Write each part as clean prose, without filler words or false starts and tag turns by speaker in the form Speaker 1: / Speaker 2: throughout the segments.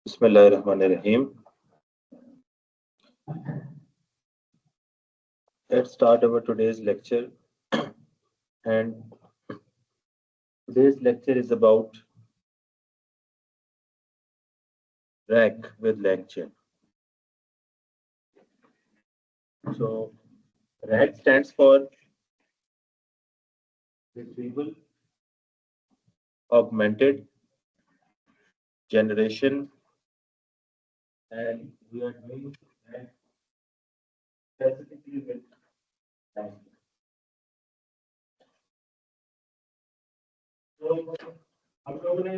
Speaker 1: Bismillahirrahmanirrahim. Let's start our today's lecture. And today's lecture is about RAG with LangChain. So RAG stands for Retrieval Augmented Generation, and we are doing RAG specifically with LangChain. तो हम लोगों ने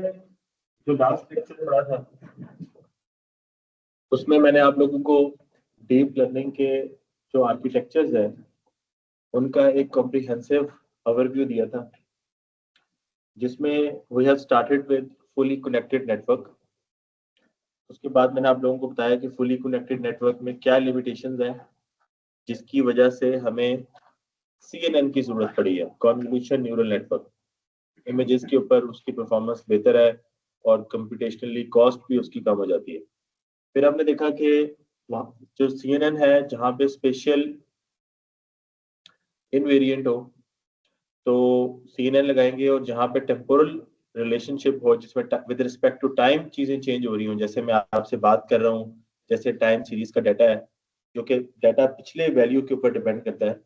Speaker 1: जो last lecture पढ़ा था उसमें मैंने आप लोगों को डीप लर्निंग के जो आर्किटेक्चर्स है उनका एक कॉम्प्रिहेंसिव ओवरव्यू दिया था, जिसमें we have started with fully connected network. उसके बाद मैंने आप लोगों को बताया कि फुली कनेक्टेड नेटवर्क में क्या लिमिटेशंस हैं, जिसकी वजह से हमें CNN की जरूरत पड़ी है, कन्वोल्यूशन न्यूरल नेटवर्क। इमेजेस के ऊपर उसकी परफॉर्मेंस बेहतर है और कंप्यूटेशनली कॉस्ट भी उसकी कम हो जाती है। फिर हमने देखा कि जो CNN है, जहाँ पे स्पेशल इनवेरिएंट हो तो CNN लगाएंगे, और जहाँ पे टेम्पोरल रिलेशनशिप हो, जिसमें विद रिस्पेक्ट टू टाइम चीजें चेंज हो रही हूँ, जैसे मैं आपसे बात कर रहा हूँ, जैसे टाइम सीरीज का डाटा है जो कि डाटा पिछले वैल्यू के ऊपर डिपेंड करता है।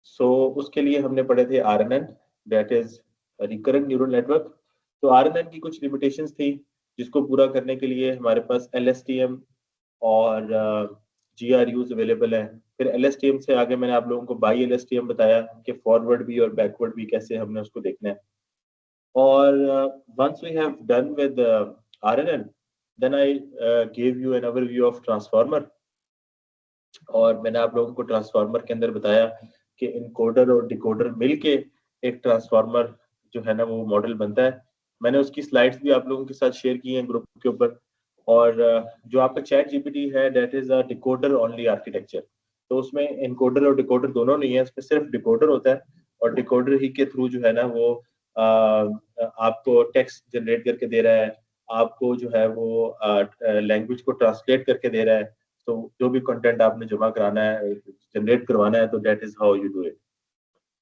Speaker 1: सो उसके लिए हमने पढ़े थे RNN, that is recurrent neural network. तो RNN की कुछ लिमिटेशंस थी, जिसको पूरा करने के लिए हमारे पास LSTM और GRUs अवेलेबल है। फिर LSTM से आगे मैंने आप लोगों को बाई LSTM बताया कि फॉरवर्ड भी और बैकवर्ड भी कैसे हमने उसको देखना है। और once we have done with RNN, then I gave you an overview of transformer, और मैंने आप लोगों को ट्रांसफार्मर के अंदर बताया कि इनकोडर और डिकोडर मिलके एक ट्रांसफार्मर जो है ना वो मॉडल बनता है। मैंने उसकी स्लाइड्स भी आप लोगों के साथ शेयर की हैं ग्रुप के ऊपर। और जो आपका चैट जीपीटी है, that is a decoder only architecture. तो उसमें इनकोडर और डिकोडर दोनों नहीं है, इसमें सिर्फ डिकोडर होता है, और डिकोडर ही के थ्रू जो है ना वो आपको टेक्स्ट जनरेट करके दे रहा है, आपको जो है वो लैंग्वेज को ट्रांसलेट करके दे रहा है। तो जो भी कंटेंट आपने जमा कराना है, जनरेट करवाना है, तो that is how you do it.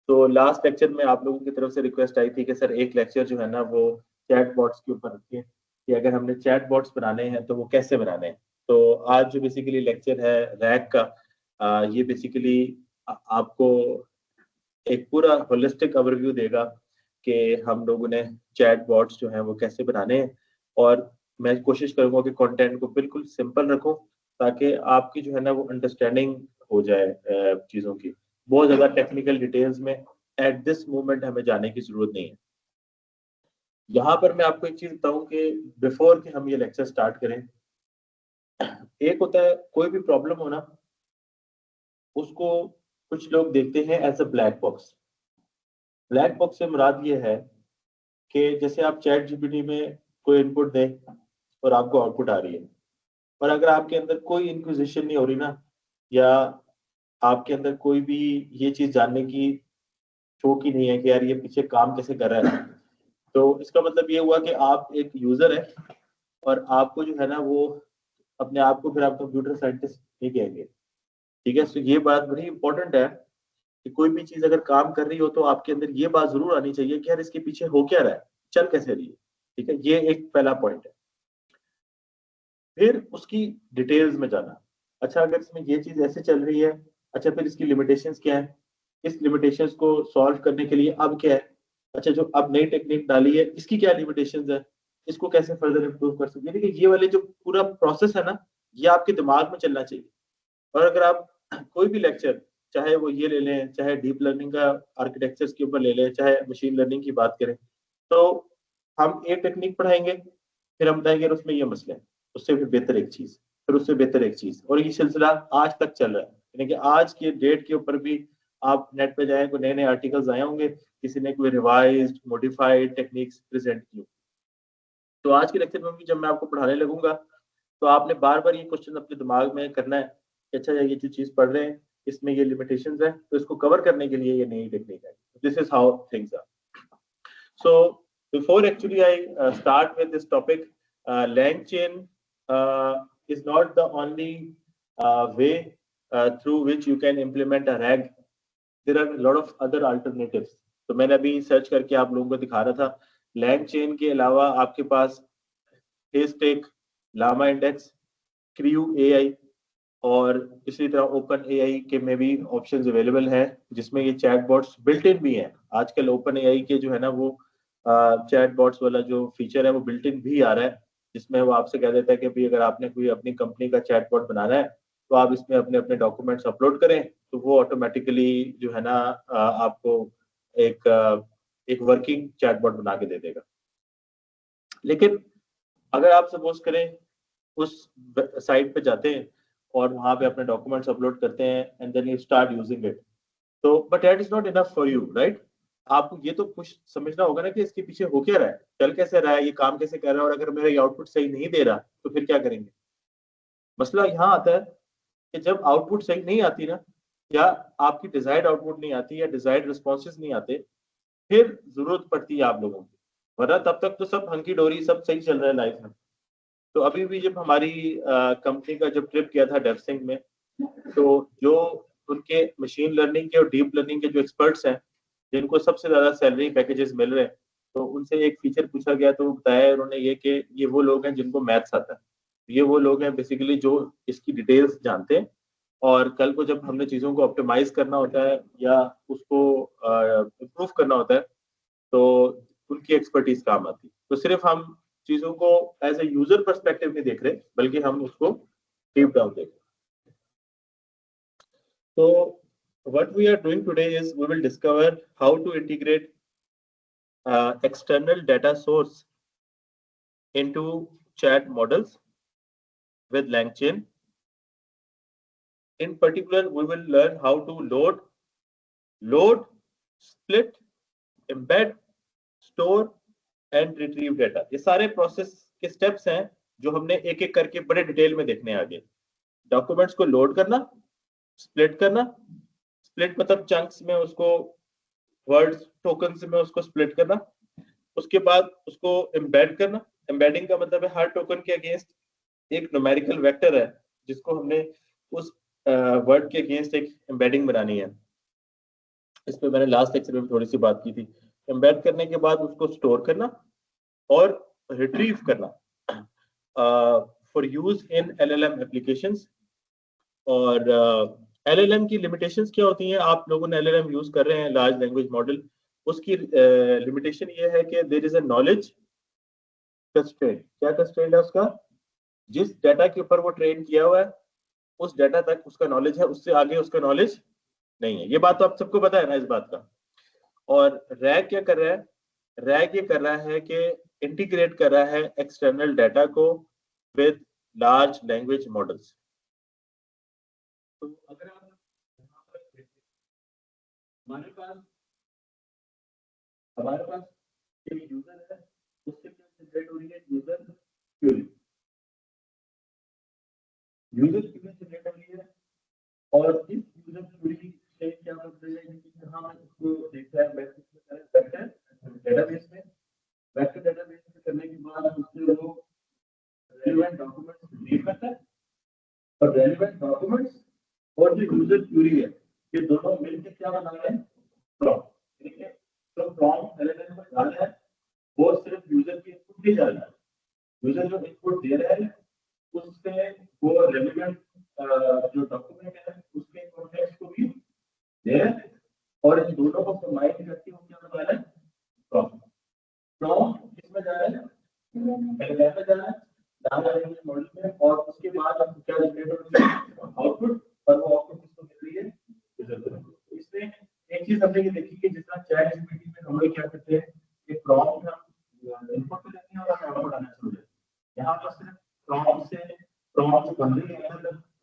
Speaker 1: तो लास्ट लेक्चर में आप लोगों की तरफ से रिक्वेस्ट आई थी कि सर एक लेक्चर जो है ना वो चैट बॉट्स के ऊपर रखिए, कि अगर हमने चैट बॉट्स बनाने हैं तो वो कैसे बनाने हैं। तो आज जो बेसिकली लेक्चर है रैग का, ये बेसिकली आपको एक पूरा होलिस्टिक ओवरव्यू देगा कि हम लोगों ने चैट बॉट्स जो हैं वो कैसे बनाने हैं। और मैं कोशिश करूंगा कि कंटेंट को बिल्कुल सिंपल रखूं, ताकि आपकी जो है ना वो अंडरस्टैंडिंग हो जाए चीज़ों की। बहुत ज़्यादा टेक्निकल डिटेल्स में एट दिस मोमेंट हमें जाने की ज़रूरत नहीं है। यहाँ पर मैं आपको एक चीज़ बताऊं कि बिफोर कि हम ये लेक्चर स्टार्ट करें, एक होता है कोई भी प्रॉब्लम हो ना, उसको कुछ लोग देखते हैं as a black box. Black box से मुराद ये है कि जैसे आप चैट जीपीटी में कोई इनपुट दें और आपको आउटपुट आ रही है, और अगर आपके अंदर कोई इंक्विजिशन नहीं हो रही ना, या आपके अंदर कोई भी ये चीज जानने की शौक ही नहीं है कि यार ये पीछे काम कैसे कर रहा है, तो इसका मतलब ये हुआ कि आप एक यूजर है, और आपको जो है ना वो अपने आप को फिर आप कंप्यूटर साइंटिस्ट नहीं कहेंगे। ठीक है, तो ये बात बड़ी इंपॉर्टेंट है कि कोई भी चीज अगर काम कर रही हो तो आपके अंदर ये बात जरूर आनी चाहिए कि यार इसके पीछे हो क्या रहा है, चल कैसे रही है। ठीक है, ये एक पहला पॉइंट है। फिर उसकी डिटेल्स में जाना, अच्छा अगर इसमें ये चीज ऐसे चल रही है, अच्छा फिर इसकी लिमिटेशंस क्या है, इस लिमिटेशंस को सॉल्व करने के लिए अब क्या है, अच्छा जो अब नई टेक्निक डाली है इसकी क्या लिमिटेशंस है, इसको कैसे फर्दर इम्प्रूव कर सकते हैं। देखिए ये वाले जो पूरा प्रोसेस है ना, ये आपके दिमाग में चलना चाहिए। और अगर आप कोई भी लेक्चर, चाहे वो ये ले लें, चाहे डीप लर्निंग का आर्किटेक्चर्स के ऊपर ले लें, चाहे मशीन लर्निंग की बात करें, तो हम एक टेक्निक पढ़ाएंगे, फिर हम बताएंगे उसमें ये मसले हैं, उससे फिर बेहतर एक चीज, फिर उससे बेहतर एक चीज, और ये सिलसिला आज तक चल रहा है। यानी कि आज के डेट के ऊपर भी आप नेट पे जाएं, कोई नए नए आर्टिकल्स आए होंगे, किसी ने कोई रिवाइज्ड मॉडिफाइड टेक्निक्स प्रेजेंट की। तो आज के लेक्चर में भी जब मैं आपको पढ़ाने लगूंगा, तो आपने बार बार ये क्वेश्चन अपने दिमाग में करना है कि अच्छा ये जो चीज पढ़ रहे हैं इसमें ये लिमिटेशंस है, तो इसको कवर करने के लिए ये नई टेक्निक है। This is how things are. So before actually I start with this topic, LangChain is not the only way through which you can implement a RAG. There are a lot of other alternatives. तो मैंने अभी search करके आप लोगों को दिखा रहा था, LangChain के अलावा आपके पास Haystack, Llama Index, Crew AI और इसी तरह ओपन एआई के में भी ऑप्शंस अवेलेबल हैं जिसमें ये चैट बॉट्स बिल्ट इन भी हैं। आजकल ओपन एआई के जो है ना वो चैट बॉट्स वाला जो फीचर है वो बिल्ट इन भी आ रहा है, जिसमें वो आपसे कह देता है कि भाई अगर आपने कोई अपनी कंपनी का चैट बॉट बनाना है तो आप इसमें अपने अपने डॉक्यूमेंट्स अपलोड करें, तो वो ऑटोमेटिकली जो है ना आपको एक वर्किंग चैट बॉट बना के दे देगा। लेकिन अगर आप सपोज करें उस साइट पे जाते हैं और वहां पे अपने डॉक्यूमेंट्स अपलोड करते हैं and then you start using it, तो but that is not enough for you, right? आपको ये तो कुछ समझना होगा ना कि इसके पीछे हो क्या रहा है, चल कैसे रहा है, ये काम कैसे कर रहा है, और अगर मेरा ये आउटपुट सही नहीं दे रहा तो फिर क्या करेंगे। मसला यहाँ आता है कि जब आउटपुट सही नहीं आती ना, या आपकी डिजायर्ड आउटपुट नहीं आती या डिजायर्ड रिस्पॉन्सेज नहीं आते, फिर जरूरत पड़ती है आप लोगों की, वरना तब तक तो सब हंकी डोरी, सब सही चल रहा है लाइफ में। तो अभी भी जब हमारी कंपनी का जब ट्रिप किया था डेवसिंग में, तो जो उनके मशीन लर्निंग के और डीप लर्निंग के जो एक्सपर्ट्स हैं जिनको सबसे ज्यादा सैलरी पैकेजेस मिल रहे हैं, तो उनसे एक फीचर पूछा गया तो बताया उन्होंने ये कि ये वो लोग हैं जिनको मैथ्स आता है, ये वो लोग हैं बेसिकली जो इसकी डिटेल्स जानते हैं, और कल को जब हमने चीज़ों को ऑप्टिमाइज करना होता है या उसको इम्प्रूव करना होता है तो उनकी एक्सपर्टीज काम आती है। तो सिर्फ हम चीज़ों को एज ए यूजर पर्सपेक्टिव नहीं देख रहे, बल्कि हम उसको डीप डाउन देख रहे। So what we are doing today is we will discover how to integrate external data source into chat models with LangChain. In particular, we will learn how to load, split, embed, store and retrieve data. ये सारे process के steps हैं जो हमने एक एक करके बड़े डिटेल में देखने आगे। डॉक्यूमेंट्स को लोड करना, स्प्लिट करना, स्प्लिट मतलब चंक्स में उसको, वर्ड्स टोकन्स में उसको स्प्लिट करना, उसके बाद उसको एम्बेड करना। एम्बेडिंग का मतलब है हर टोकन के अगेंस्ट एक न्यूमेरिकल वेक्टर है जिसको हमने उस वर्ड के अगेंस्ट एक एम्बेडिंग बनानी है। इस पे मैंने लास्ट लेक्चर में थोड़ी सी बात की थी। एम्बेड करने के बाद उसको स्टोर करना और रिट्रीव करना for use in LLM applications. और एलएलएम की लिमिटेशंस क्या होती हैं? आप लोगों ने एलएलएम यूज कर रहे हैं, लार्ज लैंग्वेज मॉडल, उसकी लिमिटेशन ये है कि there is a knowledge constraint. क्या कंस्ट्रेंट है उसका? जिस डाटा के ऊपर वो ट्रेन किया हुआ है उस डाटा तक उसका नॉलेज है, उससे आगे उसका नॉलेज नहीं है। ये बात तो आप सबको पता है ना इस बात का। और रैग क्या कर रहा है? रैग ये कर रहा है कि इंटीग्रेट कर रहा है एक्सटर्नल डाटा को विद लार्ज लैंग्वेज मॉडल्स। तो अगर आप हमारे पास एक यूजर है, उससे क्या जनरेट हो रही है? यूजर क्वेरी जनरेट हो रही है, और इस यूजर क्वेरी से क्या मतलब है कि यहाँ मैं उसको देखता है वेक्टर डेटाबेस में। वेक्टर डेटाबेस में करने के बाद उससे वो रेलेवेंट डॉक्यूमेंट्स रीड करता है, और रेलेवेंट डॉक्यूमेंट्स और जो यूजर क्वेरी है ये दोनों मिलकर क्या बना रहे हैं? प्रॉम्प्ट। ठीक है, तो प्रॉम्प्ट एलएलएम में डाल है, वो सिर्फ यूजर की इनपुट नहीं डाल रहा है, यूजर जो इनपुट दे रहा है उससे वो रेलेवेंट जो डॉक्यूमेंट है उसके कॉन्टेक्स्ट को भी दे रहा है, और इन दोनों को कंबाइन करके वो क्या बना रहा है? प्रॉम्प्ट। प्रॉम्प्ट किसमें जा रहा है? एलएलएम में जा रहा है, लार्ज लैंग्वेज मॉडल में, और उसके बाद अब क्या जनरेट हो रही है? आउटपुट, और वो आउटपुट किसको मिल रही है? यूजर को। इसमें एक चीज हमने ये देखी कि जितना चैट जीपीटी में हम लोग क्या करते हैं, एक प्रॉम्प्ट हम इनपुट पे देते हैं और आउटपुट आना शुरू हो जाता है। यहाँ पर सिर्फ प्रॉम्प्ट बन रही है,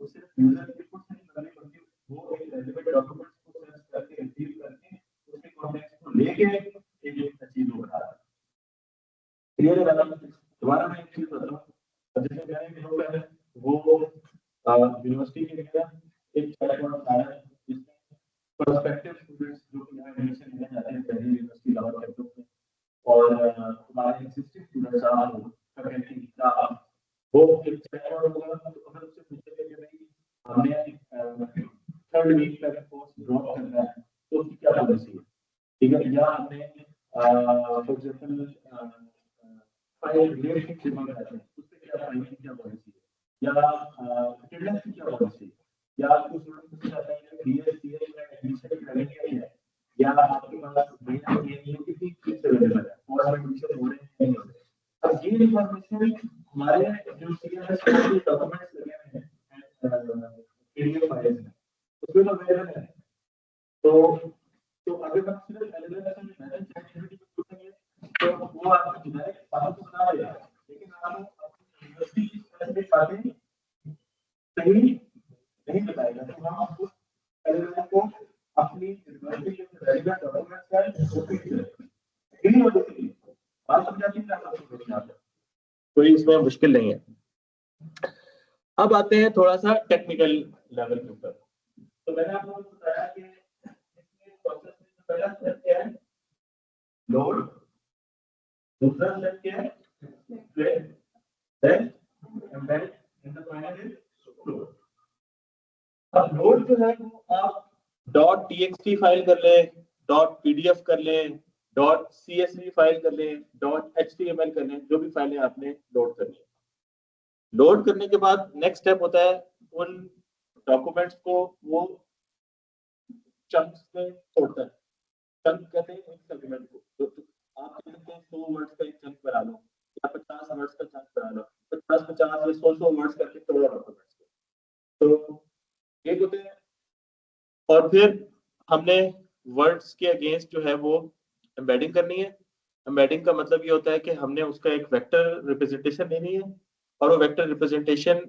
Speaker 1: वो सिर्फ यूजर की इनपुट से नहीं बन रही, बल्कि वो एक रेलेवेंट डॉक्यूमेंट्स को सर्च करके रिट्रीव करके उसके कॉन्टेक्स्ट को लेके एक चीज बना रहा है। क्लियर है ना? दोबारा मैं एक चीज बताता हूँ। जैसे मैंने भी लोग है वो यूनिवर्सिटी के लिए एक चैटबॉट बनाया है जिसमें पर्सपेक्टिव स्टूडेंट्स जो कि यहाँ एडमिशन लेने जाते हैं पहले यूनिवर्सिटी लेवल कैंपस में, और हमारे एग्जिस्टिंग स्टूडेंट्स फैकल्टी स्टाफ वो एक चैटबॉट होगा, तो अगर उससे पूछेंगे कि भाई हमने थर्ड वीक पे अगर कोर्स ड्रॉप करना है तो उसकी क्या पॉलिसी है, ठीक है, या हमने फॉर एग्जांपल फाइल रिलेशनशिप जमा कराते हैं उस पे क्या फाइल की क्या पॉलिसी है, या अटेंडेंस की क्या पॉलिसी है, या कुछ स्टूडेंट चाहते हैं कि बीएससीएस में एडमिशन करनी है, या आपके पास बीएससीएस में कितनी फीस अवेलेबल है और एडमिशन हो रहे हैं नहीं हो रहे हैं। अब ये इंफॉर्मेशन हमारे जो सीएमएस के डॉक्यूमेंट्स लगे हुए हैं पीडीएफ फाइल्स में उसमें तो अवेलेबल है। तो अगर हम सिर्फ एलएलएम में मैनेज एक्टिविटी को पूछेंगे तो वो आपको जेनेरिक बात तो बता देगा, लेकिन आपको अपनी यूनिवर्सिटी की स्पेसिफिक बातें सही नहीं बताएगा। तो हम आपको एलएलएम को अपनी यूनिवर्सिटी के रेलिवेंट डॉक्यूमेंट्स का कॉपी नहीं होती बात समझाती है आपको समझ आता है, कोई इसमें मुश्किल नहीं है। अब आते हैं थोड़ा सा टेक्निकल लेवल के ऊपर। तो मैंने आपको बताया कि इसमें प्रोसेस में पहला स्टेप क्या है, लोड, दूसरा स्टेप क्या है, split, then embed in the final is load. अब लोड जो है वो आप .txt फाइल कर ले, .pdf कर ले, .csv फाइल कर ले, .html कर ले, जो भी फाइलें आपने लोड करनी है। लोड करने के बाद नेक्स्ट स्टेप होता है उन डॉक्यूमेंट्स को वो चंक्स में तोड़ता है। चंक कहते हैं एक सेगमेंट को, तो आप कहते हैं 100 वर्ड्स का एक चंक बना लो या 50 वर्ड्स का चंक बना लो, 50 या 100 वर्ड्स करके तोड़ो डॉक्यूमेंट्स को। तो ये होते हैं। और फिर हमने वर्ड्स के अगेंस्ट जो है वो एम्बेडिंग करनी है। एम्बेडिंग का मतलब ये होता है कि हमने उसका एक वेक्टर रिप्रेजेंटेशन लेनी है और वो वेक्टर रिप्रेजेंटेशन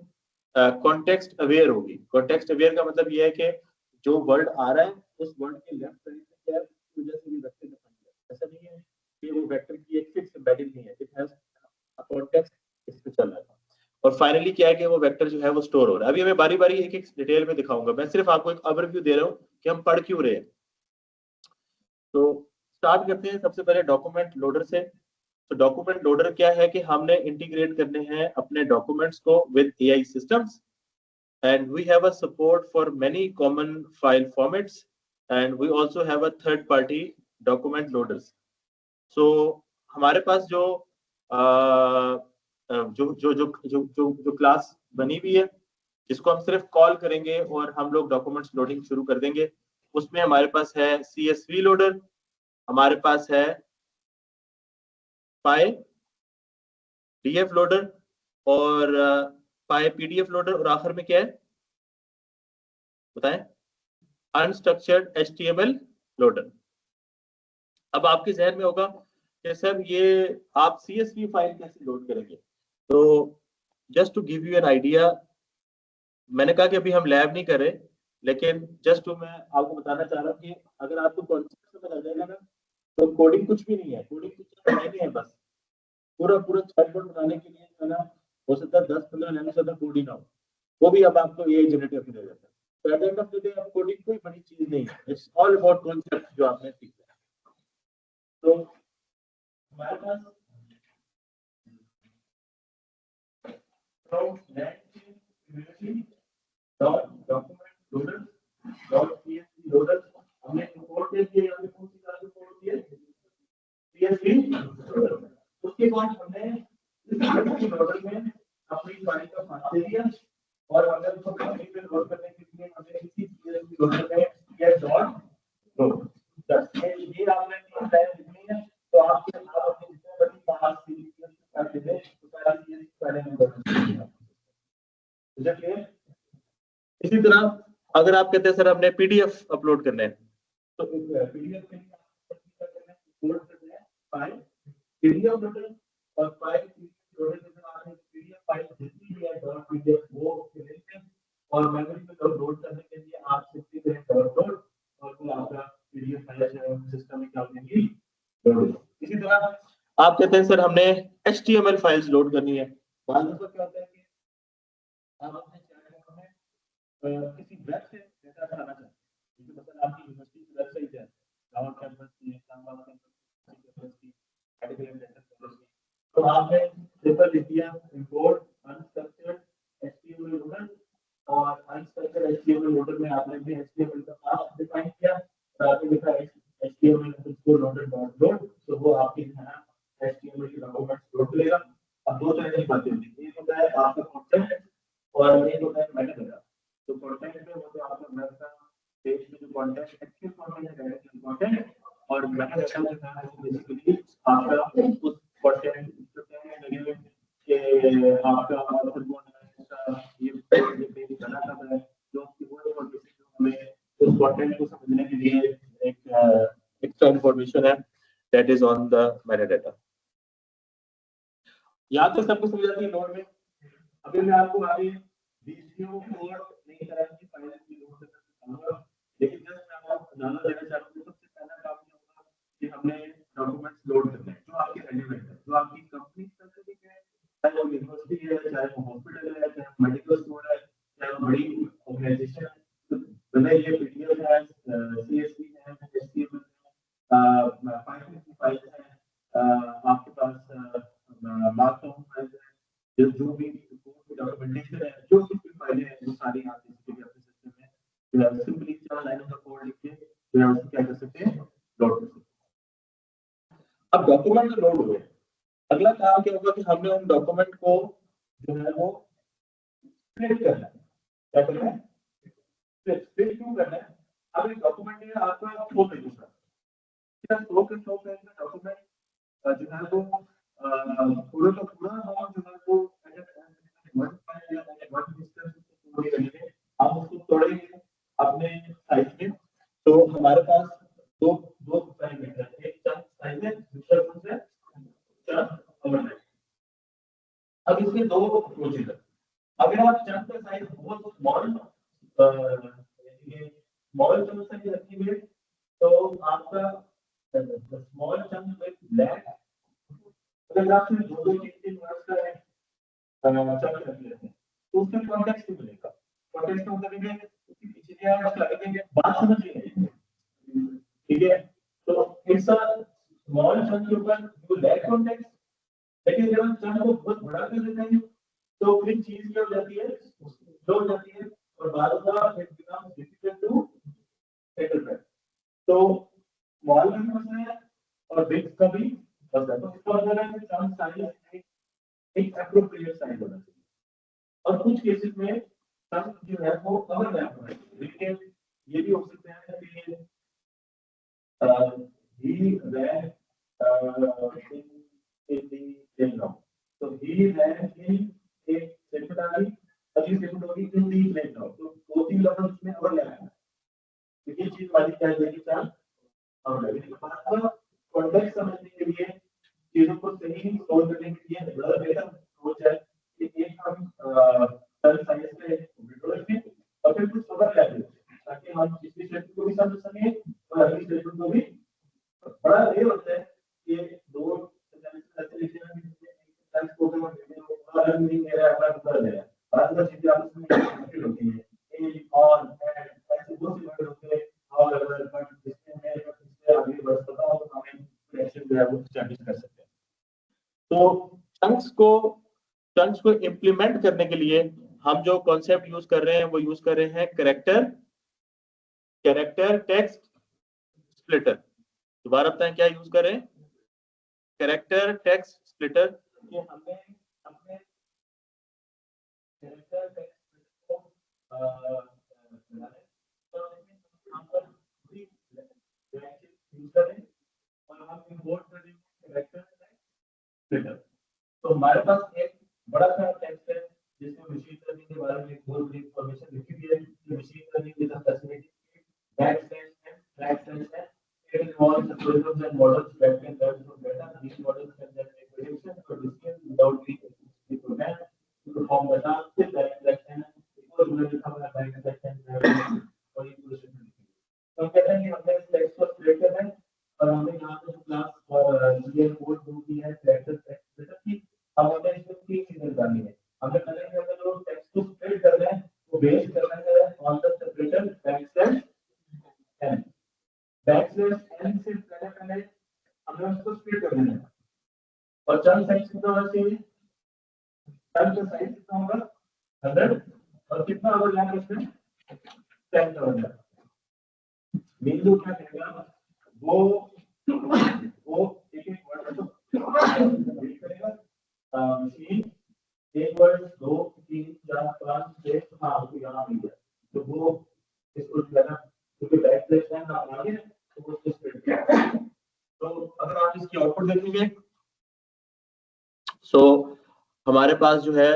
Speaker 1: कॉन्टेक्स्ट अवेयर होगी। कॉन्टेक्स्ट अवेयर का मतलब ये है कि जो वर्ड आ रहा है उस वर्ड के लेफ्ट साइड से क्या है उसकी वजह से भी वेक्टर डिफाइन है। ऐसा नहीं है कि वो वेक्टर की एक फिक्स एम्बेडिंग नहीं है, इट हैज अ कॉन्टेक्स्ट इस पे चल रहा है। और फाइनली क्या है कि वो वेक्टर जो है वो स्टोर हो रहा है। अभी मैं बारी बारी एक एक डिटेल में दिखाऊंगा, मैं सिर्फ आपको एक ओवरव्यू दे रहा हूँ कि हम पढ़ क्यों रहे हैं। तो स्टार्ट करते हैं सबसे पहले डॉक्यूमेंट लोडर से। तो डॉक्यूमेंट लोडर क्या है कि हमने इंटीग्रेट करने हैं अपने डॉक्यूमेंट्स को with AI systems, and we have a support for many common file formats, and we also have a third party document loaders. So हमारे पास जो जो क्लास बनी हुई है जिसको हम सिर्फ कॉल करेंगे और हम लोग डॉक्यूमेंट्स लोडिंग शुरू कर देंगे, उसमें हमारे पास है CSV लोडर, हमारे पास है पाई DF लोडर और पाई PDF लोडर, और आखिर में क्या है बताएं, अनस्ट्रक्चर्ड HTML लोडर। अब आपके जहन में होगा कि सर ये आप CSV फाइल कैसे लोड करेंगे। तो just to give you an idea, मैंने कहा कि अभी हम लैब नहीं कर रहे, लेकिन जस्ट मैं आपको बताना चाह रहा हूँ कि अगर आपको कॉन्सेप्ट समझ आ जाएगा ना तो कोडिंग कुछ भी नहीं है, कोडिंग कुछ नहीं है, बस पूरा पूरा चैटबॉट बनाने के लिए है ना, हो सकता है 10-15 लाइन से ज्यादा कोडिंग ना हो, वो भी अब आपको ये जनरेट करके दे देता है। तो at the end of the day अब कोडिंग कोई बड़ी चीज नहीं है, इट्स ऑल अबाउट कॉन्सेप्ट जो आपने सीखा है। तो हमारे पास from document loader .csv loader हमने इंपोर्ट किया, यहाँ पे कौन सी क्लास इंपोर्ट की है CSV लोडर। उसके बाद हमने इस CSV लोडर में अपनी फाइल का पाथ दे दिया और अगर उसको फाइल पे लोड करने के लिए हमने इसी CSV लोडर में ये डॉट लोड ये आपने तीन लाइन लिखनी है। तो आप अपने जितने बड़ी पाथ सीरीज कर देते तो सारी चीजें पहले नंबर क्लियर। इसी तरह अगर आप कहते हैं सर हमने PDF अपलोड करना है, तो PDF के लिए लोड करना है फाइल PDF लोडर और फाइल लोडर के बाद आपने PDF फाइल जितनी भी है .pdf वो लिंक है और मेमोरी में लोड करने के लिए आप सिंपली करें डाउनलोड और फिर आपका PDF फाइल सिस्टम में क्या होगी लोड। इसी तरह आप कहते हैं सर हमने HTML फाइल्स लोड करनी है। बाद में क्या होता है कि आप अपने चैट में किसी वेब से डेटा उठाना चाहते हैं, जैसे मतलब आपकी यूनिवर्सिटी की वेबसाइट है जावा कैंपस की, इस्लामाबाद कैंपस की, मेडिकल डेटा कैंपस की, तो आपने सिंपल लिख दिया इंपोर्ट हमने HTML का पाथ डिफाइन किया और आगे लिखा HTML_loaded.load, तो वो आपके यहाँ HTML के डॉक्यूमेंट्स लोड करेगा। अब दो तरह की बातें होती है, एक होता है आपका कंटेंट और एक होता है मेटाडेटा। तो कंटेंट में वो तो आपका वेब का पेज में जो कंटेंट एक्चुअल कंटेंट है डायरेक्ट कंटेंट, और मेटाडेटा जो है वो बेसिकली आपका उस कंटेंट में लगे हुए कि आपका ऑथर कौन है, इसका ये पेज बना कब है, जो कि वो इंफॉर्मेशन जो हमें उस कंटेंट को समझने के लिए एक एक्स्ट्रा इंफॉर्मेशन है, that is on the metadata. यहाँ तक सबको समझ आती है लोड में। अभी मैं आपको आगे वीसीओ कोड नहीं तरह की फाइल की लोड करना सिखाऊंगा, लेकिन जस्ट मैं आपको जानना देना चाहता हूँ सबसे पहला काम ये होगा कि हमने डॉक्यूमेंट्स लोड करने हैं जो आपके रेलेवेंट है, जो आपकी कंपनी स्पेसिफिक है, चाहे वो यूनिवर्सिटी है, चाहे वो हॉस्पिटल है, चाहे वो मेडिकल स्टोर है, चाहे वो बड़ी ऑर्गेनाइजेशन है, भले ये पीडीएफ है, सीएसवी है, एचटीएमएल है, पाइथन की फाइल है, आपके पास मार्कडाउन फाइल है, जो भी डॉक्यूमेंटेशन है, जो कुछ भी फाइलें हैं वो सारी आप बेसिकली अपने सिस्टम में सिंपली 4 लाइनों का कोड लिख के फिर आप क्या कर सकते हैं, लोड कर सकते हैं। अब डॉक्यूमेंट लोड हुए, अगला काम क्या होगा कि हमने उन डॉक्यूमेंट को जो है वो स्प्लिट करना है। क्या करना है? स्प्लिट क्यों करना है? अब एक डॉक्यूमेंट है आपका 100 पेजेस का, 100 के 100 पेज का डॉक्यूमेंट जो है वो पूरा का पूरा हम जो है वो वन फाइल या वन डिस्टेंस हम उसको तोड़ेंगे अपने साइज में। तो हमारे पास दो दो पैरामीटर है, एक चंक साइज है, दूसरा कौन सा चंक ओवरलैप। अब इसके दो अप्रोचेस है। अगर आप चंक का साइज बहुत स्मॉल स्मॉल चंक साइज रखेंगे तो आपका स्मॉल चंक विद ब्लैक, अगर आप सिर्फ दो 3 वर्ड्स का है चंक रख लेते हैं तो उसका कॉन्टेक्स्ट भी मिलेगा। कॉन्टेक्स्ट का मतलब है उसके पीछे क्या है उसका लगेंगे, बात समझ लीजिए, ठीक है। तो इट्स अ स्मॉल चंक के ऊपर यू लैक कॉन्टेक्स्ट, लेकिन जब हम चंक को बहुत बड़ा कर देते हैं तो फिर चीज क्या हो जाती है, स्लो हो जाती है और बाद में it becomes difficult to interpret. तो स्मॉल का भी है और बिग का भी बस है। तो इसका मतलब है कि चंक साइज एक एप्रोप्रिएट साइज होना चाहिए। और कुछ केसेस में चंक जो है वो ओवरलैप होना चाहिए, लेकिन ये भी हो सकता है कि he ran in the playground. So he ran in a secretary, अगली सेकंड होगी in the playground. तो दो तीन लफ्ज इसमें ओवरलैप है, तो ये चीज वाली क्या है कि चार ओवरलैप। इसके बाद कॉन्टेक्स्ट समझने के लिए चीजों को सही सोल्व करने के लिए बड़ा बेहतर सोच है कि एक हम टर्म साइंस के वीडियो रखें और फिर कुछ ओवरलैप रखें ताकि हम पिछली सेक्शन को भी समझ सकें और अगली सेक्शन को भी। बड़ा ये होता है कि दो ऐसे लिखे हैं कि फोटो में वीडियो नहीं दे रहा है, अपना पूरा दे रहा है, बाद में चीजें आपस में मुश्किल होती है। ए ऑन एंड ऐसे बहुत से वर्ड होते हैं और अगर बट इसमें इससे आगे बढ़ सकता हूं तो हमें कनेक्शन जो है वो स्टैब्लिश कर सकते हैं। तो चंक्स को इंप्लीमेंट करने के लिए हम जो कॉन्सेप्ट यूज कर रहे हैं वो यूज कर रहे हैं कैरेक्टर टेक्स्ट स्प्लिटर। दोबारा बताएं क्या यूज करें, कैरेक्टर टेक्स्ट स्प्लिटर। ये हमने अपने कैरेक्टर टेक्स्ट को यूज करें और हम इंपोर्ट कर देंगे कैरेक्टर स्प्लिटर। तो हमारे पास एक बड़ा सा टेक्स्ट है जिसमें मशीन लर्निंग के बारे में बहुत बड़ी इंफॉर्मेशन लिखी हुई है। Machine learning is a facility backslash है it involves algorithms and models that can learn from data. These models can then make predictions or decisions without being programmed to perform the task. This direction because we will cover the direction और ये पूरे session में। तो कहते हैं कि हमने इस टेक्स्ट को स्प्लिट करना है और हमने यहाँ पे जो क्लास और ये कोड दो की है कैरेक्टर टेक्स्ट स्प्लिटर की, हम हमने इसमें तीन चीजें निकालनी है। हमने पहले हमने जो टेक्स्ट को स्प्लिट करना है वो बेस करना है on the separator backslash n। Backslash n से पहले हमने उसको स्प्लिट कर देना है और चंक साइज कितना होना चाहिए, चंक का साइज कितना होगा 100 और कितना ओवरलैप इसमें 10 का होगा। मेन जो क्या करेगा वो एक एक वर्ड रीड करेगा। मशीन एक वर्ड 2 3 4 5 6 हाँ तो यहाँ मिल गया तो वो इसको करना क्योंकि बैक स्लैश है ना आगे तो वो उसको स्प्लिट किया। तो अगर आप इसकी आउटपुट देखेंगे सो हमारे पास जो है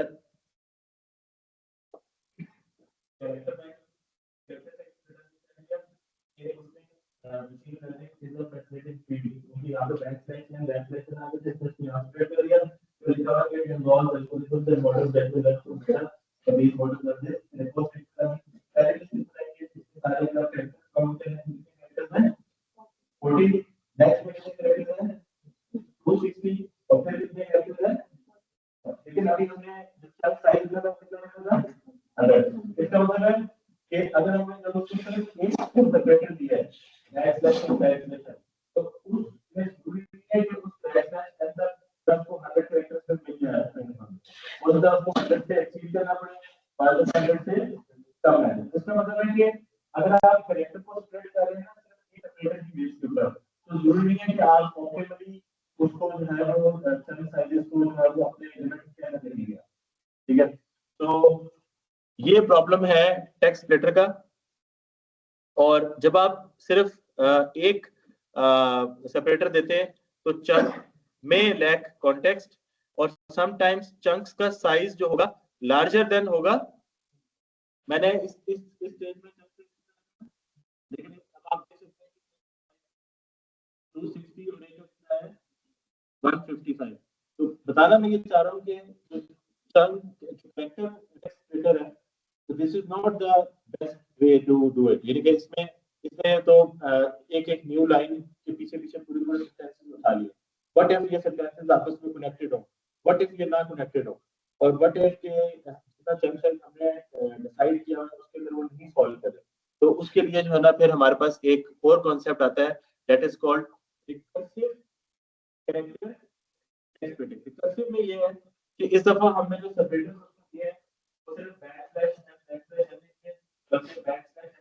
Speaker 1: लेकिन अभी हमने साइज इसका मतलब है कि अगर हमने सेपरेटर दिया है तो उसमें जरूरी है कि उस अंदर 10 को 100 कैरेक्टर्स तक मिल जाए और 10 को 100 से एक्सीड करना पड़े 500 से कम है। इसका मतलब है कि अगर आप कैरेक्टर को स्प्रेड कर रहे हैं सिर्फ एक कैरेक्टर की बेस के ऊपर तो जरूरी नहीं है कि आप ऑटोमेटिकली उसको जो है वो चंक साइजेस को जो है वो अपने लिमिट के अंदर देंगे। ठीक है तो ये प्रॉब्लम है टेक्स्ट स्प्लिटर का। और जब आप सिर्फ एक सेपरेटर देते हैं तो चंक में लैक कॉन्टेक्स्ट और समटाइम्स चंक्स का साइज जो होगा लार्जर देन होगा। मैंने इस स्टेज में लेकिन अब आप देख सकते हैं 260 और एक कितना है 155। तो बताना मैं ये चाह रहा हूँ कि जो चंक वेक्टर टेक्स्ट स्प्लिटर है तो this is not the best way to do it. यानी कि इसमें तो एक एक न्यू लाइन के पीछे पीछे पूरी पूरी सेंटेंसेस उठा लिए। व्हाट इफ ये सेंटेंसेस आपस में कनेक्टेड हो, व्हाट इफ ये ना कनेक्टेड हो और व्हाट इफ के जितना चंक साइज हमने डिसाइड किया है उसके अंदर वो नहीं सॉल्व करे। तो उसके लिए जो है ना फिर हमारे पास एक और कॉन्सेप्ट आता है that is called recursive character splitting. Recursive में ये है कि इस दफा हमने जो सेपरेटर किए हैं वो सिर्फ बैकस्लैश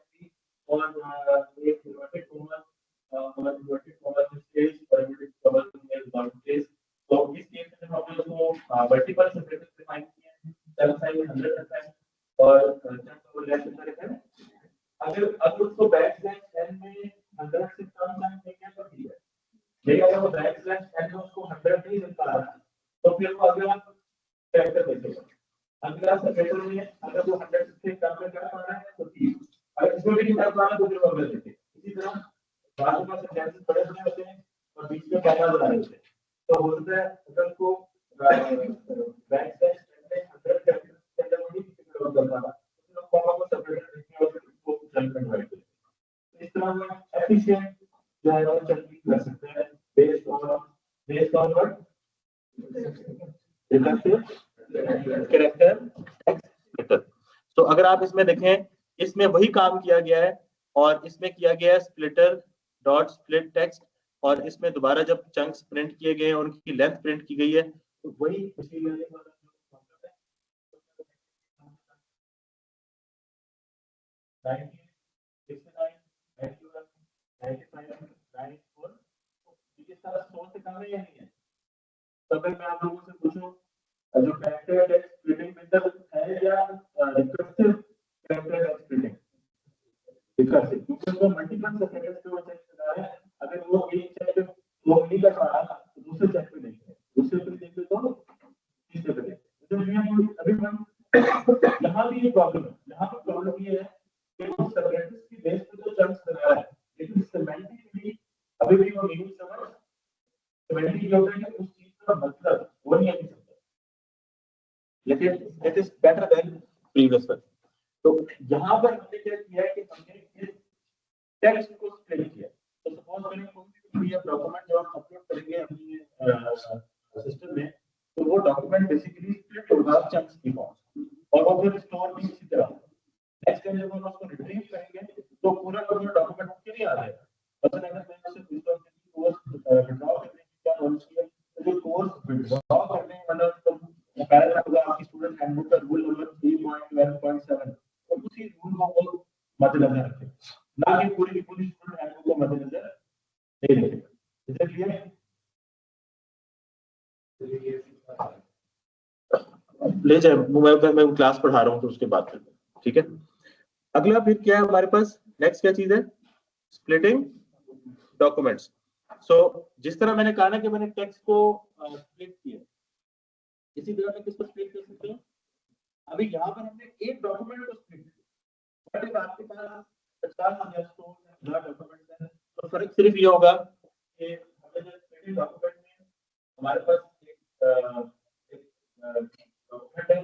Speaker 1: और एक इन्वर्टेड कॉमा और इन्वर्टेड कॉमा स्पेस और इन्वर्टेड कॉमा स्पेस। तो इस केस में हमने उसको मल्टीपल सेपरेटर्स डिफाइन किए हैं चंक साइज 100% और चंक ओवरलैप कितना रखा है। अगर उसको बैकस्लैश n में 100 से कम चंक देंगे तो ठीक है, लेकिन अगर वो बैकस्लैश n में उसको 100 नहीं दे पा रहा तो फिर वो अगला कैरेक्टर देखेगा। अगला सेपरेटर में अगर वो 100 से कम में कर पा रहा है तो ठीक, अगर इसमें भी नहीं कर पा रहा तो फिर वो अगला देखेगा। इसी तरह बाद में सेंटेंसेस बड़े बड़े होते हैं और बीच में कॉमा बना देते हैं तो हो सकता है अगर को बैकस्लैश n में 100 कैरेक्टर्स के अंदर वो नहीं कर पा रहा तो फिर कॉमा को सेपरेटर देखें और उसको चंक कन्वर्ट करें। इस तरह हम एफिशिएंट जो है वो चंकिंग कर सकते हैं based on what recursive character text splitter. तो अगर आप इसमें देखें इसमें वही काम किया गया है और इसमें किया गया है स्प्लिटर डॉट स्प्लिट टेक्स्ट और इसमें दोबारा जब चंक्स प्रिंट किए गए और उनकी लेंथ प्रिंट की गई है तो वही मशीन लर्निंग वाला जो कॉन्सेप्ट है 69 91 95 94 ये सारा 100 से कम है या नहीं है। तो अगर मैं आप लोगों से पूछूं जो कैरेक्टर टेक्स्ट स्प्लिटिंग मेथड है या recursive character text splitting recursive क्योंकि वो मल्टीपल सेपरेटर्स को चेक कर रहा है। अगर वो एक चेक वो नहीं कर पा रहा तो दूसरे चेक पे देखें, दूसरे पे देखें तो तीसरे पे देखें। तो अभी हम यहाँ भी ये प्रॉब्लम है, यहाँ पे प्रॉब्लम ये है कि वो सेपरेटर्स की बेस पे तो चंक्स बना रहा है लेकिन सिमेंटिकली अभी भी वो नहीं समझ सिमेंटिकली होता है कि उस चीज का मतलब वो नहीं है लेकिन it is better than previous one. तो यहाँ पर हमने क्या किया है कि हमने इस टेक्स्ट को स्प्लिट किया। तो सपोज करें कोई भी पीडीएफ डॉक्यूमेंट जो हम अपलोड करेंगे अपने सिस्टम में तो वो डॉक्यूमेंट बेसिकली स्प्लिट होगा चंक्स की फॉर्म और वो फिर स्टोर भी इसी तरह। नेक्स्ट टाइम जब हम उसको रिट्रीव करेंगे तो पूरा डॉक्यूमेंट मुझे नहीं आ जाएगा। मतलब अगर मैं उससे पूछता हूं कि कोर्स विड्रॉ करने की क्या पॉलिसी है तो जो कोर्स विड्रॉ करने वाला पैराग्राफ होगा आपकी स्टूडेंट हैंडबुक का रूल नंबर 3.12.7 तो उसी रूल को वो मद्देनजर रखें ना कि पूरी स्टूडेंट नहीं लिखेगा। Is it clear? ले जाए, मैं क्लास पढ़ा रहा हूँ तो उसके बाद करते हैं, ठीक है। अगला फिर क्या है हमारे पास, नेक्स्ट क्या चीज है, स्प्लिटिंग डॉक्यूमेंट्स। सो जिस तरह मैंने कहा ना कि मैंने टेक्स्ट को स्प्लिट किया, इसी तरह मैं किसको स्प्लिट कर सकते हैं। अभी यहाँ पर हमने एक डॉक्यूमेंट को स्प्लिट किया, बट आपके पास 50 या 100 डॉक्यूमेंट है, तो फर्क सिर्फ ये होगा कि हमें स्प्लिटिंग डॉक्यूमेंट में हमारे पास एक डॉक्यूमेंट है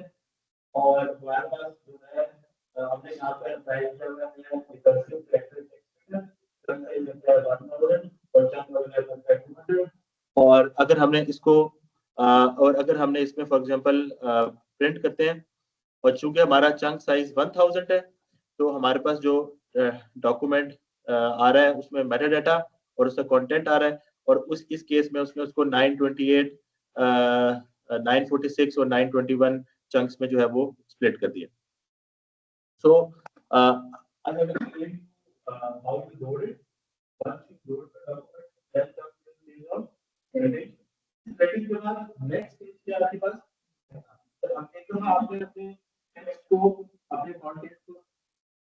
Speaker 1: और हमारे पास जो है हमने यहाँ पर टाइप किया हुआ है recursive character extension, run size लगता है 1000 और चंक लगता है 200। और अगर हमने इसको और अगर हमने इसमें फॉर एग्जांपल प्रिंट करते हैं और चूंकि हमारा चंक साइज 1000 है, तो हमारे पास जो डॉक्यूमेंट आ रहा है उसमें मेटा डाटा और उसका कंटेंट आ रहा है, और इस केस में उसने उसको 928 946 और 921 चंक्स में जो है वो स्प्लिट कर दिया। सो I have explained how to load it. Once you load the document, then the phase of editing. Editing के बाद next stage क्या आपके पास, एक तो आपने अपने टेक्स्ट को अपने कंटेंट को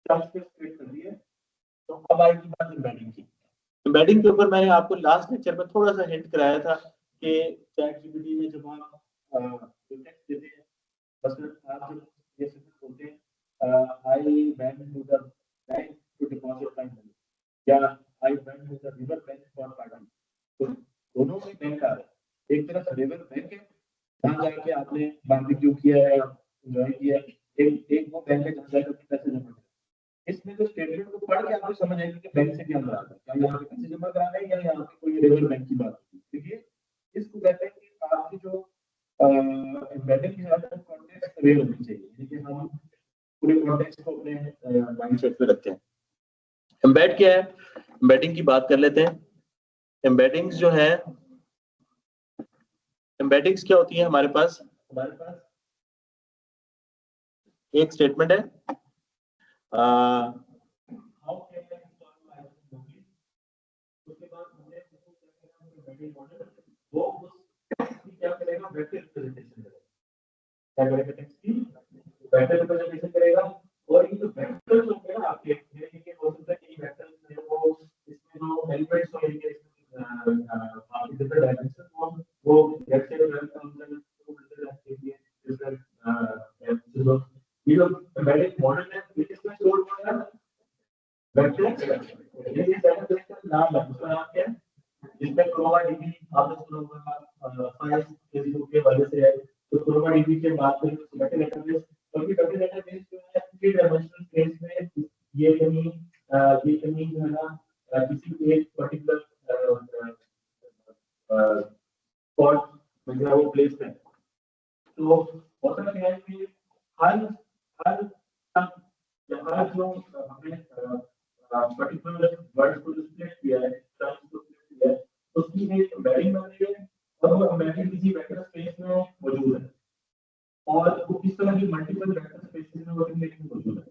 Speaker 1: चंक्स में स्प्लिट कर दिया, तो अब आएगी बात एम्बेडिंग की। एम्बेडिंग के ऊपर मैंने आपको लास्ट लेक्चर में थोड़ा सा हिंट कराया था कि चैट जीपीटी में जब आप टेक्स्ट देते हैं, मतलब आप जब ये सेंटेंस बोलते हैं I went to the bank to deposit my money, या I went to the river bank for party, तो दोनों में बैंक आ रहा है। एक तरफ रिवर बैंक है जहाँ जाके आपने बारबेक्यू किया है, एंजॉय किया, एक वो बैंक है जहाँ जाके पैसे जमा किया। इसमें जो स्टेटमेंट को पढ़ के आपको समझ आएगी कि बैंक से क्या मुराद है, क्या यहाँ पे पैसे जमा कराना है या यहाँ पे कोई रिवर बैंक की बात है। देखिए इसको कहते हैं कि आपकी जो एम्बेडिंग है वो कॉन्टेक्स्ट अवेयर होनी चाहिए, यानी कि हम पूरे कॉन्टेक्स्ट को अपने माइंडसेट में रखते हैं। एम्बेड क्या है, एम्बेडिंग की बात कर लेते हैं। एम्बेडिंग्स जो है, एम्बेडिंग्स क्या होती है हमारे पास एक स्टेटमेंट है how can I install my movie, उसके बाद हमने एम्बेडिंग मॉडल वो क्या करेगा, वेक्टर रिप्रेजेंटेशन करेगा, क्या करेगा, टेक्स्ट की वेक्टर रिप्रेजेंटेशन करेगा। और ये जो वेक्टर होंगे ना आपके, यानी कि हो सकता है कि वेक्टर में वो इसमें जो एलिमेंट्स होंगे आपके डिफरेंट डायमेंशन वो वेक्टर रिप्रेजेंटेशन ये जो एम्बेडिंग मॉडल है इसमें स्टोर होगा वेक्टर, ये वेक्टर का नाम है, उसका नाम क्या है, जिसमें क्रोमा डीबी आपने सुना होगा फाइल फेसबुक के वाले से है, तो क्रोमा डीबी के बाद में वेक्टर डेटाबेस, और ये वेक्टर डेटाबेस जो है 3 डायमेंशनल स्पेस में ये कहीं जो है ना किसी एक पर्टिकुलर स्पॉट में जो है वो प्लेस है। तो होता क्या है कि हर जो हमने पर्टिकुलर वर्ड को स्प्लिट किया है, टर्म्स को स्प्लिट किया है, उसकी एक एम्बेडिंग बन रही है और वो एम्बेडिंग किसी वेक्टर स्पेस में मौजूद है, और वो किस तरह की मल्टीपल वेक्टर स्पेसेस में मौजूद है।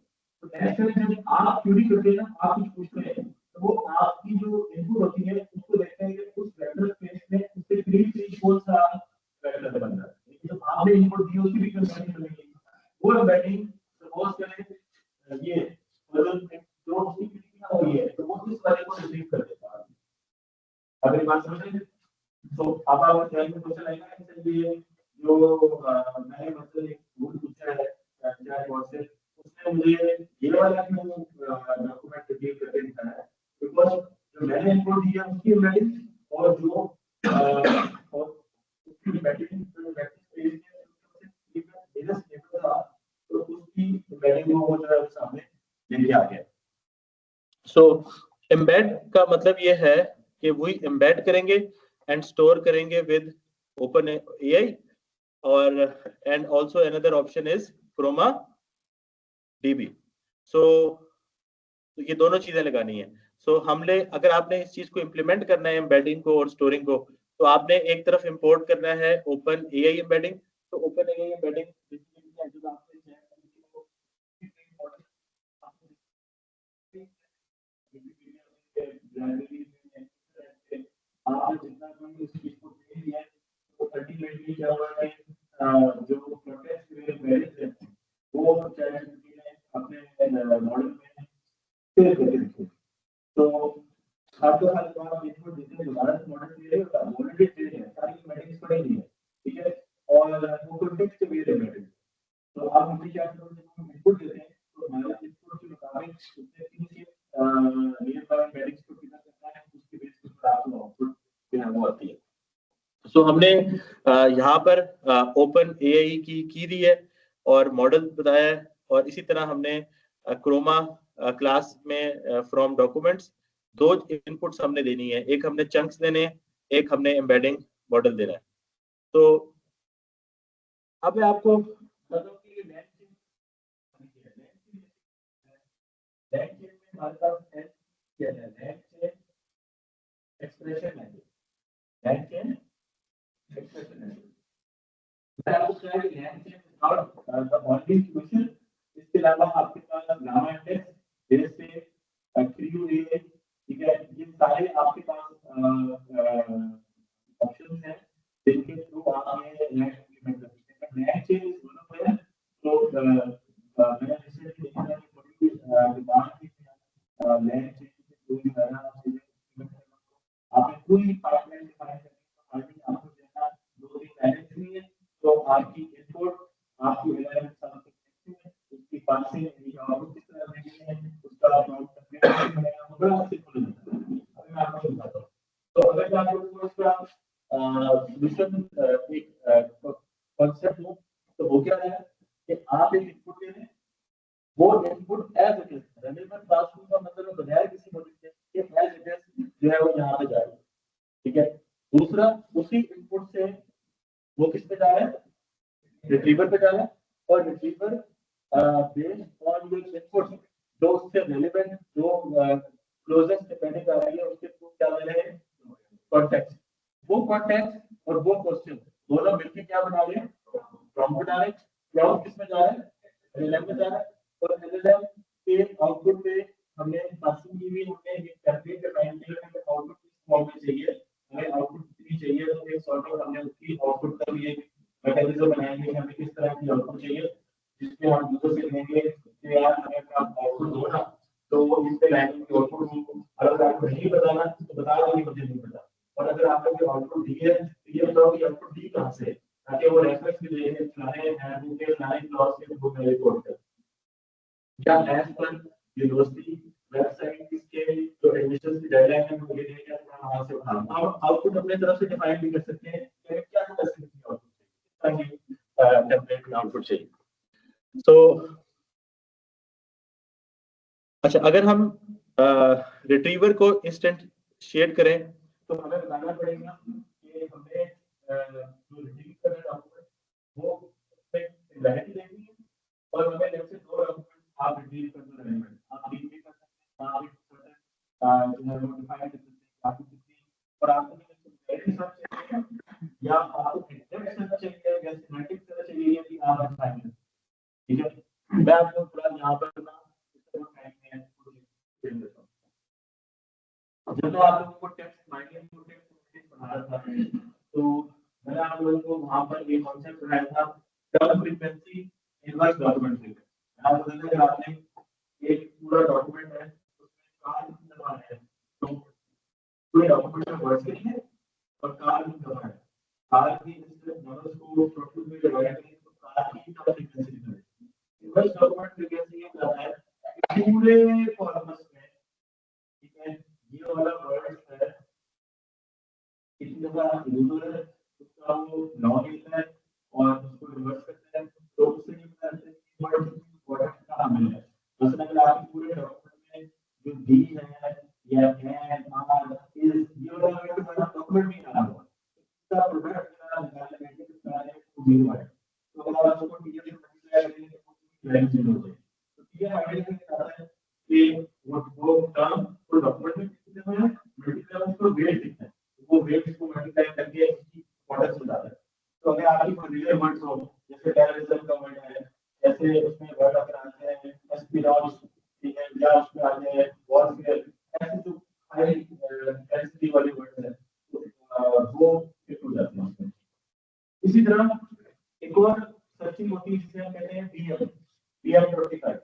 Speaker 1: तो नेक्स्ट जब आप क्वेरी करते हैं ना, आप कुछ पूछते हैं, तो वो आपकी जो इनपुट होती है उसको देखते हैं कि उस वेक्टर स्पेस में उससे करीब कौन सा वेक्टर बन रहा है, जो आपने इनपुट दी उसकी भी कंपेरिजन करेंगे। वो एम्बेडिंग सपोज करें ये जो उसकी कितना हुई है, तो वो इस वाले को रिसीव कर देता है। अगर बात समझ रहे हैं, तो अब आप क्या क्वेश्चन आएगा कि ये जो मैंने मतलब एक रूल पूछा है चैट बॉट से, उसने मुझे ये वाला डॉक्यूमेंट रिसीव करके दिखाया है, बिकॉज़ जो मैंने इनपुट दिया उसकी एम्बेडिंग और जो और उसकी एम्बेडिंग जो वेक्टर स्पेस में डेटा स्टेबल था, तो उसकी एम्बेडिंग वो जो है सामने लेके आ गया। सो एम्बेड का मतलब ये है कि वही एम्बेड करेंगे एंड स्टोर करेंगे विद ओपन एआई, और and also another option is Chroma DB. So ये दोनों चीजें लगानी है। सो हमने अगर आपने इस चीज को इम्प्लीमेंट करना है एम्बेडिंग को और स्टोरिंग को, तो आपने एक तरफ इंपोर्ट करना है ओपन एआई एम्बेडिंग। तो ओपन एआई एम्बेडिंग जो आपने
Speaker 2: से वेयर एम्बेडेड। तो आप हमने क्या करोगे, जब हम इनपुट देते हैं तो हमारे इनपुट के मुताबिक उसने नियर बाय एम्बेडिंग्स को फिगर करना है, उसके बेस पर आपको आउटपुट जो है वो आती है।
Speaker 1: सो हमने यहाँ पर ओपन एआई की दी है और मॉडल बताया है, और इसी तरह हमने क्रोमा क्लास में फ्रॉम डॉक्यूमेंट्स 2 इनपुट्स हमने देनी है, एक हमने चंक्स देने हैं, एक हमने एम्बेडिंग मॉडल देना है। तो अब मैं आपको
Speaker 2: मतलब कि लैंड चेन में हमारे पास है क्या है, land chain expression language, land chain expression language. मैं आपको कहा कि land chain is not the only solution, इसके अलावा आपके पास गामा इंडेक्स, बेस पे क्यू ए, ठीक है, ये सारे आपके पास ऑप्शंस हैं जिनके थ्रू आप ये लैंड इम्प्लीमेंट कर सकते हैं। Land chain is one of them. तो मैंने रिसेंटली देखा है कि बड़ी डिमांड थी लैंड चेन के थ्रू जो है ना चीजें इम्प्लीमेंट करना। आपने पूरी पाइपलाइन डिफाइन करनी है, पाइपलाइन आपको देना 2-3 लाइनें नहीं है, तो आपकी इनपुट आपकी एलएलएम के साथ उसकी पासिंग आउटपुट किस तरह देनी है, उसका प्रोग्राम बनेगा, बड़ा सिंपल होता है। अभी मैं आपको बताता हूँ। तो अगर मैं आपको इसका सॉल्यूशन एक कॉन्सेप्ट दूं तो वो क्या है कि आप एक इनपुट ले लें, वो input as it is relevant classroom का मतलब बगैर किसी मॉडिफिकेशन के एज इट इज जो है वो यहाँ पे जाएगा, ठीक है। दूसरा, उसी इनपुट से वो किस पे जा रहा है, रिट्रीवर पे जा रहा है, और retriever based on your input जो उससे रेलेवेंट जो क्लोजेस्ट डिपेंडिंग आ रही है उसके थ्रू क्या ले रहे हैं, कॉन्टेक्स्ट। वो कॉन्टेक्स्ट और वो क्वेश्चन दोनों मिलकर क्या बना रहे हैं, प्रॉम्प्ट बना रहे हैं। प्रॉम्प्ट किस में जा रहा है, एलएलएम में जा रहा है, और एलएलएम के आउटपुट पे हमने पासिंग की हुई, हमने ये टेम्पलेट डिफाइन किया है आउटपुट किस फॉर्म में चाहिए, हमें आउटपुट कितनी चाहिए, तो एक सॉर्ट ऑफ हमने उसकी आउटपुट का भी एक मैकेनिज्म बनाया है कि हमें किस तरह की आउटपुट चाहिए, जिसमें हम यूजर से लेंगे कि यार हमें आउटपुट दो ना, तो इस पे लाइन की आउटपुट हो। अगर आपको नहीं बताना तो बता दो कि मुझे नहीं पता, और अगर आपको आउटपुट दी है तो ये बताओ कि आउटपुट दी कहां से, ताकि वो रेफरेंस भी दे के फलाने हैंड के फलाने क्लॉज के बुक में रिपोर्ट कर क्या एज पर यूनिवर्सिटी वेबसाइट इसके जो एडमिशन की डेडलाइन है वो ये देके अपना वहां से उठा। अब आउटपुट अपने तरफ से डिफाइन भी कर सकते हैं कि क्या फैसिलिटी आउटपुट चाहिए, ताकि टेम्पलेट में आउटपुट चाहिए।
Speaker 1: तो अच्छा, अगर हम रिट्रीवर को इंस्टेंट शेयर करें
Speaker 2: तो हमें बताना पड़ेगा कि हमें जो रिट्रीव कर रहे डॉक्यूमेंट वो सिंगुलैरिटी देखनी है, और हमें लेफ्ट से 2 डॉक्यूमेंट आप रिट्रीव करना रहेंगे। आप रीड भी कर सकते हैं, आप एक सर्टेन जो है वो डिफाइन कर सकते हैं आपको कितनी, और आपको सिंगुलैरिटी सर्च चाहिए या आपको इंडेक्स सर्च चाहिए या सिमेंटिक सर्च चाहिए कि आप डिफाइन करें, ठीक है। मैं आपको थोड़ा यहाँ पर ना इसका टाइम है एक्सप्लेन करता हूँ। जब तो आप लोगों को टेक्स्ट माइनिंग को टेक्स्ट बना रहा था, तो मैंने आप लोगों को वहां पर ये कॉन्सेप्ट बनाया था टर्म फ्रीक्वेंसी इनवर्स डॉक्यूमेंट से। आप बताते हैं आपने एक पूरा डॉक्यूमेंट है उसमें कार दबाना है, तो पूरे डॉक्यूमेंट में वर्ड्स लिखिए और कार दबाना है, कार की नंबर्स को टोटल में डिवाइड करें तो कार की टर्म फ्रीक्वेंसी निकलेगी। इनवर्स डॉक्यूमेंट फ्रीक्वेंसी ये कहता है कि पूरे कॉलम्स में, ठीक है, ये वाला वर्ड है किसी दफा यूजर है उसका वो लॉग लेता है और उसको रिवर्स करता है, तो उससे ये पता चलता है कि वर्ड वर्ड कहां मिल है। मसलन अगर आपके पूरे डॉक्यूमेंट में जो डी है या एन आर इज ये वाला वर्ड हमारा डॉक्यूमेंट में आ रहा है, इसका प्रोडक्ट का निकालने के लिए सारे को जीरो है, तो अगर आप उसको टी से मल्टीप्लाई करेंगे तो लाइन जीरो हो जाएगी। तो टी आइडिया क्या कहता है कि वो टर्म को डॉक्यूमेंट में कितने हैं मल्टीप्लाई उसको वेट दिखता है, वो वेट को मल्टीप्लाई करके उसकी प्रोडक्ट बताता है। तो अगर आपकी फैमिलियर वर्ड्स हो जैसे टेररिज्म का वर्ड है, जैसे उसमें वर्ड अगर आते हैं एस्पिरॉन्स, ठीक है, या उसमें आते हैं वॉरफेयर, ऐसे जो हाई डेंसिटी वाले वर्ड्स हैं वो फिट हो जाते हैं उसमें। इसी तरह एक और सर्चिंग होती है जिसे हम कहते हैं बीएम 25।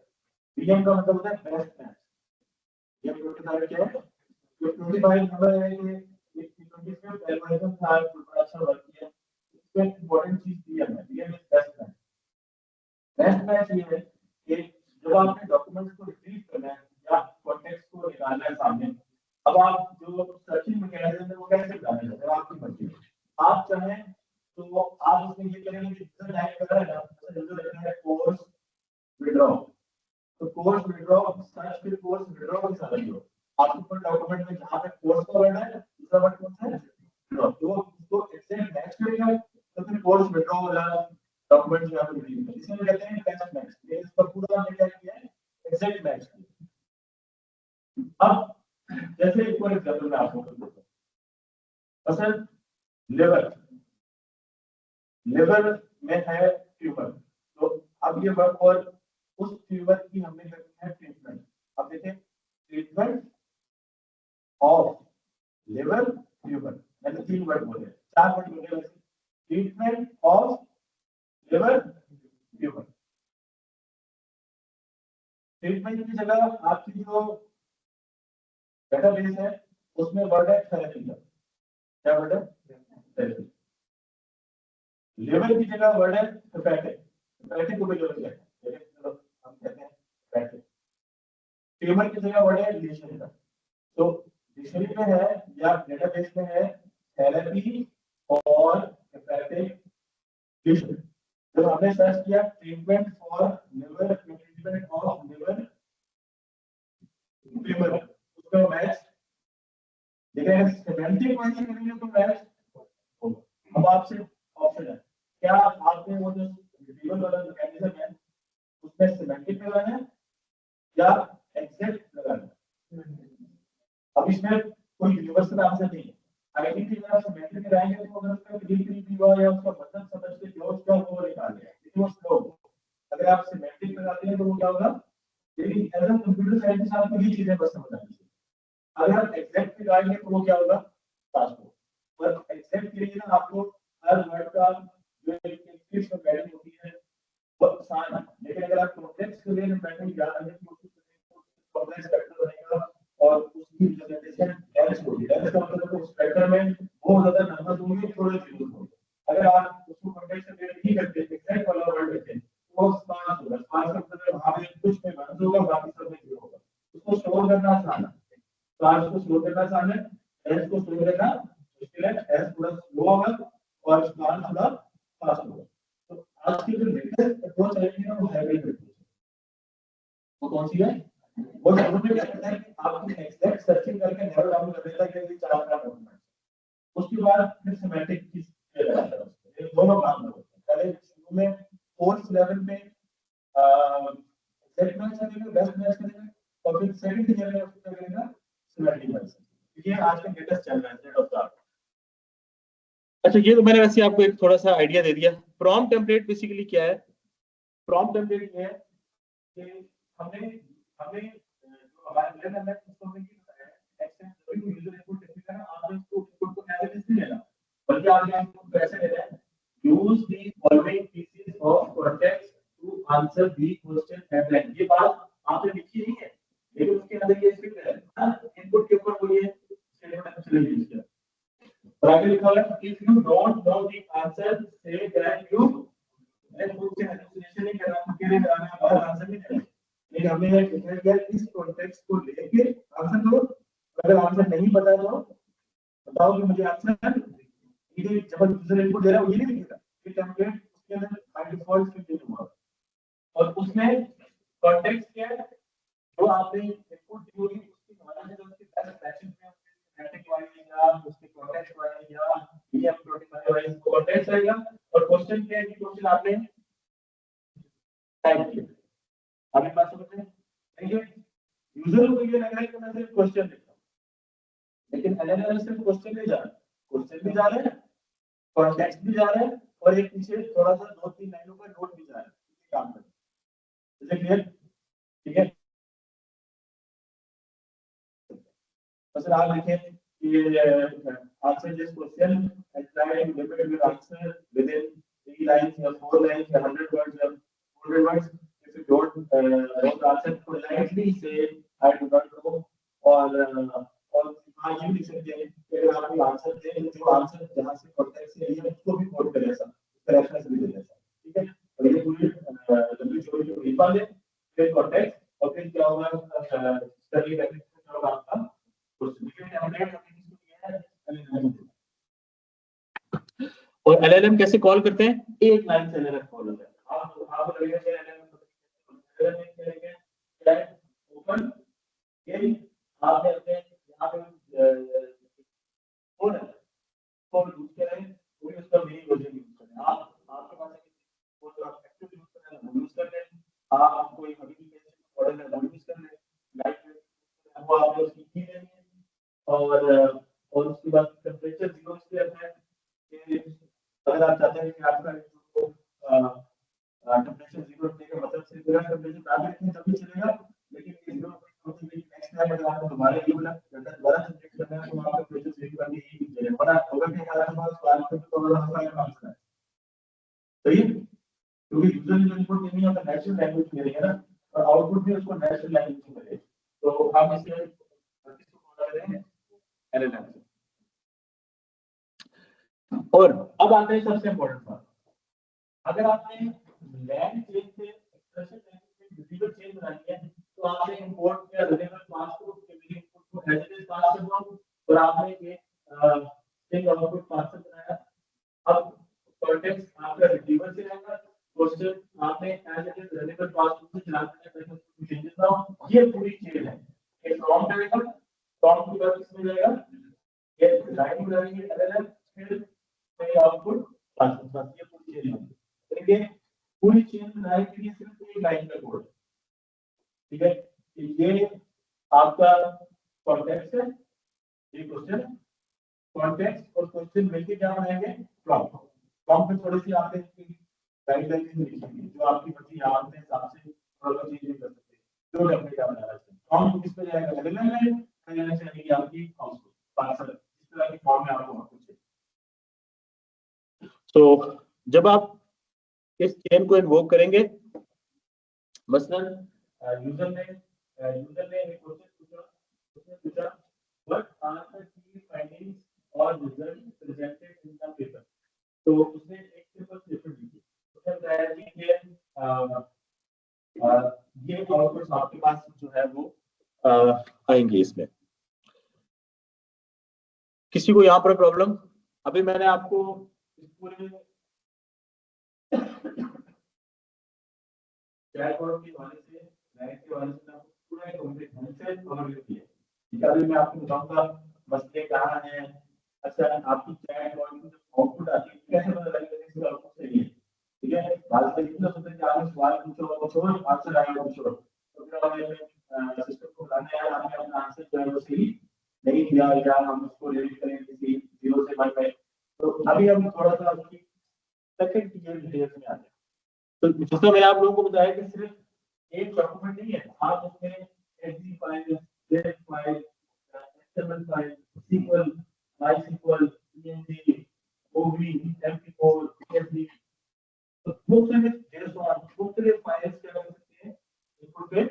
Speaker 2: बीएम का मतलब होता है बेस्ट मैच। ये 25 क्या है, जो 25 नंबर है, ये 25 में एल्गोरिथम था बड़ा अच्छा वर्क किया, इसमें इंपॉर्टेंट चीज DM है, DM is best match. Best match ये है कि जब आपने डॉक्यूमेंट्स को रिट्रीव करना है या कॉन्टेक्स्ट को निकालना है सामने, अब आप जो सर्चिंग मैकेनिज्म है वो कैसे डालें, अगर आपकी मर्जी है, आप चाहें तो आप उसमें ये करेंगे कि यूजर टाइप कर रहा है ना, जैसे यूजर लिखना है कोर्स विड्रॉ, तो कोर्स विड्रॉ सर्च फिर कोर्स विड्रॉ के साथ जो आपके ऊपर डॉक्यूमेंट में जहां पे कोर्स का वर्ड है, दूसरा वर्ड कौन सा है विड्रॉ, तो उसको एग्जैक्ट मैच करेगा, तो फिर कोर्स विड्रॉ वाला डॉक्यूमेंट जो आप रिट्रीव करें, इसमें कहते हैं बेस्ट मैच। ये इसका पूरा हमने क्या किया है, एग्जैक्ट मैच किया। अब जैसे एक और एग्जांपल मैं आपको देता हूं, असल लिवर में है ट्यूमर, तो अब ये वर्क और उस ट्यूमर की हमने करनी है ट्रीटमेंट। अब देखें ट्रीटमेंट ऑफ लिवर ट्यूमर, मैंने 3 वर्ड बोले, 4 वर्ड बोले वैसे, treatment of liver tumour. Treatment की जगह आपकी जो डेटाबेस है उसमें वर्ड है थेरेपी का, क्या वर्ड है थेरेपी। लिवर की जगह वर्ड है हेपेटिक, हेपेटिक को भी लिवर कहते हैं, लेकिन हम कहते हैं हेपेटिक। ट्यूमर की जगह वर्ड है डिक्शनरी का, तो डिक्शनरी में है या डेटाबेस में है थेरेपी और हेपेटिक टिश्यू। तो हमने सर्च किया treatment for liver, treatment of liver tumour, उसका मैच देखिए सिमेंटिक वाइज करेंगे तो मैच होगा। अब आपसे ऑप्शन है, क्या आपने वो जो रिट्रीवल वाला मैकेनिज्म है उसमें सिमेंटिक लगाना है या एग्जैक्ट लगाना है। अब इसमें कोई यूनिवर्सल आंसर नहीं है, आइडेंटिटी अगर आप सिमेंटिक लगाएंगे तो अगर उसका क्रिएटिविटी हुआ या उसका मतलब समझ के जो उसका वो निकाल लिया, लेकिन वो स्लो। अगर आप सिमेंटिक लगाते हैं तो वो क्या होगा, लेकिन एज अ कंप्यूटर साइंटिस्ट आपको ये चीजें बस समझ आनी चाहिए। अगर आप एग्जैक्ट लगाएंगे तो वो क्या होगा फास्ट होगा, पर एग्जैक्ट के लिए ना आपको हर वर्ड का जो इंग्लिश में वैल्यू होती है वो आसान है, लेकिन अगर आप कॉम्प्लेक्स के लिए वैल्यू याद रखने की कोशिश करें तो कॉम्प्लेक्स वेक्टर बनेगा और उसकी रिप्रेजेंटेशन डेंस होगी। डेंस का मतलब उस वेक्टर में बहुत ज्यादा नंबर होंगे, थोड़े जीरो होंगे। अगर आप उसको कॉम्प्लेक्स से रिलेट नहीं करते, एग्जैक्ट वाला वर्ड लेते हैं तो स्पार्स होगा, स्पार्स का मतलब वहां पे कुछ में वन होगा बाकी सब में जीरो होगा, उसको स्टोर करना आसान है। स्पार्स को स्टोर करना आसान है, डेंस को स्टोर करना मुश्किल है, डेंस थोड़ा स्लो होगा और स्पार्स थोड़ा फास्ट होगा। तो आज की जो लेटेस्ट अप्रोच है ना वो हाइब्रिड अप्रोच है। वो कौन सी है, वो जरूर क्या करता है कि आपको एग्जैक्ट सर्चिंग करके नैरो डाउन कर देता है कि ये 4 का डॉक्यूमेंट, उसके बाद फिर सिमेंटिक की लगाता है उसको। ये दोनों काम होते हैं, पहले शुरू में फोर्थ लेवल पे एग्जैक्ट मैच करेगा, बेस्ट मैच करेगा, और फिर सेकंड ईयर में उसको करेगा सिमेंटिक मैच। ये आज का लेटेस्ट चल रहा है स्टेट ऑफ द आर्ट। अच्छा, ये तो मैंने वैसे आपको एक थोड़ा सा आइडिया दे दिया। प्रॉम्प्ट टेम्पलेट बेसिकली क्या है, प्रॉम्प्ट टेम्पलेट ये है कि हमने हमने जो हमारा लेवल है उसको हमने ये बताया है, एक्सेस जो यूजर इनपुट लिखा है आपने उसको इनपुट को एज इट इज नहीं लेना, बल्कि आपने इनपुट को ऐसे लेना है, use the following pieces of context to answer the question at line. ये बात आपने लिखी नहीं है, लेकिन उसके अंदर ये स्क्रिप्ट है, इनपुट के ऊपर बोलिए स्टेटमेंट चले यूज किया। और आगे लिखा हुआ है if you don't know the answer say that you, मैं खुद से हालुसिनेशन नहीं कर रहा हूं, मेरे और आंसर नहीं है, लेकिन हमने ये लिखा है इस कॉन्टेक्स्ट को लेके आंसर दो, अगर आंसर नहीं पता तो बताओ कि मुझे आंसर, ये जब यूजर इनपुट दे रहा है ये नहीं लिखेगा, ये टेम्पलेट उसके अंदर बाय डिफॉल्ट फिल हुआ और उसमें कॉन्टेक्स्ट क्या है जो आपने इनपुट दी होगी उसकी नॉलेज है, उसके बेस्ट मैचिंग में स्टैटिक वाइज या उसके कॉन्टेक्स्ट वाइज या ये प्रोटोटाइप वाइज कॉन्टेक्स्ट आएगा। और क्वेश्चन क्या है कि क्वेश्चन आपने टाइप किया, आपने बात समझ में ठीक है। यूजर को ये लग रहा है कि मैं सिर्फ क्वेश्चन लिखता हूं, लेकिन एलएलएम सिर्फ क्वेश्चन नहीं जा रहा, क्वेश्चन भी जा रहा है, कॉन्टेक्स्ट भी जा रहा है और एक पीछे थोड़ा सा 2-3 लाइनों का नोट भी जा रहा है, ये काम करता है। Is it clear? ठीक है, बस आप लिखें कि answer this question and try to limit your answer within 3 lines या 4 लाइंस या 100 वर्ड्स या 100 words. If you don't know the answer politely से आई डू नॉट नो, और हाँ ये लिख सकते हैं कि अगर आप आंसर दें जो आंसर जहां से कॉन्टेक्स्ट से लिया उसको भी कोड करें सब। पूरी लंबी चौड़ी जो लिखा ले, फिर कॉन्टेक्स्ट और फिर क्या होगा स्टडी का होगा आपका टेम्पलेट
Speaker 1: और एलएलएम कैसे कॉल करते हैं?
Speaker 2: एक लाइन से एलएलएम कॉल होता है। आप लगेगा कि एलएलएम करेंगे चैट ओपन ये आपने अपने यहाँ पे फोन है फोन यूज करें कोई उसका मेरी वर्जन यूज करें। आप आपके पास फोन आप एक्टिव यूज कर रहे हैं वो यूज कर लें। आप कोई हबीबी मॉडल है वो यूज कर लें। लाइट वो आपने उसकी की लेनी है और उसके बाद टेम्परेचर 0 से रखना है कि अगर आप चाहते हैं कि आपका टेम्परेचर 0 रखने का मतलब सिर्फ बिना टेम्परेचर ना रखें तभी चलेगा। लेकिन ये 0 नेक्स्ट टाइम अगर आपको दोबारा ये वाला डाटा दोबारा जनरेट करना है तो आपको टेम्परेचर सेव करके ही मिलेगा। वरना अगर के कारण पास बात करते तो बड़ा मसला काम करना है। सही है क्योंकि यूजर जो इनपुट देनी है नेचुरल लैंग्वेज में देंगे ना और आउटपुट भी उसको नेचुरल लैंग्वेज में मिले। तो हम इसे किसको कॉल कर रहे हैं एलएलएम। और अब आते हैं सबसे इंपॉर्टेंट बात। अगर आपने लैंग चेंज से एक्सप्रेशन लैंग्वेज में रिसीवर चेंज बनानी है तो आपने इंपोर्ट या रिलेवेंट क्लास को मेरे इनपुट को एज इट इज पास कर दो और आपने ये स्ट्रिंग आउटपुट पास बनाया। अब कॉन्टेक्स्ट आपका रिसीवर से रहेगा क्वेश्चन आपने as it is relevant class को चला देना ताकि कुछ चेंजेस ना हो। ये पूरी चेन है। ये प्रॉम्प्ट आएगा प्रॉम्प्ट की बात किसमें जाएगा ये लाइन में जाएगी एलएलएम फिर आउटपुट पास ये पूरी चेन है। देखिए पूरी चेन बनाने के लिए सिर्फ एक लाइन का कोड ठीक है। ये आपका कॉन्टेक्स्ट है ये क्वेश्चन कॉन्टेक्स्ट और क्वेश्चन मिलके क्या बनाएंगे प्रॉम्प्ट। प्रॉम्प्ट में थोड़ी सी आपने गाइडलाइंस लिखेंगे जो आपकी मर्जी आप अपने हिसाब से थोड़ा चेंज कर सकते हैं जो आपने क्या बनाना है। प्रॉम्प्ट किस पे जाएगा एलएलएम में एलएलएम से आएगी आपकी आउटपुट आंसर इस तरह की फॉर्म में आपको कुछ।
Speaker 1: तो जब आप इस चेन को इन्वोक करेंगे मसलन
Speaker 2: यूजर ने एक क्वेश्चन पूछा उसने पूछा what are the key findings और results presented in the paper. तो उसने एक सिंपल स्टेटमेंट दी उसने बताया कि ये आउटपुट आपके पास जो है वो
Speaker 1: आएंगे इसमें। किसी को यहाँ पर प्रॉब्लम? अभी मैंने आपको इस पूरे चैटबॉट के हवाले से लाइव के हवाले से आपको पूरा एक कंप्लीट ढंग से ओवरव्यू दिया। ठीक है अभी मैं आपको बताऊंगा मसले कहाँ हैं। अच्छा आपकी चैटबॉट की जो आउटपुट आती है कैसे पता लगेगा कि इसका आउटपुट सही है। ठीक है बात से इतना सोचते हैं कि आपने सवाल पूछो और छोड़ो आंसर आएगा कुछ और तो फिर हमें सिस्टम को बताने हैं आपने अपना आंसर जो है वो सही नहीं दिया या हम उसको रेट करें किसी 0 से 1 में। तो अभी हम थोड़ा सा उसकी सेकंड डिटेल्स में आते हैं। तो जिसमें मैंने आप लोगों को बताया कि सिर्फ एक डॉक्यूमेंट नहीं है आप उसमें EXE file Z file XML file SQL MySQL PNG OB MP4 PSD तो मुख्तलिफ जेसॉन मुख्तलिफ फाइल्स क्या कर सकते हैं इनपुट पे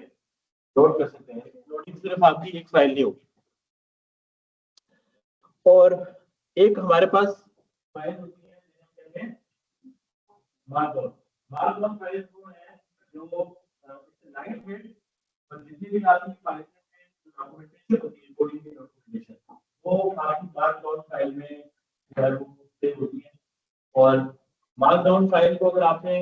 Speaker 1: लोड कर सकते हैं। लोडिंग सिर्फ आपकी एक फाइल नहीं होगी। और एक हमारे पास फाइल होती है जिसे हम कहते हैं मार्कडाउन फाइल वो है जो लाइट वेट और जितनी भी आपकी फाइल में डॉक्यूमेंटेशन होती है कोडिंग की डॉक्यूमेंटेशन वो आपकी मार्कडाउन फाइल में सेव होती है। और मार्कडाउन फाइल को अगर आपने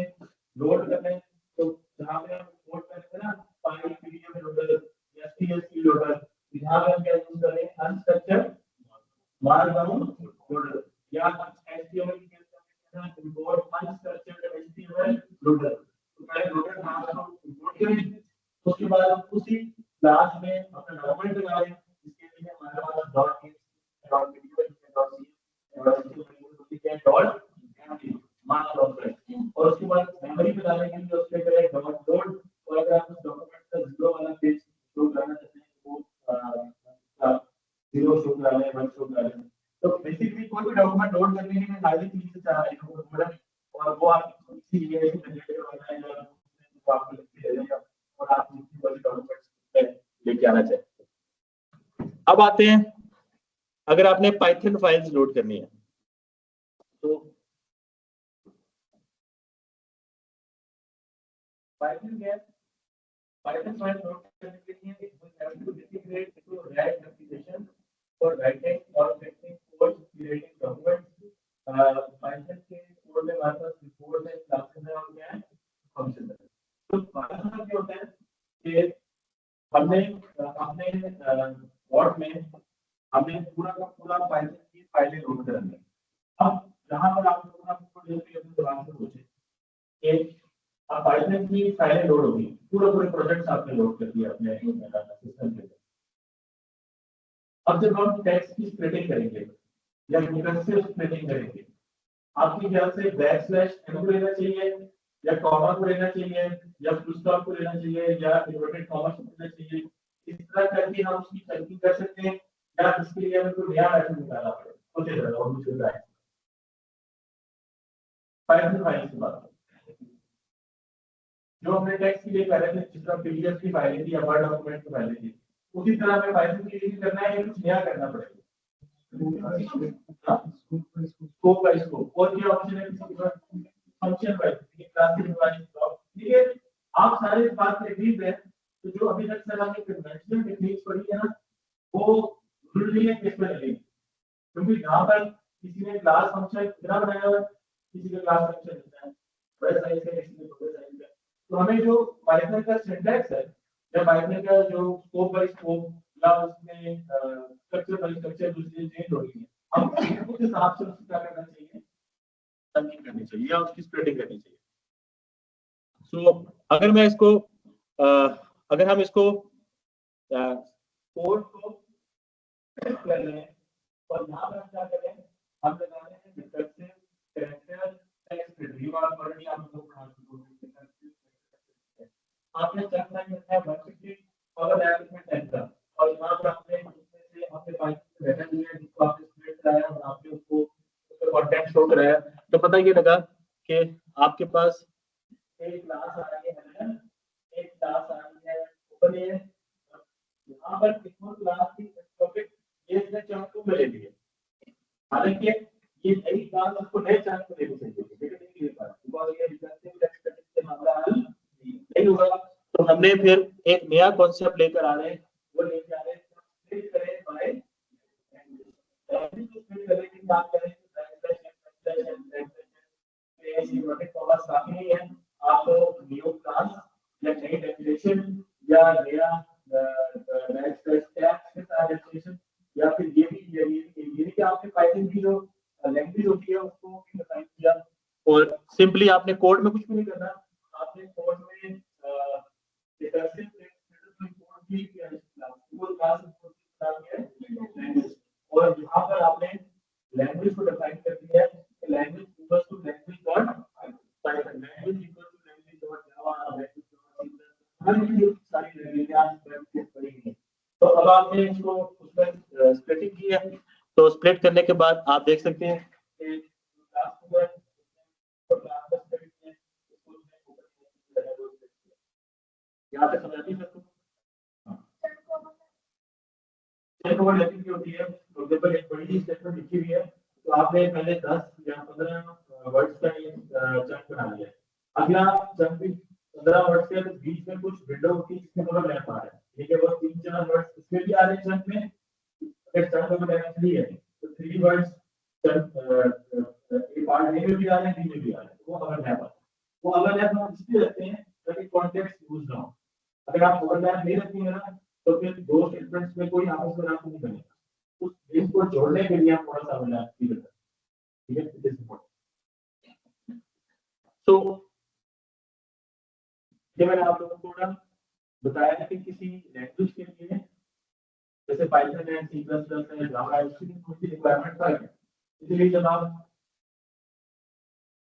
Speaker 1: लोड करना है तो जहाँ पे हम लोड करते हैं ना फाइल पीडीएफ लोडर या सीएसवी लोडर यहाँ पे हम क्या यूज कर रहे हैं अनस्ट्रक्चर्ड मार्कडाउन लोडर या एचटीएमएल के अंदर इंपोर्ट अनस्ट्रक्चर्ड एचटीएमएल लोडर। तो पहले लोडर नाम को इंपोर्ट करें उसके बाद उसी क्लास में अपना डॉक्यूमेंट लगाएं जिसके लिए हमारे पास dot text dot PDF dot C dot MD markdown करें और उसके बाद मेमोरी पे डालने के लिए उसके करें डॉट लोड और अगर आप डॉक्यूमेंट का 0 वाला पेज शो करना चाहते हैं वो 0 शो करा लें 1 शो करा लें। तो बेसिकली कोई भी डॉक्यूमेंट लोड करने के लिए हाईली 3 से 4 लाइनों का कोड है और वो आप इसी एआई से जनरेट करवाना है या तो आपको लिख के दे देगा और आप जितनी बड़ी डॉक्यूमेंट्स लेके आना चाहिए। अब आते हैं अगर आपने पाइथन फाइल्स लोड करनी है तो
Speaker 2: पाइथन क्या है? पाइथन फाइल नोट करने के लिए it will have to integrate into RAG application for writing or fixing code, creating documents. Python के कोड में हमारे पास रिपोर्ट है, क्लासेस है और क्या है, फंक्शन है। तो पाइथन में क्या होता है कि हमने अपने वॉर्ड में हमने पूरा का पूरा पाइथन की फाइलें लोड कर ली। अब जहां पर आप लोग अपने दिमाग से सोचे कि अब पाइथन की फाइलें लोड होगी, पूरे प्रोजेक्ट्स आपने लोड कर दिए अपने सिस्टम पे। अब जब हम टेक्स्ट की स्प्लिटिंग करेंगे या रिकर्सिव स्प्लिटिंग करेंगे, आपके ख्याल से बैकस्लैश एन को लेना चाहिए या कॉमा को लेना चाहिए या फुल स्टॉप को लेना चाहिए या इन्वर्टेड कॉमा को लेना चाहिए? इस तरह करके हम उसकी चेकिंग कर सकते हैं या इसके लिए हमें कोई नया मैथड निकालना पड़ेगा? सोचिए जरा और मुझे बताएं। पाइथन फाइल की बात जो हमने टेक्स्ट के लिए कर रहे थे, जिस तरह पीडीएफ की फाइलें थी या वर्ड डॉक्यूमेंट की फाइलें थी, उसी तरह हमें पाइथन के लिए करना है या कुछ नया करना पड़ेगा? स्कोप बाय स्कोप और क्या ऑप्शन है किसी के पास? फंक्शन वाइज, क्लास के वाइज ब्लॉक। ठीक है, आप सारे इस बात से एग्री हैं। तो जो अभी तक सर आपने कन्वेंशनल टेक्निक्स पढ़ी है ना, वो जरूरी है किस में लगेगी, क्योंकि यहाँ पर किसी ने क्लास फंक्शन इतना बनाया हुआ है, किसी का क्लास फंक्शन इतना है, बड़े साइज का, किसी ने छोटे साइज का। तो हमें जो पाइथन का सिंटैक्स है या पाइथन का जो स्कोप बाय स्कोप या उसमें स्ट्रक्चर बाय स्ट्रक्चर जो चीजें चेंज हो रही है, हम उस हिसाब से उसको क्या करना चाहिए, तंकीन करनी चाहिए या उसकी स्प्लिटिंग करनी चाहिए। सो अगर मैं इसको अगर हम इसको कोड को कर रहे हैं और यहाँ पर क्या करें, हम लगा रहे हैं recursive character text retrieval already आप लोग पढ़ा चुके हैं। आपने चेक करना है 150 और एवरेज 10 का, और यहाँ पर आपने इसमें से आपके पाइथन में डेटा दिया है जिसको आपने स्प्लिट कराया और आपने उसको उसका कंटेंट शो कराया, तो पता ये लगा कि आपके पास एक क्लास आ रही है, एक क्लास आ रही है ओपन है, यहाँ पर कितनी क्लास की टॉपिक ये इसने चंक में ले लिए, हालांकि ये नई क्लास उसको नए चंक में लेनी चाहिए, लेकिन नहीं ले पा रहा बिकॉज़ ये रिकर्सिव टेक्स्ट से मामला हल नहीं होगा। तो हमने फिर एक नया कॉन्सेप्ट लेकर आ रहे हैं, वो लेके आ रहे हैं स्प्लिट करें बाय लैंग्वेज, स्प्लिट करें कि बात करें इन्वर्टेड कॉमास काफी नहीं है, आप न्यू क्लास या नई डेफिनेशन या नया नेक्स्ट स्टेप के साथ डेफिनेशन या फिर ये भी कि आपने पाइथन की जो लैंग्वेज होती है उसको भी डिफाइन किया और सिंपली आपने कोड में कुछ भी नहीं करना, आपने कोड में रिकर्सिव कोड भी किया क्लास लैंग्वेज, और यहाँ पर आपने लैंग्वेज को डिफाइन कर दिया है, language equals to language dot Python, language equals to language dot Java, language dot सारी लैंग्वेज आप पढ़ेंगे। तो अब आपने इसको उसमें स्प्लिटिंग की है, तो स्प्लिट करने के बाद आप देख सकते हैं कि क्लास को क्लास का स्प्लिट है, यहाँ पे समझ नहीं सकते चेक ओवर लैपिंग की होती है। फॉर एग्जांपल एक बड़ी सी स्टेटमेंट लिखी हुई है, तो आपने पहले 10 या 15 वर्ड्स का ये चंक बना लिया, अगला चंक भी 15 वर्ड्स के, तो बीच में कुछ विंडो होती है जिसमें मतलब रैप आ रहा है, ठीक है, वो 3-4 वर्ड्स इसमें भी आ रहे हैं चंक में, अगर चंक में एक्चुअली है तो 3 वर्ड्स चंक एक पार्ट ए में भी आ रहे हैं, बी में भी आ रहे हैं, वो ओवरलैप है। वो ओवरलैप हम इसलिए रखते हैं ताकि कॉन्टेक्स्ट यूज ना हो। अगर आप ओवरलैप नहीं रखेंगे ना तो फिर दो स्टेटमेंट्स में कोई आपस में नहीं बनेगा, उस लिंक को जोड़ने के लिए आप थोड़ा सा ओवरलैप की जरूरत है, ठीक है, इट इज इंपॉर्टेंट। तो ये मैंने आप लोगों को ना बताया कि किसी लैंग्वेज के लिए जैसे पाइथन है, सी प्लस प्लस है, जावा है, उसकी थोड़ी सी रिक्वायरमेंट है, इसलिए जब आप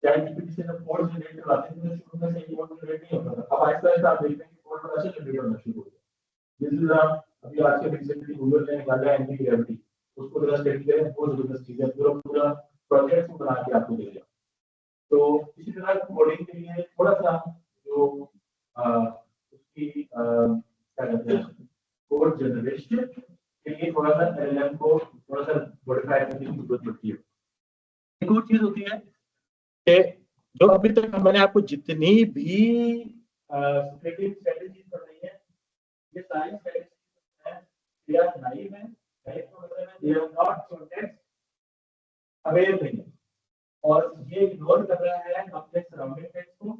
Speaker 2: चैटजीपीटी से कोड जनरेट करवाते हैं तो शुरू में से कोड जनरेट नहीं होता था, अब आहिस्ता-आहिस्ता आप देखते हैं कि कोड कैसे जनरेट होना शुरू हो गया। जिस तरह अभी आज के रिसेंटली गूगल ने निकाला है एंटी ग्रेविटी, उसको जरा स्टडी करें, बहुत जबरदस्त चीज है, पूरा प्रोजेक्ट बना के आपको देगा। तो इसी तरह कोडिंग के लिए थोड़ा सा जो उसकी क्या कहते हैं कोड जनरेशन के लिए थोड़ा सा एलएलएम को थोड़ा सा मॉडिफाई करने की जरूरत पड़ती है। एक और चीज होती है कि जो अभी तक मैंने आपको जितनी भी स्प्लिटिंग स्ट्रेटजीज पढ़ रही है, ये सारी स्ट्रेटजीज हैं, दे आर नाइव है, नाइव का मतलब है they are not context aware नहीं है, और ये इग्नोर कर रहा है अपने सराउंडिंग टेक्स्ट को,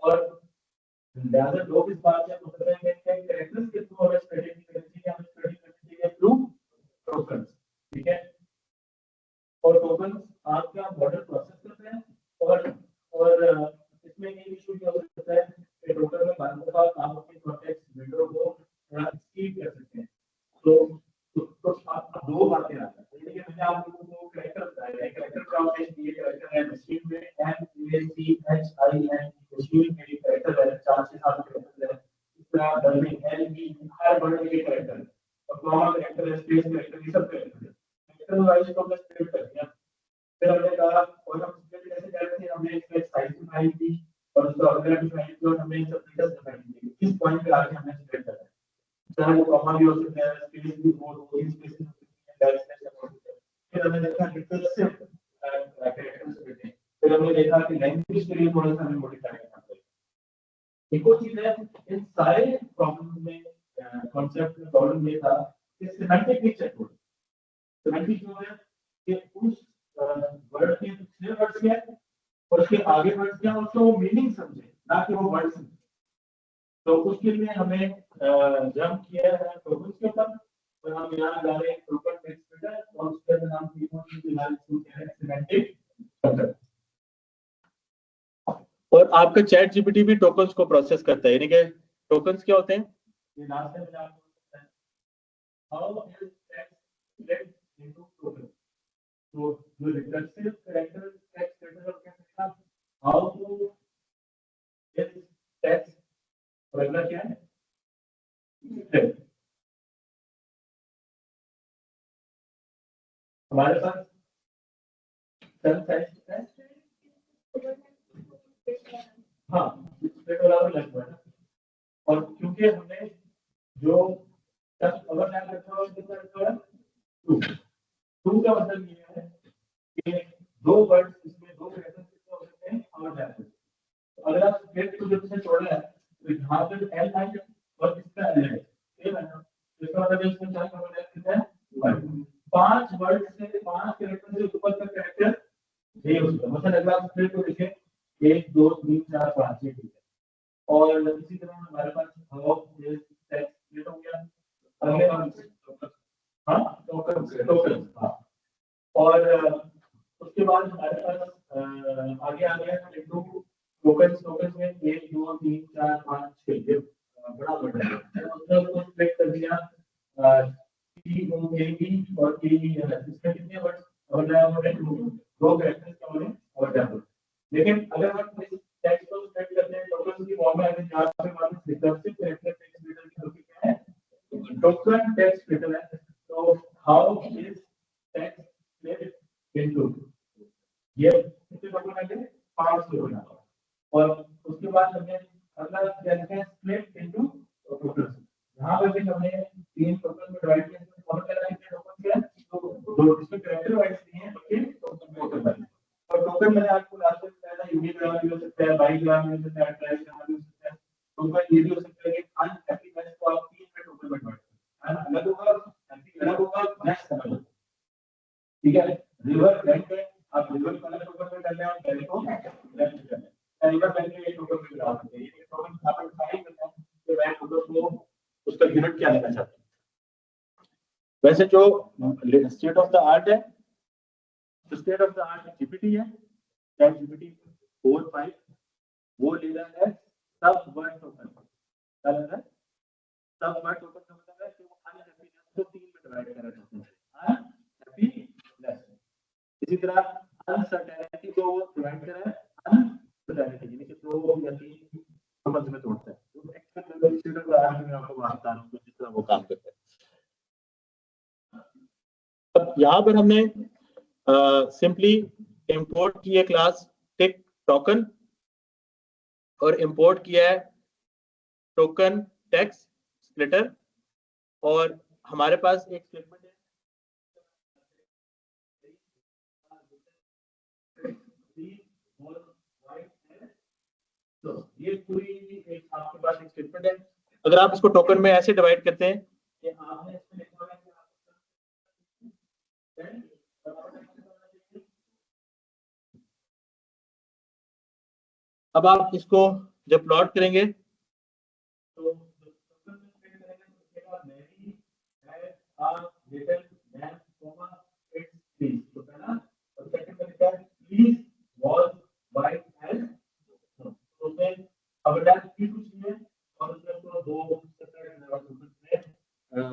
Speaker 2: और ज्यादा लोग इस बात में पूछ रहे हैं कि कैरेक्टर्स के थ्रू हमें स्ट्रेटजी करनी चाहिए, हमें स्टडी करनी चाहिए थ्रू टोकन, ठीक है। और टोकन आपका मॉडल प्रोसेस करते हैं, और इसमें ये इशू क्या हो सकता है कि टोकन में बार बार आप अपने कॉन्टेक्स्ट विंडो को थोड़ा स्कीप कर सकते हैं। तो आप दो बातें आती हैं, जैसे कि मैंने आप लोगों को कैरेक्टर बताया है, कैरेक्टर का आपने ये कैरेक्टर है मशीन में MACHIN मशीन में कैरेक्टर है, 4 से 7 कैरेक्टर है, इसका लर्निंग LB हर वर्ड के कैरेक्टर है, और कॉमा कैरेक्टर है, स्पेस कैरेक्टर, ये सब कैरेक्टर है, कैरेक्टर वाइज को हमने स्प्लिट कर दिया। फिर हमने कहा और हम स्प्लिट कैसे कर रहे थे, हमने एक साइज डिफाइन की और उसका अगला डिफाइन किया और हमने एक सब डिफाइन की, किस पॉइंट पे आके हमने स्प्लिट करना है, चाहे वो कॉमा भी हो सकता है, स्पेस भी हो, कोई स्पेस हो सकती है, फिर हमने देखा रिकर्सिव कैरेक्टर स्प्लिटिंग, फिर हमने देखा कि लैंग्वेज के लिए थोड़ा सा हमें मॉडिफाई करना है। एक और चीज है, इन सारे प्रॉब्लम में कॉन्सेप्ट में प्रॉब्लम ये था कि सिमेंटिक नहीं चेक हो, सिमेंटिक जो है कि उस वर्ड के पिछले वर्ड्स क्या है और उसके आगे वर्ड्स क्या है, उसका वो मीनिंग समझे, ना कि वो वर्ड समझे। तो उसके लिए हमें जंप किया है टोकन्स के ऊपर, और हम यहाँ जा रहे हैं टोकन टेक्स्ट फिल्टर, और उसके अंदर हम सिमेंटिक फिल्टर,
Speaker 1: और आपका चैट जीपीटी भी टोकन्स को प्रोसेस करता है, यानी कि टोकन्स क्या होते हैं,
Speaker 2: ये लास्ट में आपको बताया how is text split into token. तो जो रिकर्सिव कैरेक्टर टेक्स्ट फिल्टर का क्या है, हाउ टू इस टेक्स्ट मतलब क्या है, हमारे पास सेल साइज है, हाँ स्प्लिट वाला भी लग हुआ है, और क्योंकि हमने जो ओवरलैप रखा हुआ है कितना रखा है, 2 का मतलब ये है कि दो वर्ड्स इसमें दो कैरेक्टर्स कितने हो सकते हैं, ओवरलैप। तो अगर आप स्प्लिट को जब से छोड़ा है तो यहाँ पे एल है और इसका एल है, सेम है ना, इसका मतलब इसमें क्या ओवरलैप कितना है, 5 वर्ड से 5 कैरेक्टर से ऊपर का कैरेक्टर नहीं हो सकता। मतलब अगर आप स्प्लिट को देखें 1 2 3 4 5 ठीक है, और इसी तरह हमारे पास हाउ इज टेक्स्ट स्प्लिट हो गया, अगले हाँ टोकन हाँ, और उसके बाद हमारे पास आगे आ गया इनटू टोकन में 1 2 3 4 5 6 ये बड़ा वर्ड है, उसने उसको स्प्लिट कर दिया TOAB और AE, इसमें कितने वर्ड्स ओवरलैप हो रहे हैं, 2 कैरेक्टर्स के होंगे ओवरलैप। लेकिन अगर हम इस टेक्स्ट को स्प्लिट करते हैं टोकन की फॉर्म में, अगर यहाँ पे हमारे रिकर्सिव कैरेक्टर टेक्स्ट फिल्टर की होती है टोकन टेक्स्ट फिल्टर है, तो how is text split into, ये कितने टोकन है, 5 टोकन, और उसके बाद हमने अगला क्या लिखा है, स्प्लिट इनटू टोकन। यहाँ पे भी हमने 3 टोकन में डिवाइड किया, और पहला कितने टोकन किया, तो दो इसमें कैरेक्टर वाइज नहीं है बल्कि टोकन वाइज। और टोकन मैंने आपको लास्ट में बताया था, यूनिग्राम भी हो सकता है, बाईग्राम भी हो सकता है, ट्राइग्राम भी हो सकता है, टोकन ये भी हो सकता है कि अनहैप्पीनेस को आप 3 में टोकन में डिवाइड करें, अलग होगा, हैप्पी अलग होगा, नेक्स्ट अलग होगा, ठीक है। रिवर बैंक में आप रिवर को अलग टोकन में डालना है और बैंक को लेफ्ट में डालना है, रिवर बैंक में एक टोकन में डाल सकते हैं, ये टोकन आप डिफाइन करना है कि बैंक को उसका यूनिट क्या लेना चाहते हैं।
Speaker 1: वैसे जो स्टेट ऑफ द आर्ट है, state of the art GPT है, चैट जीपीटी 4 5 वो ले रहा है सब वर्ड टोकन, क्या ले रहा है सब वर्ड टोकन का मतलब है कि वो अनहैप्पीनेस को 3 में डिवाइड कर रहा है, अनहैप्पीनेस, इसी तरह अनसर्टेनिटी को वो डिवाइड कर रहा है अनसर्टेनिटी, यानी कि 2 या 3 टोकन में तोड़ता है। तो actual state of the art में आपको बता रहा हूं जिस तरह वो काम करता है। अब यहाँ पर हमने सिंपली इंपोर्ट की है क्लास टिक टोकन और इंपोर्ट किया है टोकन टेक्स्ट स्प्लिटर, और हमारे पास एक स्टेटमेंट है तो ये पूरी एक आपके डिफरेंट है। अगर आप इसको टोकन में ऐसे डिवाइड करते हैं कि आपने इसमें लिखा है अब आप इसको जब प्लॉट करेंगे तो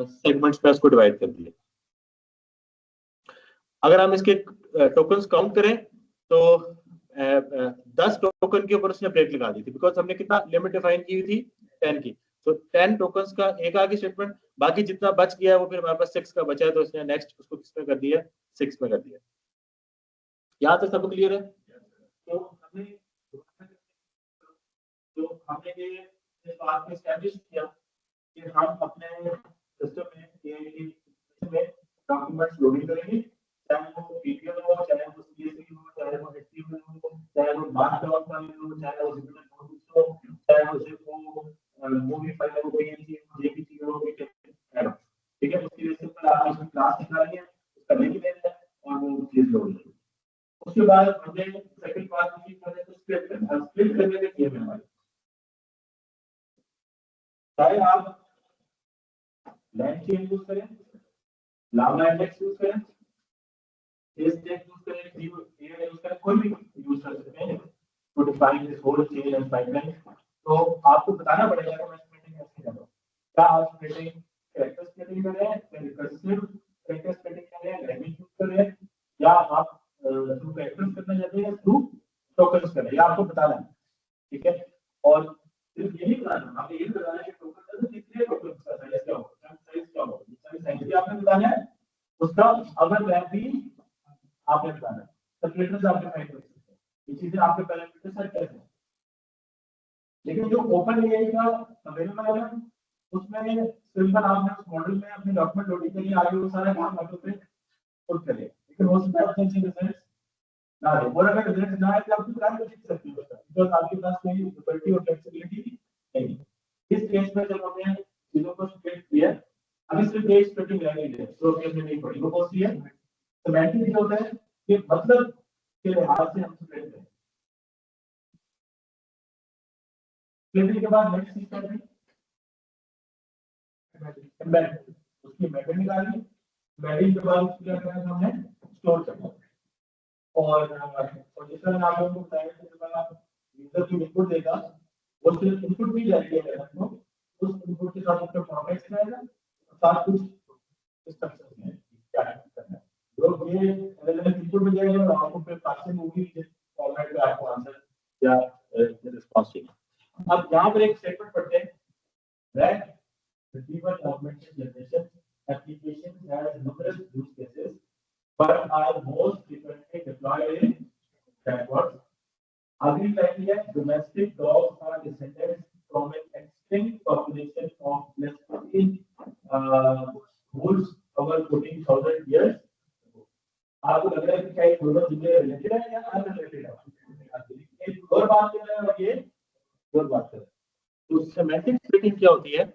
Speaker 1: सेगमेंट्स में उसको डिवाइड कर दिए। अगर हम इसके टोकन्स काउंट करें तो 10 टोकन के ऊपर उसने ब्रेक लगा दी थी, बिकॉज हमने कितना लिमिट डिफाइन की हुई थी 10 की। तो 10 टोकन्स का एक आगे स्टेटमेंट, बाकी जितना बच गया है वो फिर हमारे पास 6 का बचा है, तो इसने नेक्स्ट उसको किसमें कर दिया, 6 में कर दिया। यहाँ तक सब क्लियर है? तो हमने ये इस बात को एस्टैब्लिश किया कि हम अपने सिस्टम में डॉक्यूमेंट्स लोडिंग करेंगे, चाहे वो पीडीएफ हो, चाहे वो सीएसवी हो, चाहे वो एचटीएमएल हो, चाहे वो मार्कडाउन फाइल हो, चाहे वो जिपिटर नोटबुक्स हो, चाहे वो जिप हो, मूवी फाइल हो, पीएनजी हो, जेपीजी हो, ठीक है। उसकी बेसिस पर आप इसमें क्लास निकालिए, उसका लिंक देना है और वो चीज लोड करेंगे। उसके बाद हमने सेकंड पार्ट की हमने स्प्लिट करना, स्प्लिट करने में ये हमारे चाहे आप लाइन चेन यूज करें, लामडा इंडेक्स यूज करें, केस टेक यूज करें, टीओ यूज करें, कोई भी यूज कर सकते हैं to define this whole chain and pipeline. तो आपको बताना पड़ेगा कि मैं स्प्लिटिंग कैसे कर रहा हूं। क्या आप स्प्लिटिंग कैरेक्टर स्प्लिटिंग कर रहे हैं, रिकर्सिव कैरेक्टर स्प्लिटिंग कर रहे हैं, लैंग्वेज यूज कर रहे हैं, या आप थ्रू कैरेक्टर्स करना चाहते हैं, थ्रू टोकन्स कर रहे हैं, या आपको बताना है, ठीक है। और सिर्फ यही बताना, आपने ये बताना है कि टोकन का कितने टोकन का साइज क्या होगा, साइज क्या होगा, साइज भी आपने बताना है, उसका अगर वैल्यू भी आपने बताना है, कैलकुलेटर्स आपने फाइंड कर सकते हैं, ये चीजें आपके पैरामीटर सेट कैसे हैं। लेकिन जो ओपन एआई का अवेलेबल है उसमें सिंपल आपने उस मॉडल में अपने डॉक्यूमेंट लोडिंग के लिए आगे वो सारा काम ऑटो पे पुट करें, लेकिन हो सकता है अच्छे रिजल्ट्स ना दे, और अगर रिजल्ट ना आए तो आप प्लान कर सकते हो, बिकॉज़ आपके पास कोई लिबर्टी और फ्लेक्सिबिलिटी नहीं। इस केस में जब हमने चीजों को स्प्लिट किया, अभी सिर्फ एक स्प्लिटिंग लैंग्वेज है तो हमने नहीं पढ़ी, वो कौन सी है, सेमेंटिक जो होता है कि मतलब के लिहाज से हम स्प्लिट करें। स्प्लिटिंग के बाद नेक्स्ट चीज करते हैं एम्बेड, उसकी मेथड निकालनी, एम्बेडिंग के बाद उसको क्या करना है, हमने स्टोर करना। और जैसा मैंने आप लोगों को बताया कि जब आप यूजर को इनपुट देगा, वो सिर्फ इनपुट भी जारी करेगा, उस इनपुट के साथ उसका फॉर्मेट आएगा, साथ कुछ इंस्ट्रक्शंस हैं क्या करना है, जो ये अलग-अलग इनपुट में जाएगा और आउटपुट पे पार्सल होगी, जिस फॉर्मेट में आपको आंसर या रिस्पांस चाहिए। अब यहाँ पर एक स्टेटमेंट पढ़ते हैं, that retrieval augmented generation applications has numerous use cases but are most frequently deployed in chatbots. Agri line है, domestic dogs are descendants from an extinct population of less than wolves over 14,000 years. आपको लग रहा है कि क्या ये दोनों चीजें रिलेटेड है या अनरिलेटेड है? एक और बात कर रहे हैं और ये और बात कर रहे हैं। तो सेमेंटिक स्प्लिटिंग क्या होती है?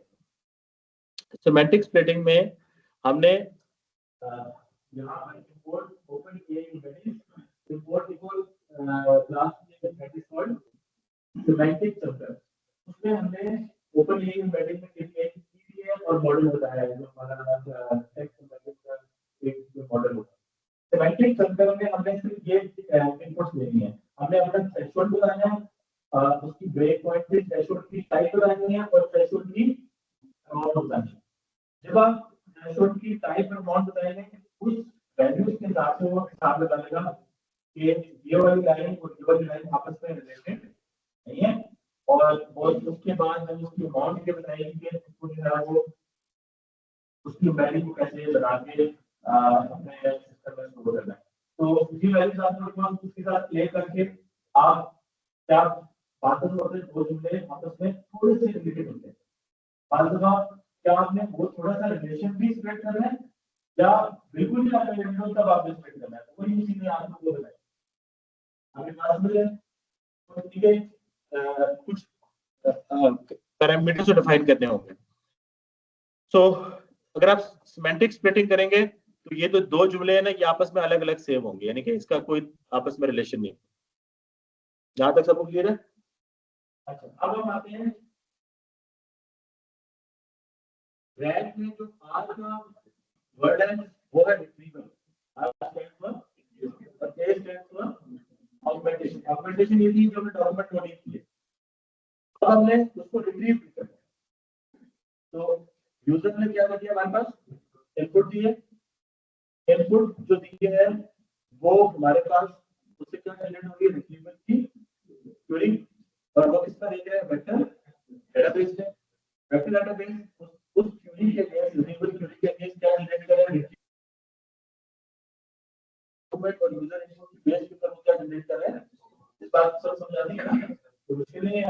Speaker 1: सेमेंटिक स्प्लिटिंग में हमने यहाँ पर import open AI embedding import equal class that is called semantic chapter, उसमें हमने ओपन एआई एम्बेडिंग में एक पीडीएफ और मॉडल बताया है, जो हमारा टेक्स्ट एम्बेडिंग का एक मॉडल होता है। सेमेंटिक चैप्टर में हमने सिर्फ ये इनपुट्स लेनी है, हमने अपना थ्रेशोल्ड बताना है, उसकी ब्रेक पॉइंट पे थ्रेशोल्ड की टाइप बतानी है और थ्रेशोल्ड की अमाउंट बतानी है। जब आप थ्रेशोल्ड की टाइप और अमाउंट बताएंगे, उस वैल्यूज के हिसाब से वो हिसाब लगा लेगा कि ये वाली लाइन और ये वाली लाइन आपस में रिलेटेड नहीं है, और उसके बाद हम उसकी अमाउंट के बताएंगे कि पूरी तरह वो उसकी वैल्यू को कैसे लगा के अपने सिस्टम में स्टोर करना है। तो इसी वैल्यूज आप उसके साथ प्ले करके आप क्या बातों में दो जुमले आपस में थोड़े से रिलेटेड होते हैं, बात क्या आपने वो थोड़ा सा रिलेशन भी स्प्रेड करना है या बिल्कुल ही आपने रिलेशन तब आपने स्प्रेड करना है, तो वही चीजें आपको बताएं। हमें बात मिले तो ठीक है, कुछ पैरामीटर्स डिफाइन करने होंगे। सो अगर आप सिमेंटिक स्प्लिटिंग करेंगे तो ये तो दो जुमले हैं ना, ये आपस में अलग अलग सेव होंगे, यानी कि इसका कोई आपस में रिलेशन नहीं। यहां तक सबको क्लियर है?
Speaker 2: अच्छा, अब हम आते हैं रैंक में जो आर का वर्ड है वो है रिट्रीवल। आर स्टैंड्स फॉर और ए स्टैंड्स फॉर ऑगमेंटेशन। ऑगमेंटेशन ये थी जो हमने डॉक्यूमेंट कोडिंग की है, अब हमने उसको रिट्रीव करना है। तो यूजर ने क्या किया, हमारे पास इनपुट दिए, इनपुट जो दिए है वो हमारे पास उससे क्या जनरेट होगी, रिट्रीवल की क्वेरी, और वो किसका दे दिया है, वेक्टर डेटाबेस है। वेक्टर डेटाबेस उस क्वेरी के लिए रिट्रीवल क्वेरी के लिए क्या जनरेट करेगा, और यूजर इनपुट की बेस के ऊपर क्या जनरेट कर रहा है, इस बात को समझ आती है ना। तो इसके लिए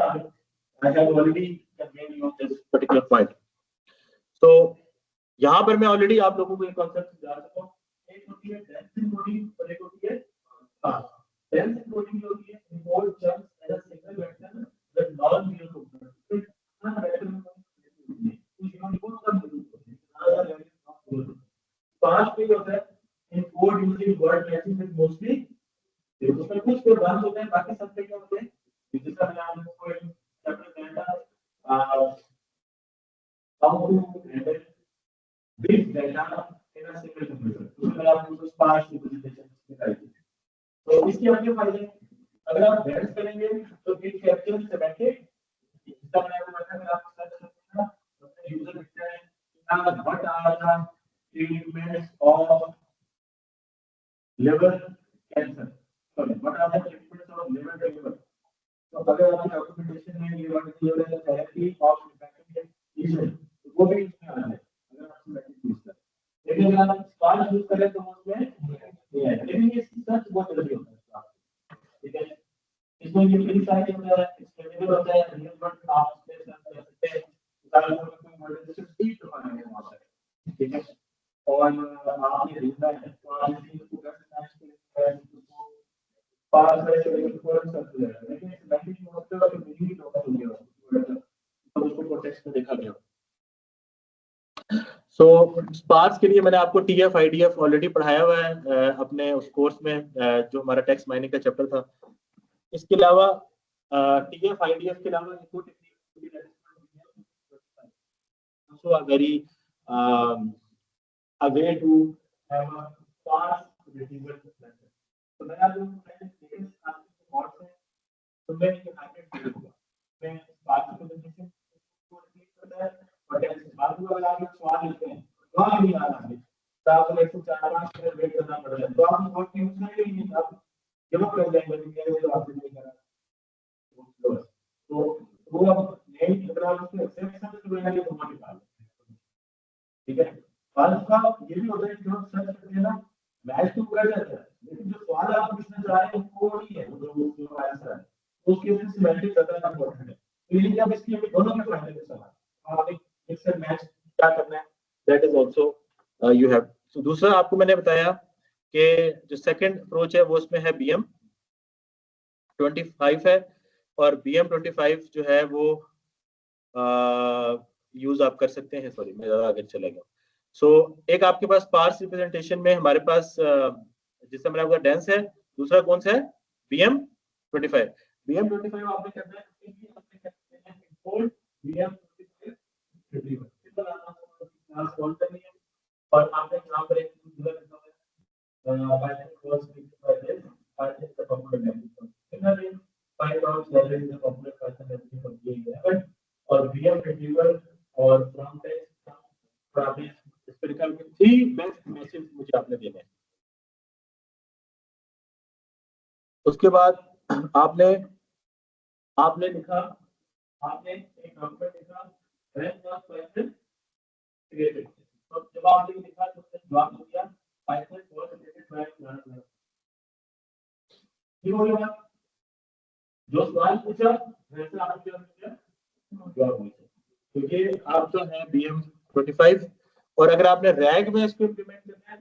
Speaker 2: I have already conveyed you this particular point.
Speaker 1: तो यहाँ पर मैं ऑलरेडी आप लोगों को एक कॉन्सेप्ट समझा चुका हूँ।
Speaker 2: एक होती है डेंस एन्कोडिंग और एक होती है स्पार्स। डेंस एन्कोडिंग जो होती है import chunks as a single vector with non zero component. तो हर वेक्टर में कुछ इनपुट सब मिलते हैं। स्पार्स में होता है encode using word matching with mostly, उसमें कुछ के ब्रांच होते हैं, बाकी सब क्या होते हैं, जैसा मैंने आपको चैप्टर में how to handle big data in a single computer। उसमें आपको स्पार्स रिप्रेजेंटेशन दिखाई देगी। तो इसके अपने फायदे, अगर आप बैलेंस करेंगे तो इट कैप्चर्स सिमेंटिक, जिसका मैंने आपको बताया, मैं आपको सर्च करता हूं अपने यूजर लिखते हैं ना what are the treatments of liver cancer, sorry what are the treatments of liver cancer. तो अगर आपकी डॉक्यूमेंटेशन में ये वर्ड दिया हुआ है थेरेपी ऑफ इन्फेक्शन लीजन, वो भी इसमें आ जाए अगर आप सिमेंटिक यूज करें। लेकिन अगर आप स्पार्स यूज करें तो उसमें नहीं है, लेकिन ये सर्च बहुत जल्दी होता है, ठीक है। इसमें ये भी सारी होता है, एक्सटेंडेबल होता है, रियल वर्ड आप उसमें सर्च कर सकते हैं, सारे कोई वर्ड जैसे स्पीड तो पाने में आता है, ठीक है। और आपने लिखना है तो आप इसको कैसे मैच करेंगे, पास में से एक वर्ड सर्च करेंगे, लेकिन सिमेंटिक यूज करते वक्त मीनिंग लोकल हो गया तो उसको कॉन्टेक्स्ट में देखा गया।
Speaker 1: सो स्पार्स के लिए मैंने आपको टीएफ आईडीएफ ऑलरेडी पढ़ाया हुआ है अपने उस कोर्स में जो हमारा टेक्स्ट माइनिंग का चैप्टर था। इसके अलावा टीएफ आईडीएफ के अलावा एक और technique very a way to have a fast retrieval method। तो मैं आपको लेकिन आपके और से तो मैं ये हाइलाइट करूंगा, मैं स्पार्स प्रेजेंटेशन को क्लिक करता है और टेक्स्ट बाद में अगर आप सवाल लिखते हैं वहां नहीं आ रहा है तो आपको 104-5 मिनट वेट करना पड़ेगा, तो आप बहुत यूज करेंगे नहीं, आप गिव अप कर जाएंगे मेरे जो आपने नहीं करा तो वो अब नहीं अगर आप उसको एक्सेप्शन से बनाएंगे तो वहां निकाल, ठीक है। सवाल का ये भी होता है कि हम सर्च करते हैं ना, मैच तो कर जाता है लेकिन जो सवाल आप पूछना चाह रहे हैं वो नहीं है, जो आंसर है उसके लिए सिमेंटिक ज्यादा इंपॉर्टेंट है। तो ये जब इसके दोनों के फायदे के सवाल आप एक मिक्स एंड मैच क्या करना है, that is also you have. तो दूसरा आपको मैंने बताया कि जो सेकंड अप्रोच है वो उसमें है बीएम 25 है, और बीएम 25 जो है वो यूज आप कर सकते हैं। सॉरी मैं ज्यादा आगे चला गया। सो एक आपके पास पार्स रिप्रेजेंटेशन में हमारे पास जिससे मैंने आपका डेंस है, दूसरा कौन सा है बीएम 25। बीएम 25 आपने करना है import BM 25 retriever, simple class call करनी है और आपने यहां पर एक यूजर लिखा है Python class by this Python का कंपोनेंट है, सिमिलरली पाइथन लाइब्रेरी का कंपोनेंट पाइथन लाइब्रेरी का दिया गया है, और बीएम रिट्रीवर और फ्रॉम टेक्स्ट प्रॉब्लम स्पेरिकल में 3 बेस्ट मैसेज मुझे आपने देने हैं। उसके बाद आपने लिखा, आपने एक डॉक्यूमेंट लिखा रैंक क्लास पाइथन क्रिएटेड, तो जब आपने लिखा तो उसने जवाब दिया Python was created by learner. ठीक हो गया, जो सवाल पूछा वैसे आपने क्या किया जवाब दिया। तो ये आपका है बीएम 25। और अगर आपने रैग में इसको इंप्लीमेंट करना है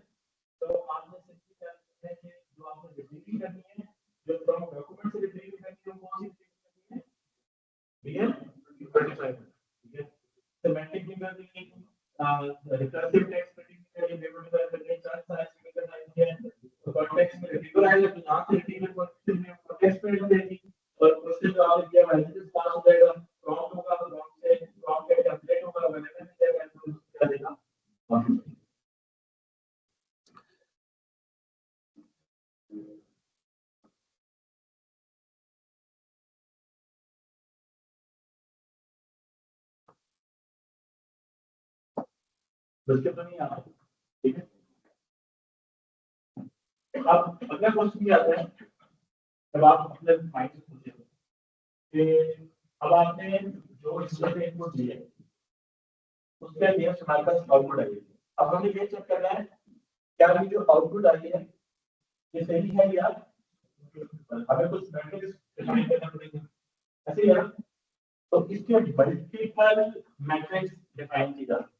Speaker 1: तो आपने सिंपली क्या करना है कि जो आपने रिट्रीव करनी है, जो फ्रॉम डॉक्यूमेंट से रिट्रीव करनी है, कौन सी रिट्रीव करनी है बीएम 25।
Speaker 2: रिकर्सिव टेक्स्ट प्रेडिक्शन के लिए टेबल डिफाइन करके चार साइज का टाइप किया है। तो कॉन्टेक्स्ट में रिट्रीवल आएगा तो यहाँ से रिट्रीवल क्वेश्चन में कॉन्टेक्स्ट पे देगी और क्वेश्चन जो आपने किया मैसेजेस पास हो जाएगा, प्रॉम्प्ट होगा तो प्रॉम्प्ट से प्रॉम्प्ट का टेम्पलेट होगा, वेरिएबल में जाएगा तो क्या देगा। बच्चे तो नहीं आता, ठीक है। अब अगला क्वेश्चन क्या आता है, जब आप अपने माइंड से सोचिए कि अब आपने जो इसमें इनपुट दिए उसके लिए हमारे पास आउटपुट आई है। अब हमें ये चेक करना है क्या ये जो आउटपुट आई है ये सही है या हमें कुछ मैट्रिक्स डिफाइन करना पड़ेगा, ऐसे ही है। तो इसके मल्टीपल मैट्रिक्स डिफाइन की जा सकती है।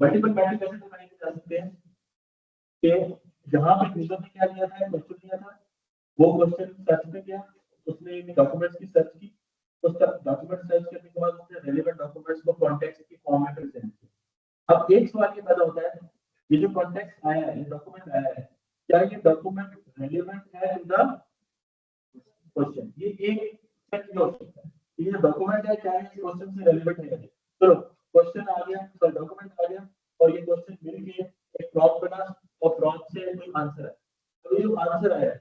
Speaker 2: मल्टीपल मैट्रिक्स कैसे डिफाइन की जा सकते हैं कि जहां पे यूजर ने क्या दिया था, क्वेश्चन दिया था, वो क्वेश्चन सर्च में गया, उसने डॉक्यूमेंट्स की सर्च की, उस डॉक्यूमेंट सर्च करने के बाद उसने रेलेवेंट डॉक्यूमेंट्स को कॉन्टेक्स्ट की फॉर्म में प्रेजेंट किया। अब एक सवाल ये पैदा होता है, ये जो कॉन्टेक्स्ट आया है, डॉक्यूमेंट आया है, क्या ये डॉक्यूमेंट रेलेवेंट है टू द क्वेश्चन? ये एक चेक हो सकता है ये डॉक्यूमेंट है क्या ये क्वेश्चन से रेलेवेंट है। चलो क्वेश्चन आ गया, तो डॉक्यूमेंट आ गया और ये क्वेश्चन मिल के एक प्रॉम्प्ट बना और प्रॉम्प्ट से कोई आंसर है। तो ये जो आंसर आया है,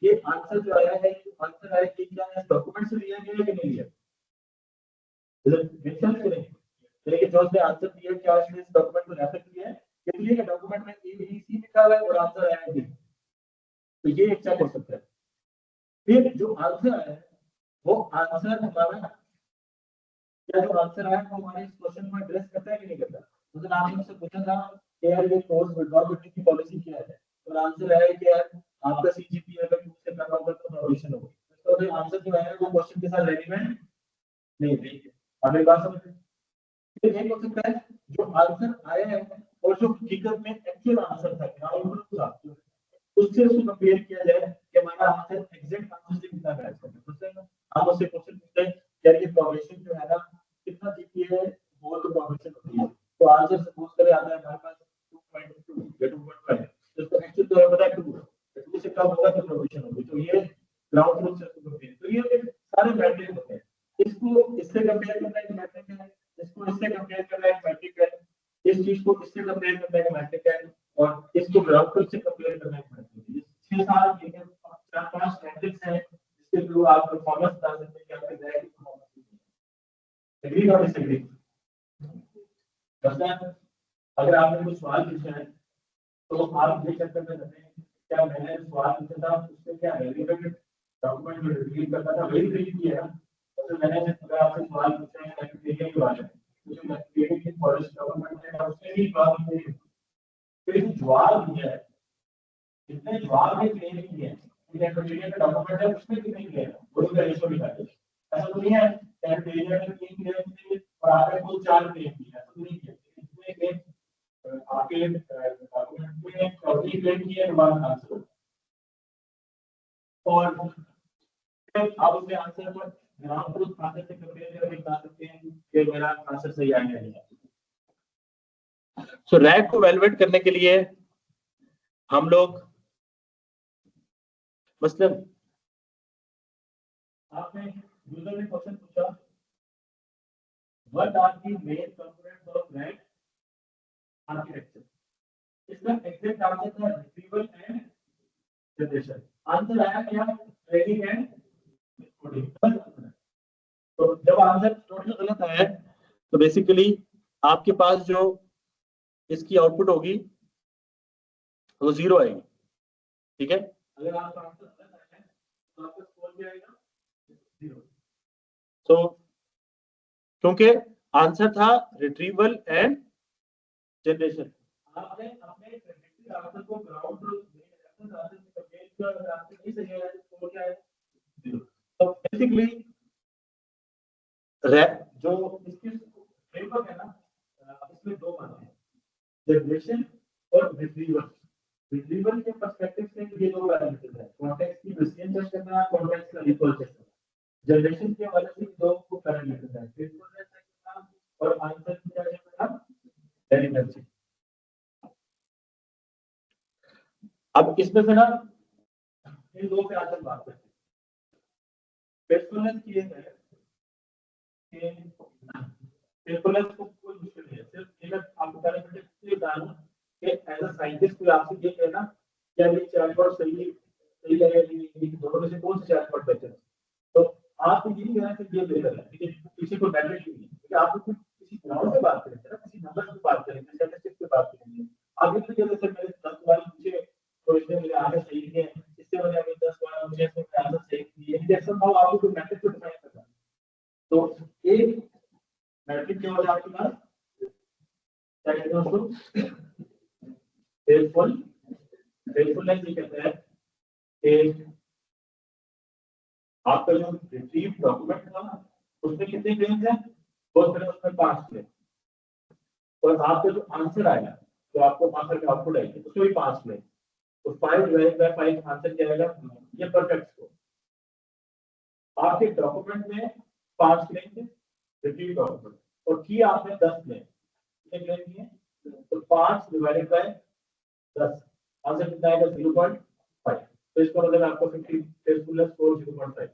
Speaker 2: ये आंसर जो आया है, ये आंसर आया कि क्या है डॉक्यूमेंट से लिया गया है कि नहीं लिया, विचल से नहीं, लेकिन जो उसने आंसर दिया क्या उसने इस डॉक्यूमेंट को रेफर किया है, इसलिए कि डॉक्यूमेंट में एबीसी लिखा हुआ है और आंसर आया है, तो ये एक चेक हो सकता है। फिर जो आंसर आया है वो आंसर हमारा, क्या जो आंसर आया वो हमारे इस क्वेश्चन को एड्रेस करता है कि नहीं करता। मतलब आपने मुझसे पूछा था कि यार ये कोर्स विड्रॉ करने की पॉलिसी क्या है, और आंसर आया कि यार आपका सीजीपी अगर 2 से कम होगा तो प्रोविजन होगी। तो जो आंसर जो है वो क्वेश्चन के साथ रेलेवेंट नहीं है। हमें बात समझ में, फिर एक हो सकता है जो आंसर आया है और जो हकीकत में एक्चुअल आंसर था, ग्राउंड ट्रूथ था, उससे उसको कंपेयर किया जाए कि हमारा आंसर एग्जैक्ट आंसर से कितना मैच करता है। हम उससे क्वेश्चन पूछते हैं यार ये प्रोग्रेशन जो है ना कितना जीपीए है, वो तो प्रोग्रेशन होती है, तो आंसर सपोज करें आता है हमारे पास 2.2 या 2.5, तो एक्चुअल तो पता है 2 से कम होगा तो प्रोग्रेशन होगी। तो ये ग्राउंड ट्रूथ से कंपेयर, तो ये सारे मैट्रिक होते हैं। इसको इससे कंपेयर करना एक मैट्रिक है, इसको इससे कंपेयर करना एक मैट्रिक है, इस चीज को इससे कंपेयर करना एक मैट्रिक है, और इसको ग्राउंड ट्रूथ से कंपेयर करना एक मैट्रिक है। 6-7 4-5 मैट्रिक्स हैं जिसके थ्रू आप परफॉर्मेंस बता सकते हैं कि आपके बैग की परफॉर्मेंस एग्री और डिसएग्री। अगर आपने कुछ सवाल पूछा है तो आप ये चेक करते रहते हैं क्या मैंने सवाल पूछा था उससे क्या रेलेवेंट डॉक्यूमेंट जो रिट्रीव करता था वही रिट्रीव किया है। तो मैंने अगर आपसे सवाल पूछा है मैथमेटिक्स के बारे में, तो मैथमेटिक्स की पॉलिसी डॉक्यूमेंट है उससे भी बात नहीं है। फिर जवाब दिया है, जितने जवाब में क्लेम किए हैं इंटरप्रिटेशन का डॉक्यूमेंट है उसमें कितने क्लेम है वो उसका रेशियो निकाल दीजिए। ऐसा तो नहीं है इंटरप्रिटेशन में 3 क्लेम किए और आपने कुल 4 क्लेम किए, ऐसा तो नहीं किया। इतने क्लेम आपके डॉक्यूमेंट में 24 क्लेम किए हमारा आंसर, और फिर आप उसके आंसर पर ग्राउंड ट्रूथ आंसर से कंपेयर करके बता सकते हैं कि मेरा आंसर सही आया है या नहीं। सो रैग को वैल्यूएट करने के लिए हम लोग मतलब आपने यूजर ने क्वेश्चन पूछा what are the main components of RAG architecture, इसका एग्जैक्ट आंसर था रिट्रीवल एंड जनरेशन। आंसर आया क्या, ट्रेनिंग एंड कोडिंग। तो जब आंसर टोटल गलत आया तो बेसिकली आपके पास जो इसकी आउटपुट होगी वो 0 आएगी, ठीक है। अगर आपका आंसर गलत आया है तो आपका स्कोर क्या आएगा, 0। तो क्योंकि आंसर था रिट्रीवल एंड जनरेशन, आपने अपने प्रेडिक्टेड आंसर को ग्राउंड ट्रूथ रेफरेंस आंसर से कंपेयर किया और आंसर नहीं सही आया तो स्कोर क्या है, 0। तो बेसिकली जो इसकी फ्रेमवर्क है ना, इसमें 2 बातें हैं, जनरेशन और रिट्रीवल। रिट्रीवल के पर्सपेक्टिव से ये 2 पैरामीटर है, कॉन्टेक्स्ट की प्रिसिजन चेक करना, कॉन्टेक्स्ट का रिकॉल चेक करना। जनरेशन के हवाले से 2 पैरामीटर है, फेथफुलनेस चेक करना और आंसर की क्या अब इसमें से ना इन दो पे आकर बात करते हैं। फेथफुलनेस ये है कि फेथफुलनेस को कोई मुश्किल नहीं है, सिर्फ ये मैं आपको पहले इसलिए बता रहा हूं कि एज अ साइंटिस्ट कोई आपसे ये कहना क्या ये चैटबॉट सही सही है या नहीं, दोनों में से कौन सा चैटबॉट बेहतर है, तो आपको ये नहीं कहना कि ये बेहतर है, ठीक है, किसी को मैटर नहीं है, क्योंकि आप किसी ग्राउंड पे बात करेंगे ना, किसी नंबर पे बात करेंगे, स्टैटिस्टिक्स पे बात करेंगे। आप ये तो जैसे मैंने 10 सवाल पूछे तो इसमें मेरे आंसर सही नहीं है, इससे मैंने अभी 10 सवाल पूछे इसमें मेरे आंसर सही नहीं है, जैसे हाउ आपको कोई मैट्रिक को डिफाइन करना है। तो एक मैट्रिक क्या होगा आपके पास, क्या कहते हैं उसको, फेथफुलनेस ये कहता है कि आपका जो रिट्रीव डॉक्यूमेंट था उसमें कितने क्लेम्स हैं, बहुत पहले उसमें 5 क्लेम, और आपका जो आंसर आएगा तो आपको आंसर का आउटपुट आएगी उसमें भी 5 क्लेम, तो 5 डिवाइडेड बाय 5 आंसर क्या आएगा, ये परफेक्ट स्कोर। आपके डॉक्यूमेंट में 5 क्लेम थे रिट्रीव डॉक्यूमेंट, और की आपने 10 क्लेम, कितने क्लेम किए, तो 5 डिवाइडेड बाय 10 आंसर कितना आएगा 0.5, तो इसका मतलब आपको 50 फेथफुलनेस स्कोर 0.5।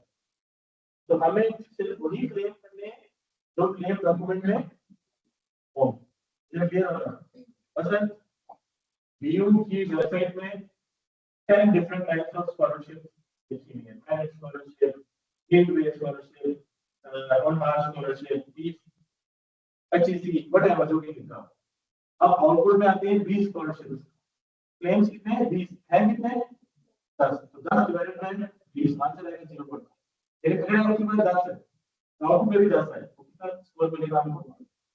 Speaker 2: तो हमें सिर्फ वही क्लेम करने जो क्लेम डॉक्यूमेंट में हो, ये क्लियर हो रहा है। मतलब बीयू की वेबसाइट में 10 डिफरेंट टाइप्स ऑफ स्कॉलरशिप लिखी हुई है, merit scholarship, gateway scholarship, on marks scholarship, HEC, whatever जो भी लिखा। अब आउटपुट में आते हैं 20 स्कॉलरशिप्स, क्लेम्स कितने हैं 20, है कितने 10, तो 10 डिवाइडेड बाय 20 आंसर आएगा 0.5। एक अगर आपके पास 10 है तो आउटपुट में भी 10 है, तो कितना स्कोर मिलेगा आपको,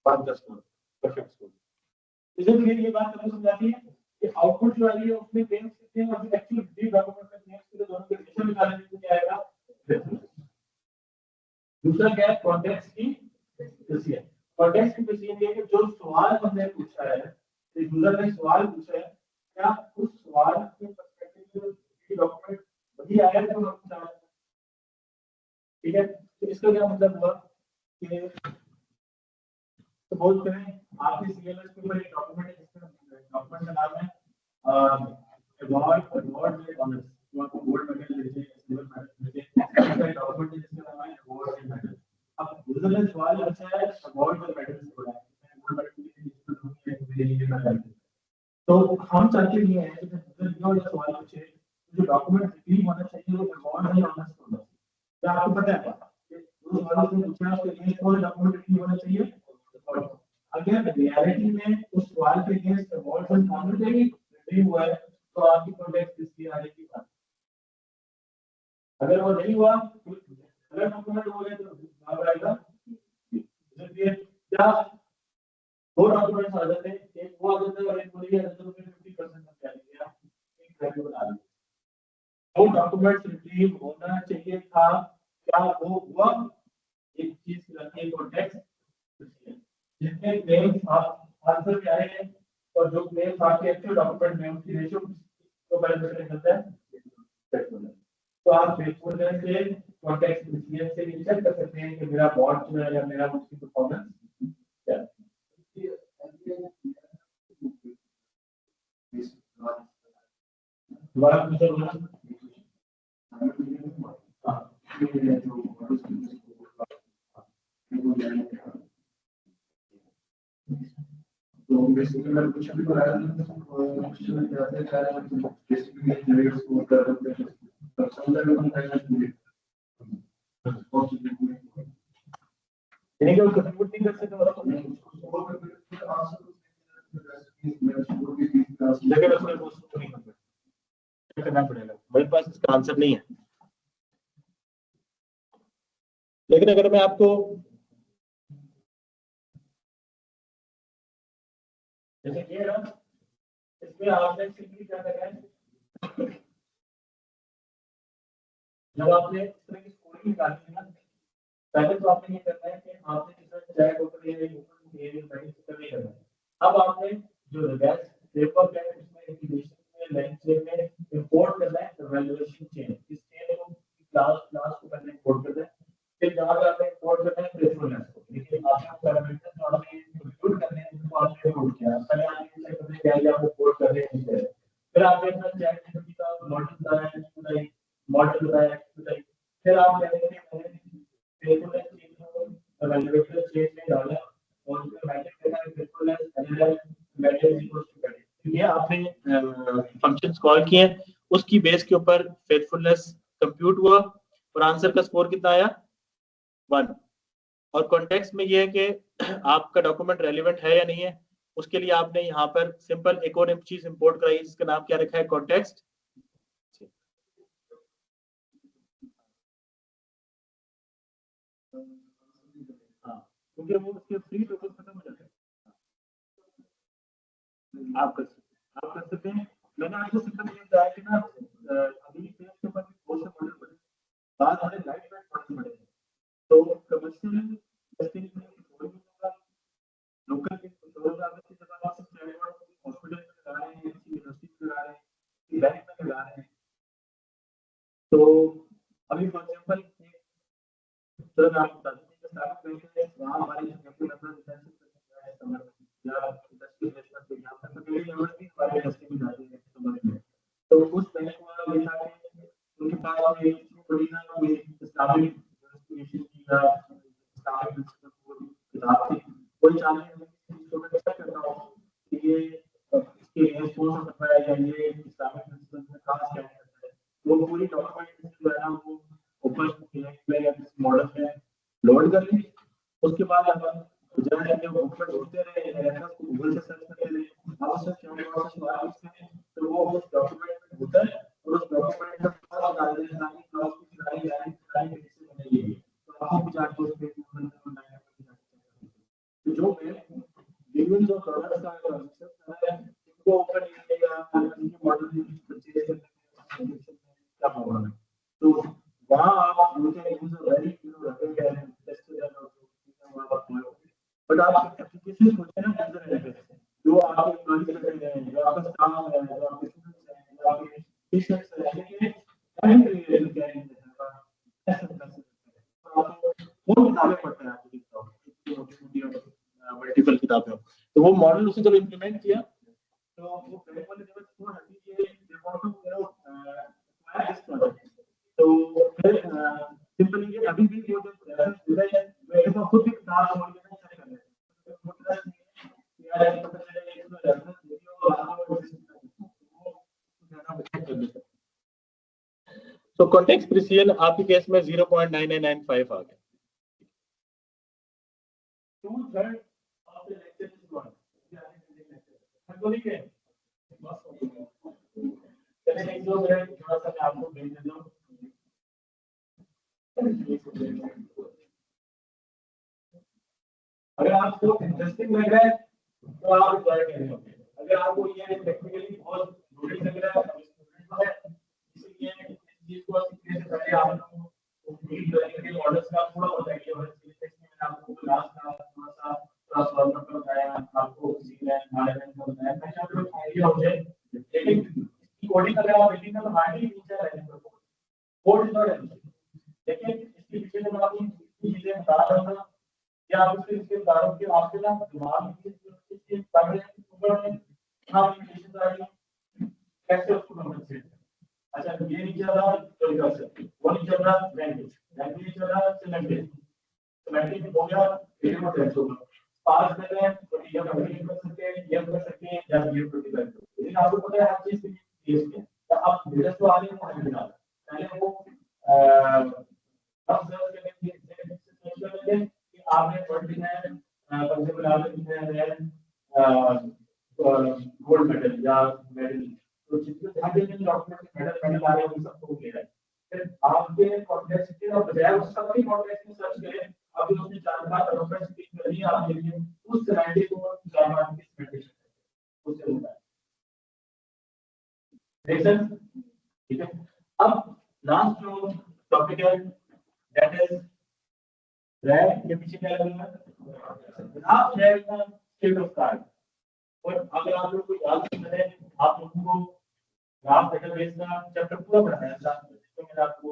Speaker 2: 5 स्कोर, परफेक्ट स्कोर। इसलिए ये बात हमें समझाती है कि आउटपुट जो आई है उसमें क्लेम्स कितने हैं और एक्चुअल डी डॉक्यूमेंट में क्लेम्स कितने, दोनों के रेशियो निकालने के लिए क्या आएगा। दूसरा क्या है, कॉन्टेक्स्ट की प्रिसीजन। कॉन्टेक्स्ट की प्रिसीजन ये है कि जो सवाल हमने पूछा है, यूजर ने सवाल पूछा है, क्या उस सवाल के पर्सपेक्टिव में डॉक्यूमेंट वही आया जो हम चाह रहे हैं, ठीक है। तो इसका क्या मतलब हुआ कि सपोज करें आपके सीएलएस के ऊपर एक डॉक्यूमेंट है जिसका डॉक्यूमेंट का नाम है अवार्ड विद ऑनर्स, जो आपको गोल्ड मेडल मिलते हैं, सिल्वर मेडल मिलते हैं, ऐसा डॉक्यूमेंट है जिसका नाम है अवार्ड विद मेडल। अब यूजर ने सवाल पूछा है अवार्ड विद मेडल से बोला है, गोल्ड मेडल के लिए मेडल, तो हम चाहते ये हैं कि यूजर जो ये सवाल पूछे जो डॉक्यूमेंट रिसीव होना चाहिए वो अवार्ड विद ऑनर्स होना चाहिए। क्या आपको पता है कि जो सवाल से पूछा है उसके लिए कौन डॉक्यूमेंट रिसीव होना चाहिए, अगर रियलिटी में उस सवाल के against award with honours receive हुआ है तो आपकी कॉन्टेक्स्ट इसकी आने की बात। अगर वो नहीं हुआ, अगर डॉक्यूमेंट हो गया तो बात आएगा, इसलिए क्या दो डॉक्यूमेंट्स आ जाते हैं, एक वो आ जाता है और एक वो नहीं आ जाता, तो 50% हम क्या लेंगे, एक वैल्यू बना लेंगे। दो डॉक्यूमेंट्स रिसीव होना चाहिए था, क्या वो हुआ, एक चीज रहती है कॉन्टेक्स्ट प्रिसीजन, जितने क्लेम्स आप आंसर में आए हैं और जो क्लेम्स आपके एक्चुअल डॉक्यूमेंट में उसकी रेशियो को बैलेंस करता है। तो आप फेथफुलनेस से कॉन्टेक्स्ट प्रिसीजन से भी चेक कर सकते हैं कि मेरा बॉट जो है या मेरा उसकी परफॉर्मेंस क्या है। दोबारा पूछो ना,
Speaker 3: तो बेसिकली मैं कुछ भी कराया क्वेश्चन जाते हैं बेसिकली जनरेट स्कोर कर रहे हैं, तो समझ में आता है कि
Speaker 2: यानी कि वो कंट्रीब्यूट नहीं कर सकते और लेकिन उसमें वो नहीं करना पड़ेगा, मेरे पास इसका आंसर नहीं है। लेकिन अगर मैं आपको जैसे ये ना, इसमें आपने सिंपली क्या करना है, जब आपने इस तरह की स्कोरिंग निकालनी है ना, पहले तो आपने ये करना है कि आपने किसी चैट ओपन या ओपन ये नहीं करना है। अब आपने जो रिवर्स फ्रेमवर्क है उसमें इंटीग्रेशन में लैंग्वेज में इंपोर्ट करना है इवैल्यूएशन चेन, इस चेन को क्लास को पहले इंपोर्ट करना है, फिर जहां पे आपने इंपोर्ट करना है फेथफुलनेस को, लेकिन आपने पैरामीटर्स जो आपने इंक्लूड करने हैं उनको आपने इंपोर्ट किया, पहले आपने चेक करना है क्या आप इंपोर्ट कर रहे हैं, फिर आपने अपना चैट का कंजर्वेटिव स्टेट में डाला और उसमें मैट्रिक्स देना है faithfulness NL metrics equals to credit. ये आपने फंक्शंस कॉल किए हैं, उसकी बेस के ऊपर फेथफुलनेस कंप्यूट हुआ और आंसर का स्कोर कितना आया 1। और कॉन्टेक्स्ट में ये है कि आपका डॉक्यूमेंट रेलिवेंट है या नहीं है, उसके लिए आपने यहाँ पर सिंपल एक और चीज इंपोर्ट कराई जिसका नाम क्या रखा है कॉन्टेक्स्ट। हाँ, क्योंकि वो उसके फ्री टोकन खत्म हो जाते हैं। आप कर सकते हैं। मैंने आपको सिंपल ये बताया कि ना अभी पेज के ऊपर बहुत से मॉडल बने, बाद हमें लाइट वेट मॉडल बने, तो कमर्शियल टेस्टिंग में कोई नहीं होगा, लोकल के रोजगार की जगह आप हॉस्पिटल में लगा रहे हैं, यूनिवर्सिटी में लगा रहे हैं, बैंक में लगा रहे हैं। तो अभी फॉर एग्जांपल सर आप बता दीजिए कि स्टार्टअप बैंक है, वहाँ हमारे जो कैपिटल नंबर इंटेंसिव है समर या इंडस्ट्री बेसमेंट पे यहाँ पर तो कई नंबर भी हमारे इंडस्ट्री में जाते हैं समर में। तो उस बैंक को ये था कि उनके पास एक बड़ी ना कोई इस्लामिक इन्वेस्टिगेशन की या इस्लामिक प्रिंसिपल की किताब थी, कोई चाहते हैं इसको मैं चेक करता हूँ कि ये इसके लिए कौन सा सकता है या ये इस्लामिक प्रिंसिपल में कहाँ स्टैंड करता है, वो पूरी डॉक्यूमेंट जो है ना वो ओपन या मॉडल में लोड कर लें। उसके बाद हम जाने के डॉक्यूमेंट ढूंढते रहे, रेफरेंस को गूगल से सर्च करते रहे, आप उससे चैट बॉक्स से सवाल पूछते हैं तो वो उस डॉक्यूमेंट में ढूंढता है और उस डॉक्यूमेंट का फॉर्म डाल देता है कि क्लास की सारी लाइन कैसे बनेगी। तो आपको भी जाके उस पे तो जो मैं बिलियंस ऑफ डॉलर्स का रिसर्च कर रहा है उसको ओपन किया उनके मॉडल परचेज करने में क्या प्रॉब्लम है, तो वहाँ आप उनके यूजर वेरी रैपिड है टेस्ट बट आप एप्लीकेशन सोचे ना यूजर इंटरफेस जो आपके एम्प्लॉइज कर रहे हैं, जो आपका स्टाफ है, जो आपके स्टूडेंट्स हैं, जो आपके पेशेंट्स हैं, लेकिन टाइम रियल कैरिंग है आपको कौन किताबें पढ़ते हैं आपकी मल्टीपल किताबें, तो वो मॉडल उसे जब इम्प्लीमेंट किया तो वो बैंक वाले जब इसको हटी ये they want to acquire this project, तो फिर सिंपली ये अभी भी वो जो रेफरेंस दे रहे हैं मेरे को खुद भी किताब खोल के चेक कर लेते हैं यार ये पता चले इसमें रेफरेंस वीडियो आगे वो चेक कर लेते हैं। तो कॉन्टेक्स्ट प्रिसिजन आपके केस में 0.9995 आ गया। 2/3 of the lecture is gone. हम बोली के चलिए एक दो मिनट थोड़ा सा मैं आपको भेज देता हूँ। अगर आपको इंटरेस्टिंग लग रहा है तो आप एंजॉय करेंगे, अगर आपको ये टेक्निकली बहुत बोरिंग लग रहा है इसलिए इस चीज को सीखने से पहले आप लोगों को डीप लर्निंग के मॉडल्स का पूरा बहुत आइडिया होना चाहिए। मैंने आपको लास्ट क्लास थोड़ा सा ट्रांसफॉर्मर का बताया, आपको सीक्वेंस मॉडलिंग का बताया ताकि आपको एक आइडिया हो जाए, लेकिन इसकी कोडिंग अगर आप लिखेंगे तो हार्डली टीचर रहेंगे कोड इज नॉट एनीथिंग, लेकिन इसके पीछे जब आप इन चीजें बता रहे हो या आप इसके बता रहे हो कि आपके ना दिमाग में पढ़ रहे हैं ऊपर में हाँ इंग्लिश आ रही है कैसे उसको कम्पनसेट, अच्छा ये नहीं चल रहा तो कर सकते, वो नहीं चल रहा लैंग्वेज नहीं चल रहा सिमेंटिक सिमेंटिक हो गया फिर वो टेंस होगा पास कर रहे हैं तो ये कम्युनिकेट कर सकते हैं ये कर सकते हैं या ये प्रोटीन कर सकते हैं, लेकिन आपको पता है हर चीज की केस में तो आप बिजनेस तो आ रहे हैं हमें डाल पहले वो अब सर्च करने के कि आपने वर्ड लिखा है फॉर एग्जांपल आपने लिखा है गोल्ड मेडल या मेडल, तो जितने सारे डॉक्यूमेंट मेडल आ रहे हैं उन सबको ले रहा है, फिर आपके कॉम्प्लेक्सिटी और बजाय उस सबकी कॉम्प्लेक्सिटी सर्च करें अब उसने 4-5 डॉक्यूमेंट क्लिक कर लिया आप देखिए उस सिमेंटिक को 4-5 की सिमेंटिक उससे होता है देखें, ठीक है। अब लास्ट जो टॉपिक है दैट इज रैग के पीछे क्या लगेगा ग्राफ रैग का स्टेट ऑफ कार्ड, और अगर आप लोग को याद करें आप लोगों को ग्राफ डेटाबेस का चैप्टर पूरा पढ़ाया था जिसमें मैंने आपको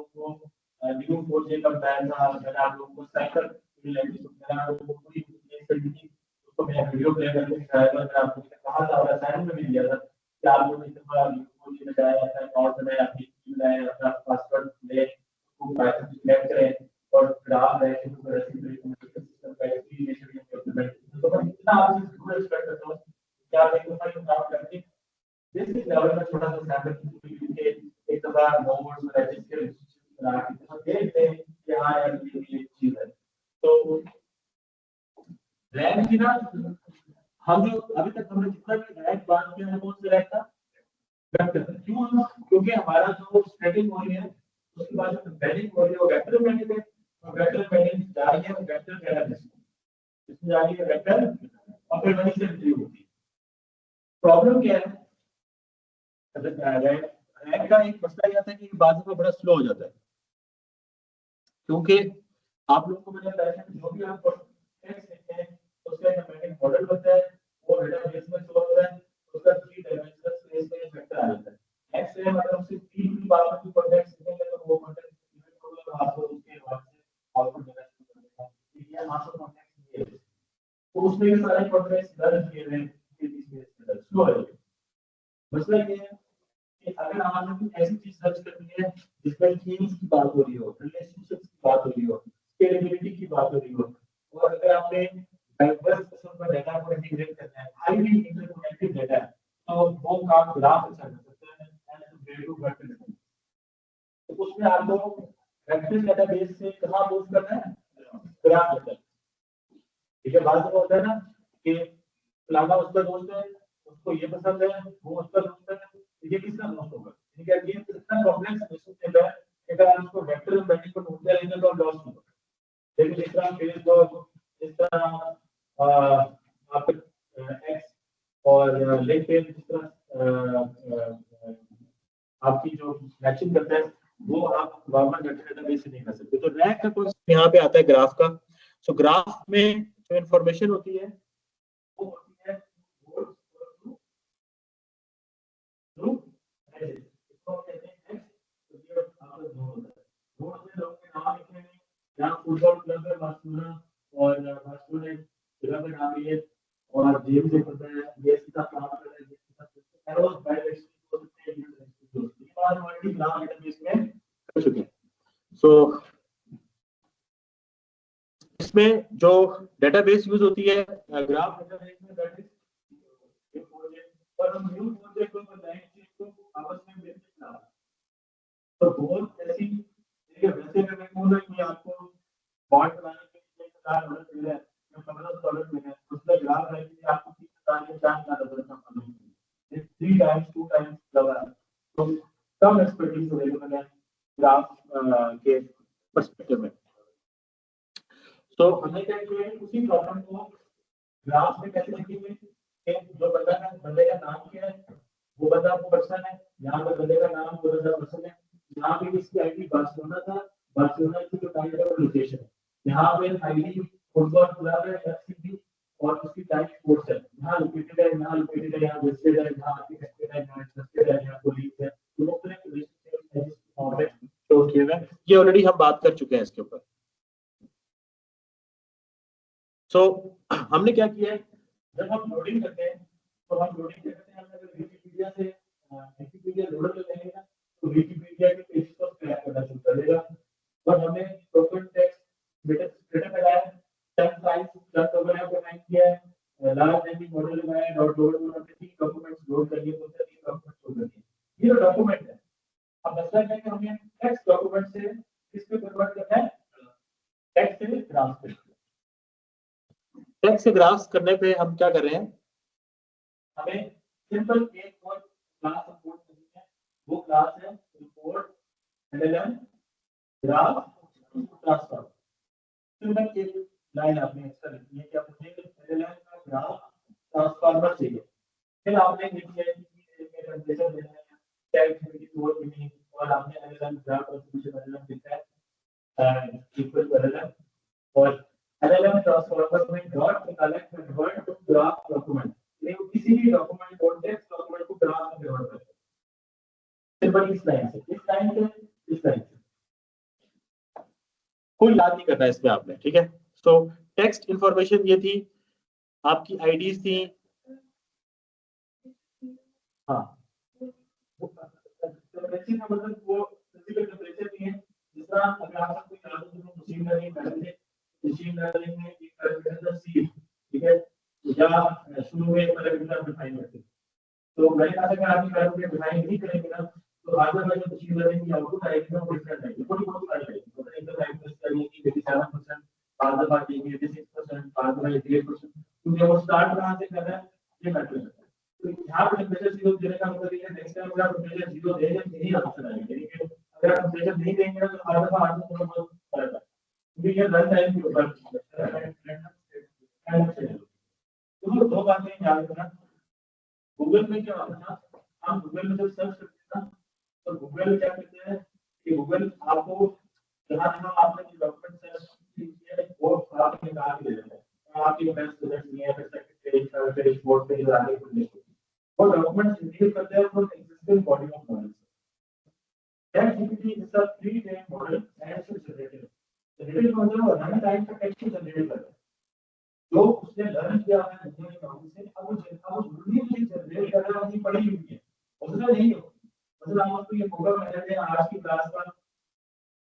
Speaker 2: न्यू 4J का बताया था, मैंने आप लोगों को साइकिल लैंग्वेज मैंने आप लोगों को पूरी एक्सप्लेन कर दी थी, उसको मैं वीडियो प्ले करके दिखाया था, मैंने आपको कहा था और असाइनमेंट में भी दिया था कि आप लोग इस तरह न्यू 4J में जाए अपना अकाउंट बनाए अपनी बनाए अपना पासवर्ड ले उसको पाइथन से कनेक्ट करें और ग्राफ है सिस्टम आपसे जरूर एक्सपेक्ट करता हूँ कि आप एक दफा ये काम करके बेसिक लेवल में छोटा सा सैंपल के एक दफा नोट्स और एडिट के बना के देखते हैं कि हाँ यार ये चीज है। तो रैंक की ना हम जो अभी तक हमने जितना भी रैंक बात किया है कौन सा रैंक था वेक्टर। क्यों? क्योंकि हमारा जो स्प्रेडिंग हो रही है उसके बाद जो कंपेयरिंग हो रही है वो वेक्टर मैनेज है और वेक्टर मैनेज जा रही है वेक्टर डेटाबेस इसमें जा रही है वेक्टर और फिर वहीं से रिट्रीव होती है। प्रॉब्लम क्या है रैंक का एक मसला यह आता है कि बाद में बड़ा स्लो हो जाता है क्योंकि आप लोगों को मैंने बताया जो भी आप टेक्स्ट लिखते हैं उसका कंपेयरिंग मॉडल होता है वो डेटाबेस में स्टोर होता है उसका 3 डायमेंशनल स्पेस में वेक्टर आ जाता है। एक्स रे मतलब सिर्फ 3 की बात की कॉन्टेक्स्ट लिखेंगे तो वो कॉन्टेक्स्ट इवेंट होगा आपको उसके बाद से आउटपुट देना शुरू कर देगा। ये आपको कॉन्टेक्स्ट नहीं है तो उसमें ये सारे कॉन्टेक्स्ट दर्ज किए हुए हैं के बीच में स्लो है। मसला ये है कि अगर आपने कोई ऐसी चीज सर्च करनी है जिसमें थीम्स की बात हो रही हो रिलेशनशिप्स की बात हो रही हो स्केलेबिलिटी की बात हो रही हो और अगर आपने डाइवर्स किस्म का डेटा को इंटीग्रेट करना है हाईली इंटरकनेक्टेड डेटा है तो वो काम ग्राफ अच्छा कर सकते हैं एंड टू वेक्टर तो उसमें आपको वेक्टर डेटाबेस से कहां मूव करना है ग्राफ डेटा। ठीक है बात वो होता है ना कि फलाना उसका दोस्त है उसको ये पसंद है वो उसका दोस्त है ये किसका दोस्त होगा। ठीक है ये इतना कॉम्प्लेक्स रिलेशनशिप है कि अगर आप इसको वेक्टर मैट्रिक्स को ढूंढते रहेंगे तो लॉस होगा। लेकिन जिस तरह फेसबुक जिस तरह आप एक्स और लिंक्डइन जिस तरह आपकी जो मैचिंग करता है वो आप गवर्नमेंट डेटाबेस से नहीं कर सकते। तो रैंक का कॉन्सेप्ट यहाँ पे आता है ग्राफ का। सो ग्राफ में जो इंफॉर्मेशन होती है वो होती है यहाँ फुटबॉल क्लब है बार्सिलोना और बार्सिलोना एक जगह पे नाम है और जेम्स एक होता है ये इसके साथ काम कर रहा है जिसके साथ एरोस बायोलॉजी हो सकते हैं ये बात ऑलरेडी ग्राफ डेटाबेस में कर चुके हैं। सो इसमें जो डेटाबेस यूज होती है ग्राफ डेटाबेस में दैट इज और हम न्यू प्रोजेक्ट को बनाएंगे चीज को आपस में मिलकर तो बहुत ऐसी देखिए वैसे अगर मैं बोल रहा हूं कि आपको बॉन्ड बनाने के लिए $1000 मिल रहा है या $1500 मिल रहा है उसका ग्राफ है कि आपको 30,000 या 40,000 का फंड मिल 3 टाइम्स 2 टाइम्स ज्यादा तो कम एक्सपर्टीज अवेलेबल है ग्राफ के पर्सपेक्टिव में। तो हमने क्या किया है उसी प्रॉब्लम को ग्राफ में कैसे लिखेंगे कि जो बंदे का नाम क्या है वो बंदा वो पर्सन है यहाँ पर बंदे का नाम वो बंदा पर्सन है यहाँ पे इसकी आईडी बार्सिलोना था बार्सिलोना की जो टाइप है वो लोकेशन है यहाँ पे आईडी फुटबॉल क्लब है एफसीबी और उसकी टाइप स्पोर्ट्स है यहाँ लोकेटेड है यहाँ लोकेटेड है यहाँ लिस्टेड है यहाँ आर्किटेक्चर है यहाँ इंटरेस्टेड है यहाँ पुलिस है तो मुख्तलिफ रिलेशनशिप है जिसको में शो किए हुए ये ऑलरेडी हम बात कर चुके हैं इसके ऊपर। सो हमने क्या किया है जब हम लोडिंग करते हैं तो हम लोडिंग करते हैं अगर विकिपीडिया से विकिपीडिया लोड कर लेंगे ना तो विकिपीडिया के पेज को क्रैक करना शुरू कर देगा और हमने टोकन टेक्स्ट डेटा लगाया टेक्स्ट साइज प्लस वगैरह को फाइंड किया है लार्ज लैंग्वेज मॉडल लगाया डॉट लोड में हमने 3 डॉक्यूमेंट्स लोड कर लिए तो 3 डॉक्यूमेंट्स लोड कर दिए ये डॉक्यूमेंट है। अब मसला है कि हमें टेक्स्ट डॉक्यूमेंट से किस पे कन्वर्ट करना है टेक्स्ट से ग्राफ पे। टेक्स्ट से ग्राफ्स करने पे हम क्या कर रहे हैं हमें सिंपल एक और क्लास इंपोर्ट करनी है वो क्लास है import LLM graph transform. Simple एक लाइन आपने एक्स्ट्रा लिखी है कि आप मुझे एलएलएम का ग्राफ ट्रांसफॉर्मर चाहिए फिर आपने लिखी है कि टेम्परेचर देना है टाइप की कोड में और आपने एलएलएम ग्राफ ट्रांसफॉर्मेशन एलएलएम लिखा है इक्वल टू एलएलएम और LLM ट्रांसफॉर्मर में डॉट निकाला कन्वर्ट टू ग्राफ डॉक्यूमेंट ये किसी भी डॉक्यूमेंट को टेक्स्ट डॉक्यूमेंट को ग्राफ में कन्वर्ट करता है सिंपल इस लाइन से इस लाइन से कोई याद नहीं करना इसमें आपने। ठीक है तो टेक्स्ट इंफॉर्मेशन ये थी आपकी आईडीज थी हाँ टेम्परेचर का मतलब वो फिजिकल टेम्परेचर नहीं है जिस तरह अगर आप कोई याद हो तो मशीन लर्निंग मशीन लर्निंग में एक पैरामीटर था सी ठीक है या शुरू में पैरामीटर डिफाइन करते हैं। तो मैंने कहा था कि आप पैरामीटर डिफाइन नहीं करेंगे ना तो आगे वाले मशीन लर्निंग की आउटपुट आएगी वो डिफरेंट आएगी, थोड़ी बहुत अलग आएगी। तो एकदम एक्यूरेसी करेंगे कि 87%, बाद दफा की 86%, बाद दफा 88%, क्योंकि वो स्टार्ट कहां से कर रहा है ये मैटर करता है। तो यहाँ पे टेम्परेचर 0 देने का मतलब ये है नेक्स्ट टाइम अगर आप टेम्परेचर 0 देंगे तो यही आंसर आएगा, यानी कि अगर आप टेम्परेचर नहीं देंगे ना तो हर दफा आंसर थोड़ा बहुत फर्क है, क्योंकि ये रन टाइम के ऊपर है। तो दो बातें याद रखना, गूगल में क्या होता है, हम गूगल में जब सर्च करते हैं ना तो गूगल में क्या करते हैं कि गूगल आपको जहाँ जहाँ आपने डॉक्यूमेंट सर्च किया है वो आपको निकाल के दे देता है। आपके पास रिजल्ट नहीं है, फिर second page, third page, fourth page आगे खुल देखो वो डॉक्यूमेंट रिलीज करते हैं from existing body of knowledge. That GPT is a pre trained model and it's generated. Generated मतलब रन टाइम का टेक्स्ट जनरेट करता है जो उसने लर्न किया है दुनिया के नॉलेज से। अब वो जरूरी नहीं जनरेट कर रहा है उसकी पढ़ी हुई है उसका नहीं हो। मतलब आप आपको ये मौका मिला है आज की क्लास का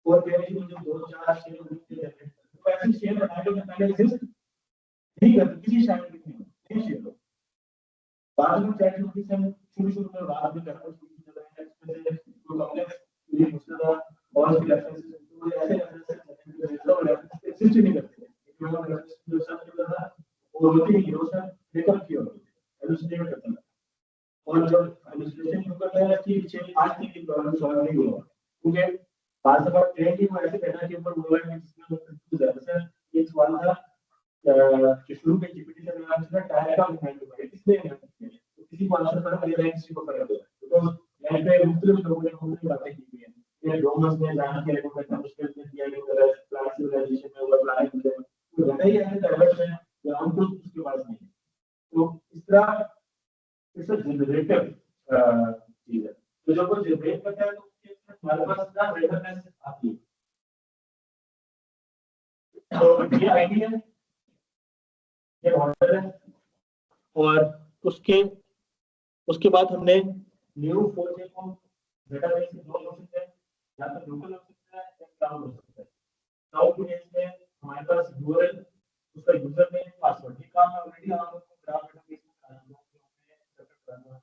Speaker 2: और पेज में जो 2-4 शेयर होते हैं तो ऐसे शेयर बनाने के पहले एग्जिस्ट नहीं करते किसी शायद नहीं शेयर हो। बाद में चैट जीपीटी से शुरू में बात भी करते हैं इसमें से कोई कॉम्प्लेक्स ये मुश्किल और उसके रेफरेंसेस तो ऐसे रेफरेंसेस एग्जिस्ट नहीं करते जो सब करता है वो होती है यूजर बेकअप की होती है एलुसिडेट करता है और जब एलुसिडेशन शुरू करता है कि पीछे आज तक की प्रॉब्लम सॉल्व नहीं हुआ क्योंकि बात सब ट्रेन की वो ऐसे कहना के ऊपर हुआ है जिसमें कंफ्यूज है। जैसे एक सवाल था कि शुरू में जीपीटी से मैंने आंसर टायर का डिफाइन किया किसने तो किसी को आंसर करना मेरा रैंक किसी को करना है तो यहाँ पे मुख्तलिफ लोगों ने मुख्तलिफ बातें की हुई है। ये डोमस ने जान के रिकमेंड मुश्किल से किया गया है क्लास सिविलाइजेशन में वो प्लानिंग में तो रहता ही ऐसे डाइवर्स है ग्राउंड ट्रूथ उसके पास नहीं है। तो इस तरह इट्स अ जनरेटिव चीज है। तो जब वो जनरेट करता है तो हमारे पास ना रेफरेंस आती है। तो ये आईडिया है ये मॉडल है और उसके बाद हमने न्यू फोर्जे को डेटाबेस से जोड़ सकते हैं या तो लोकल हो सकता है या क्लाउड हो सकता है। क्लाउड बेस में हमारे पास यूआरएल उसका यूजर नेम पासवर्ड ये काम ऑलरेडी आप लोगों को ग्राफ डेटाबेस में कराना है।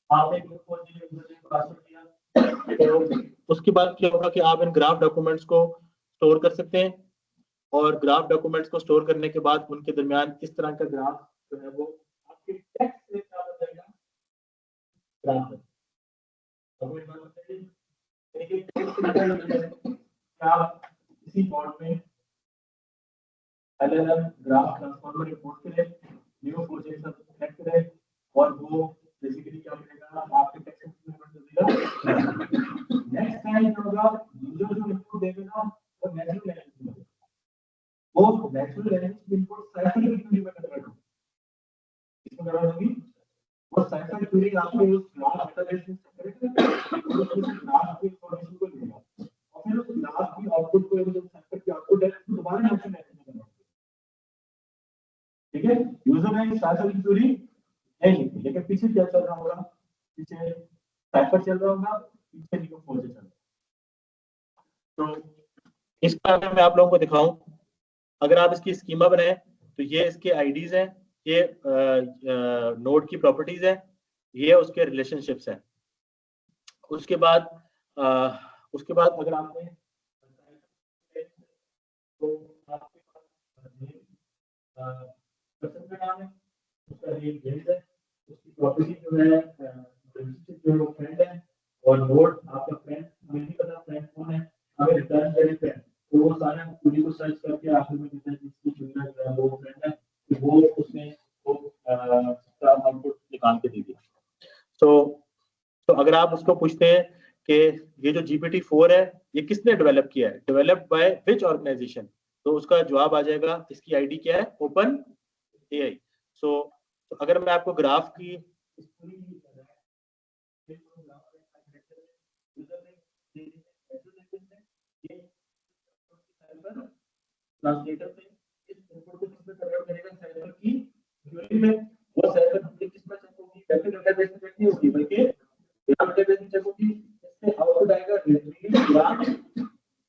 Speaker 2: आप एक फोर्जे यूजर नेम पासवर्ड दिया तो उसके बाद क्या होगा कि आप इन ग्राफ डॉक्यूमेंट्स को स्टोर कर सकते हैं और ग्राफ डॉक्यूमेंट्स को स्टोर करने के बाद उनके दरमियान इस तरह का ग्राफ जो है वो आपके टेक्स्ट से क्या हो जाएगा ग्राफ है। अब एक बात बताइए देखिए क्या इसी बोर्ड में एलएलएम ग्राफ ट्रांसफॉर्मर रिपोर्ट करें न्यू फोर्जे सब सेलेक्ट करें और वो बेसिकली क्या करेगा आपके टेक्स्ट में बदल देगा। नेक्स्ट टाइम जो होगा यूजर जो इनपुट देगा ना वो नेचुरल लैंग्वेज में वो natural language input cypher query में कन्वर्ट होगा। इसमें क्या होगी वो साइफर क्यूरी आपके उस ग्राफ डेटाबेस में करेगा और उस ग्राफ की इंफॉर्मेशन को लेगा और फिर उस ग्राफ की आउटपुट को जो साइफर की आउटपुट है दोबारा नेचुरल लैंग्वेज में कन्वर्ट। ठीक है यूजर ने साइफर क्यूरी नहीं लिखी लेकिन पीछे क्या चल रहा होगा पीछे साइफर चल रहा होगा पीछे न्यू फोर्जे चल रहा है। तो इस बारे में आप लोगों को दिखाऊं अगर आप इसकी स्कीमा बनाएं तो ये इसके आईडीज हैं ये नोड की प्रॉपर्टीज है ये उसके रिलेशनशिप्स हैं। उसके बाद अगर आपने तो आपके पास पर्सन का नाम है उसका नेम जेम्स है उसकी प्रॉपर्टी जो है रिलेशनशिप जो है फ्रेंड है और नोड आपका फ्रेंड हमें नहीं पता फ्रेंड कौन है हमें रिटर्न करे फ्रेंड तो वो सारा पूरी को सर्च करके आखिर में कितना जिसकी चुनना है वो फ्रेंड है तो वो उसने वो आउटपुट निकाल के दे दिया। तो अगर आप उसको पूछते हैं कि ये जो GPT-4 है ये किसने डेवलप किया है डेवलप्ड बाय व्हिच ऑर्गेनाइजेशन तो उसका जवाब आ जाएगा इसकी आईडी क्या है ओपन एआई। सो अगर मैं आपको ग्राफ की ट्रांसलेटर से इस इनपुट को किसमें कन्वर्ट करेगा साइफर की क्वेरी में वो साइफर की किसमें चेक होगी वेक्टर डेटाबेस में चेक नहीं होगी बल्कि ग्राफ डेटाबेस में चेक होगी। इससे आउटपुट आएगा रिट्रीव ग्राफ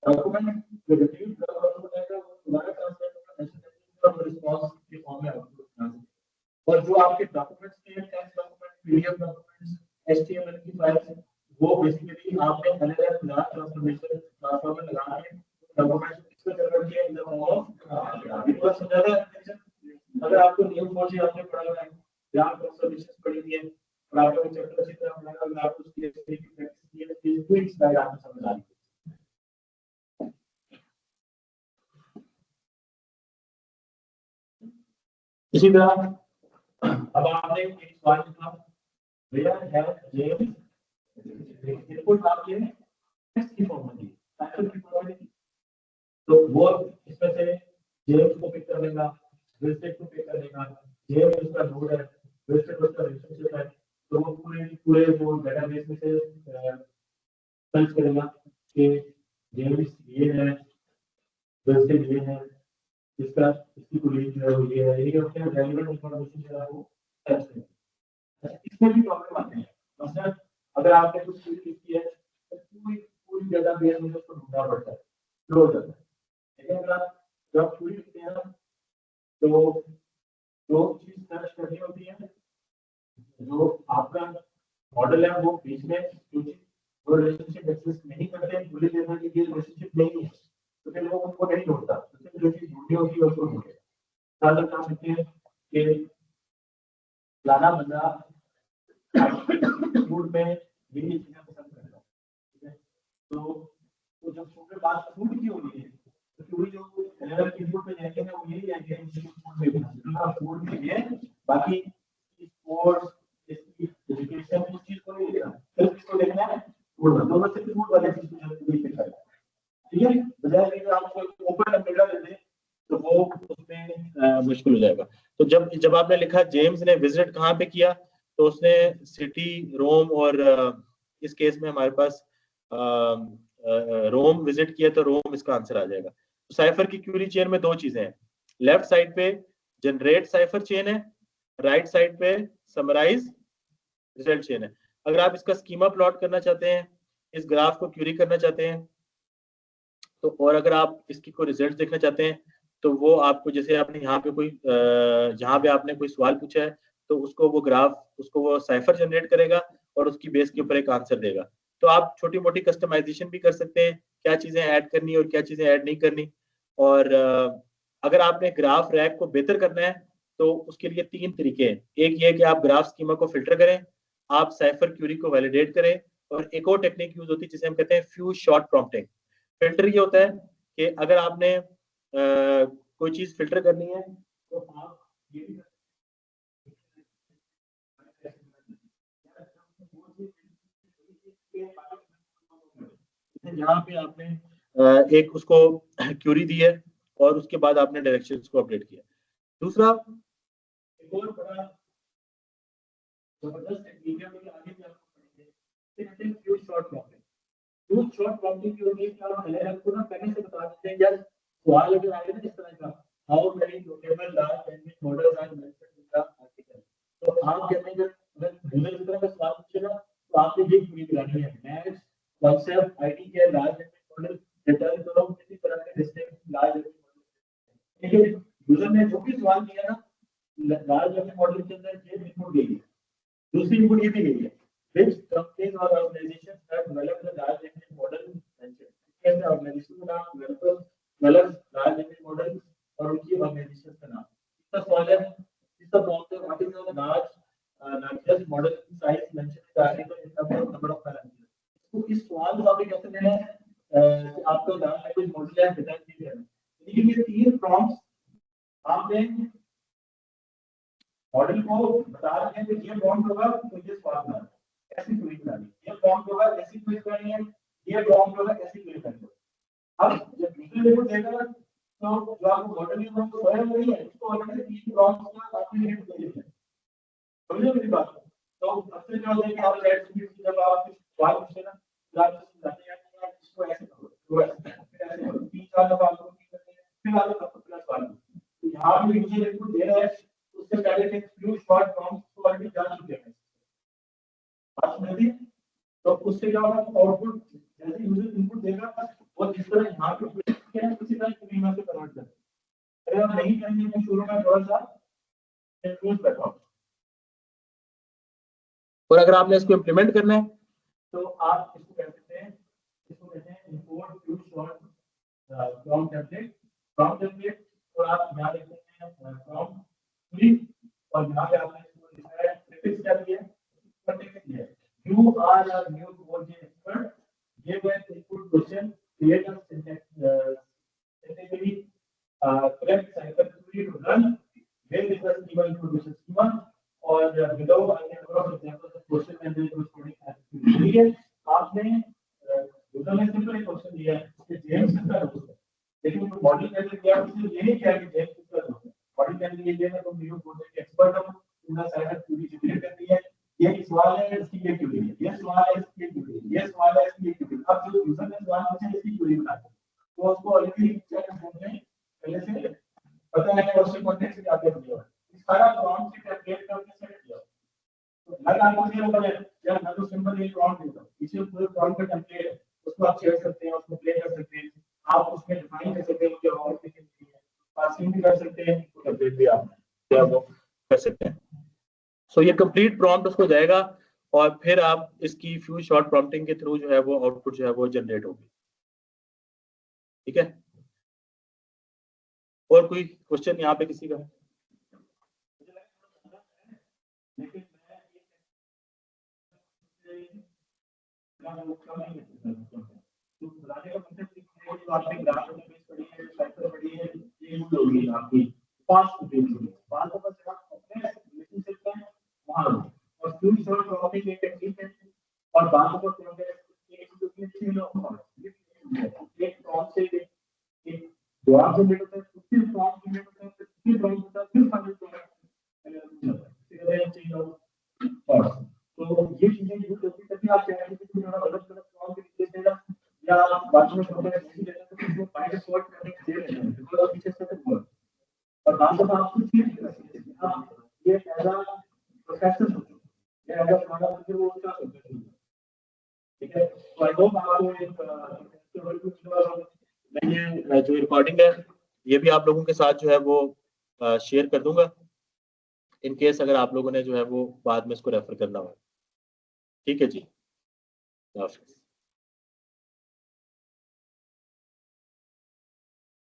Speaker 2: डॉक्यूमेंट जो रिट्रीव ग्राफ आउटपुट आएगा वो दोबारा ट्रांसलेट होगा नेचुरल लैंग्वेज और रिस्पांस के फॉर्म में आउटपुट और जो आपके डॉक्यूमेंट्स के text document, PDF documents, HTML की फाइल्स हैं, वो बेसिकली आपने अलग-अलग क्लास ट्रांसफॉर्मेशन ट्रांसफॉर्मर लगा के डॉक्यूमेंट्स को किसमें कन्वर्ट किया इन द फॉर्म ऑफ ये पूरा समझा था। अगर आपको नियम फॉर से आपने पढ़ा हुआ है या ट्रांसफॉर्मेशंस पढ़ी हुई है और आपने वो चैप्टर अच्छी तरह पढ़ा है, अगर आपको उसकी प्रैक्टिस की है तो कोई स्लाइड आपको समझ आ रही है। इसी तरह अब आपने एक सवाल लिखा, वेयर हैव जेम्स इनपुट आपके टेक्स्ट की फॉर्म में दी, टाइटल की फॉर्म में दी, तो वो इसमें से जेम्स को पिक कर लेगा, विल्सेट को पिक कर लेगा, जेम्स उसका नोड है, विल्सेट उसका रिलेशनशिप है, तो वो पूरे वो डेटाबेस में से सर्च करेगा कि जेम्स ये है, विल्सेट ये है, इसका इसकी कोलिग जो है वो ये है, ये अपने रेलेवेंट इंफॉर्मेशन जो है वो सर्च करेगा। इसमें भी प्रॉब्लम आती है, मतलब अगर आपने कुछ क्वेरी लिखी है तो पूरी डेटाबेस में उसको ढूंढना पड़ता है, स्लो हो जाता है। लेकिन अगर आप जब क्वेरी लिखते हैं तो जो चीज सर्च करनी होती है, जो आपका मॉडल है वो बीच में जो चीज वो रिलेशनशिप एग्जिस्ट नहीं करते हैं, भूल देना कि ये रिलेशनशिप नहीं है, तो फिर वो उनको नहीं ढूंढता, तो फिर जो चीज ढूंढनी होती है उसको ढूंढेगा। साथ कह सकते हैं कि लाना बंदा फूड में ये चीजें पसंद करता है, ठीक है, तो जब फूड में बात फूड की हो रही है तो पूरी जो लेवल इनपुट में जाएंगे ना वो यही आएंगे फूड में बना फूड में ये, बाकी स्पोर्ट्स इसकी एजुकेशन उस चीज को नहीं लेना, सिर्फ इसको देखना है फूड में, दोनों से फूड वाले चीज को जल्दी पिक करना है, ठीक है, बजाय कि आपको ओपन अम्ब्रेला दे दे तो वो उसमें मुश्किल हो जाएगा। तो जब आपने लिखा जेम्स ने विजिट कहाँ पे किया, तो उसने सिटी रोम, और इस केस में हमारे पास रोम विजिट किया, तो रोम इसका आंसर आ जाएगा। तो साइफर की क्यूरी चेन में दो चीजें हैं, लेफ्ट साइड पे जनरेट साइफर चेन है, राइट साइड पे समराइज रिजल्ट चेन है। अगर आप इसका स्कीमा प्लॉट करना चाहते हैं, इस ग्राफ को क्यूरी करना चाहते हैं, तो और अगर आप इसकी कोई रिजल्ट देखना चाहते हैं तो वो आपको, जैसे आपने यहाँ पे कोई जहाँ पे आपने कोई सवाल पूछा है तो उसको वो ग्राफ, उसको वो साइफर जनरेट करेगा और उसकी बेस के ऊपर एक आंसर देगा। तो आप छोटी मोटी कस्टमाइजेशन भी कर सकते हैं, क्या चीजें ऐड करनी और क्या चीजें ऐड नहीं करनी। और अगर आपने ग्राफ रैक को बेहतर करना है तो उसके लिए तीन तरीके हैं। एक ये कि आप ग्राफ स्कीमा को फिल्टर करें, आप साइफर क्यूरी को वैलिडेट करें, और एक और टेक्निक यूज होती है जिसे हम कहते हैं फ्यूज शॉर्ट प्रॉम्प्टिंग। फिल्टर ये होता है कि अगर आपने कोई चीज फिल्टर करनी है तो आप ये भी यहाँ पे आपने एक उसको क्यूरी दी है और उसके बाद आपने डायरेक्शंस को अपडेट किया। दूसरा एक और बड़ा जबरदस्त टेक्निक है, मुझे आगे भी आपको पढ़ेंगे, fuse short prompting. Fuse short prompting की होगी कि आप पहले आपको ना पहले से बता देते हैं, यार सवाल अगर आएगा ना इस तरह का, how many notable large language models are mentioned in the article, तो आप कहते हैं अगर यूजर इस तरह का सवाल पूछेगा तो आपने ये क्वेरी करानी है, मैच कॉन्सेप्ट आईडी के लार्ज लैंग्वेज मॉडल रिटर्न करो किसी तरह के डिस्टिंक्ट लार्ज लैंग्वेज मॉडल। ठीक है, यूजर ने जो भी सवाल दिया ना लार्ज लैंग्वेज मॉडल के अंदर ये इनपुट दी है, दूसरी इनपुट ये भी गई है, which companies or organizations have developed the large language model mentioned, कैसे ऑर्गेनाइजेशन का नाम, डेवलप large language model और उनकी ऑर्गेनाइजेशन का नाम। इसका सवाल है, इसका प्रॉब्लम है, what is the largest model size mentioned in the article in terms of number of parameters। तो इस सवाल को आप कैसे देना है कि आपका large language model है डिजाइन की है, लेकिन ये तीन प्रॉम्प्ट्स आपने मॉडल को बता रहे हैं कि ये प्रॉम्प्ट होगा तो ये सवाल बनाना है, ऐसी क्वेरी बनानी है, ये प्रॉम्प्ट होगा ऐसी क्वेरी करनी है, ये प्रॉम्प्ट होगा ऐसी क्वेरी करनी है। अब जब दूसरे लेवल देगा तो जो आपको मॉडल में वो स्वयं नहीं है, उसको ऑलरेडी तीन प्रॉम्प्ट्स का आपने लिमिट दे दिया है, समझे मेरी बात। तो सबसे क्या होता है कि आप चैट जीपीटी जब आप सवाल पूछे ना तो आप समझाते हैं कि आप इसको ऐसे करो, तो ऐसे करो, तीन चार दफा आपको करते हैं, फिर आप अपना सवाल। तो यहाँ पे यूजर इनपुट दे रहा है, उससे पहले के फ्यू शॉर्ट प्रॉम्प्ट्स को ऑलरेडी जान चुके हैं, बात समझ ली। तो उससे क्या होगा, आउटपुट जैसे यूजर इनपुट देगा वो जिस तरह यहाँ पे है उसी तरह क्वेरी में से कन्वर्ट करेगा। अगर आप नहीं करेंगे तो शुरू में थोड़ा सा कंफ्यूज बैठा,
Speaker 1: और अगर आपने इसको इम्प्लीमेंट करना है
Speaker 2: तो आप इसको कह सकते हैं, इसको कहते हैं import few short from template, और आप यहाँ देखते हैं फ्रॉम प्लीज, और यहाँ पे आपने इसको लिखा है प्रीफिक्स क्या दिया है, कंटेक्स्ट दिया है, you are a new code expert, give an input question, create a syntactically correct cycle query to run, where is the schema information schema, और below I can draw examples of question and then corresponding activity. ठीक है, आपने user ने simple एक question दिया है कि James किसका दोस्त है, लेकिन जो मॉडल कैसे किया उसने ये नहीं किया कि जेम्स किसका दोस्त है, मॉडल कैसे ये मैं तुम न्यू कोड के एक्सपर्ट हो, तुमने साइकिल क्वेरी जनरेट कर दी है, ये सवाल है इसकी ये क्वेरी है, ये सवाल है इसकी क्वेरी है, ये सवाल है इसकी क्वेरी, अब जो यूजर ने सवाल पूछा है इसकी क्वेरी बनाते हैं, तो उसको ऑलरेडी चेक करते हैं पहले से पता है क्वेश्चन कॉन्टेक्स्ट में आगे दिया है, इस सारा प्रॉम्प्ट से टेम्पलेट करके सेट किया, तो लगा मुझे ये बोले यार मैं तो सिंपल एक प्रॉम्प्ट देता हूं, इसे पूरे प्रॉम्प्ट का टेम्पलेट है, उसको आप शेयर सकते हैं, उसको प्ले कर सकते हैं, आप उसमें डिफाइन कर सकते हैं कि और कितनी है, पासिंग भी कर सकते हैं, टेम्पलेट भी आप क्या वो कर सकते हैं। सो ये कंप्लीट प्रॉम्प्ट उसको जाएगा और फिर आप इसकी फ्यू शॉर्ट प्रॉम्प्टिंग के थ्रू जो है वो आउटपुट जो है वो जनरेट होगी। ठीक है, और कोई क्वेश्चन यहाँ पे किसी का? लेकिन मैं तो बनाने का मतलब है कि आपने ग्राफ बेस पढ़ी है, साइकिल पढ़ी है, ये यूज होगी आपकी फास्ट बेस में, फास्ट का मतलब आप अपने रिलेशनशिप में वहां, और फ्यू शॉर्ट प्रॉम्प्टिंग एक टेक्निक है, और बात को करेंगे एक जो कि तीन एक प्रॉम्प्ट से एक जवाब जनरेट होता है, उसके प्रॉम्प्ट जनरेट होता है, फिर प्रॉम्प्ट होता है, फिर फाइनल प्रॉम्प्ट, तो ये चीजें यूज होती है तभी आप चाहेंगे कि थोड़ा अलग अलग प्रॉम्प्ट लिख देना या बात में थोड़ा नहीं देना, तो इसको बाय डिफॉल्ट करने के दे रहे हैं बिकॉज़ आप पीछे से हुआ, और बात तो आप कुछ चीज कर सकते हैं, हां ये एज अ प्रोफेशनल सोचो, ये एज अ हमारा मुझे वो क्या सोचना, ठीक है। तो आई होप आपको एक मैं ये जो रिकॉर्डिंग है ये भी आप लोगों के साथ जो है वो शेयर कर दूंगा, इन केस अगर आप लोगों ने जो है वो बाद में इसको रेफर करना हो। ठीक है जी, हाफिज़।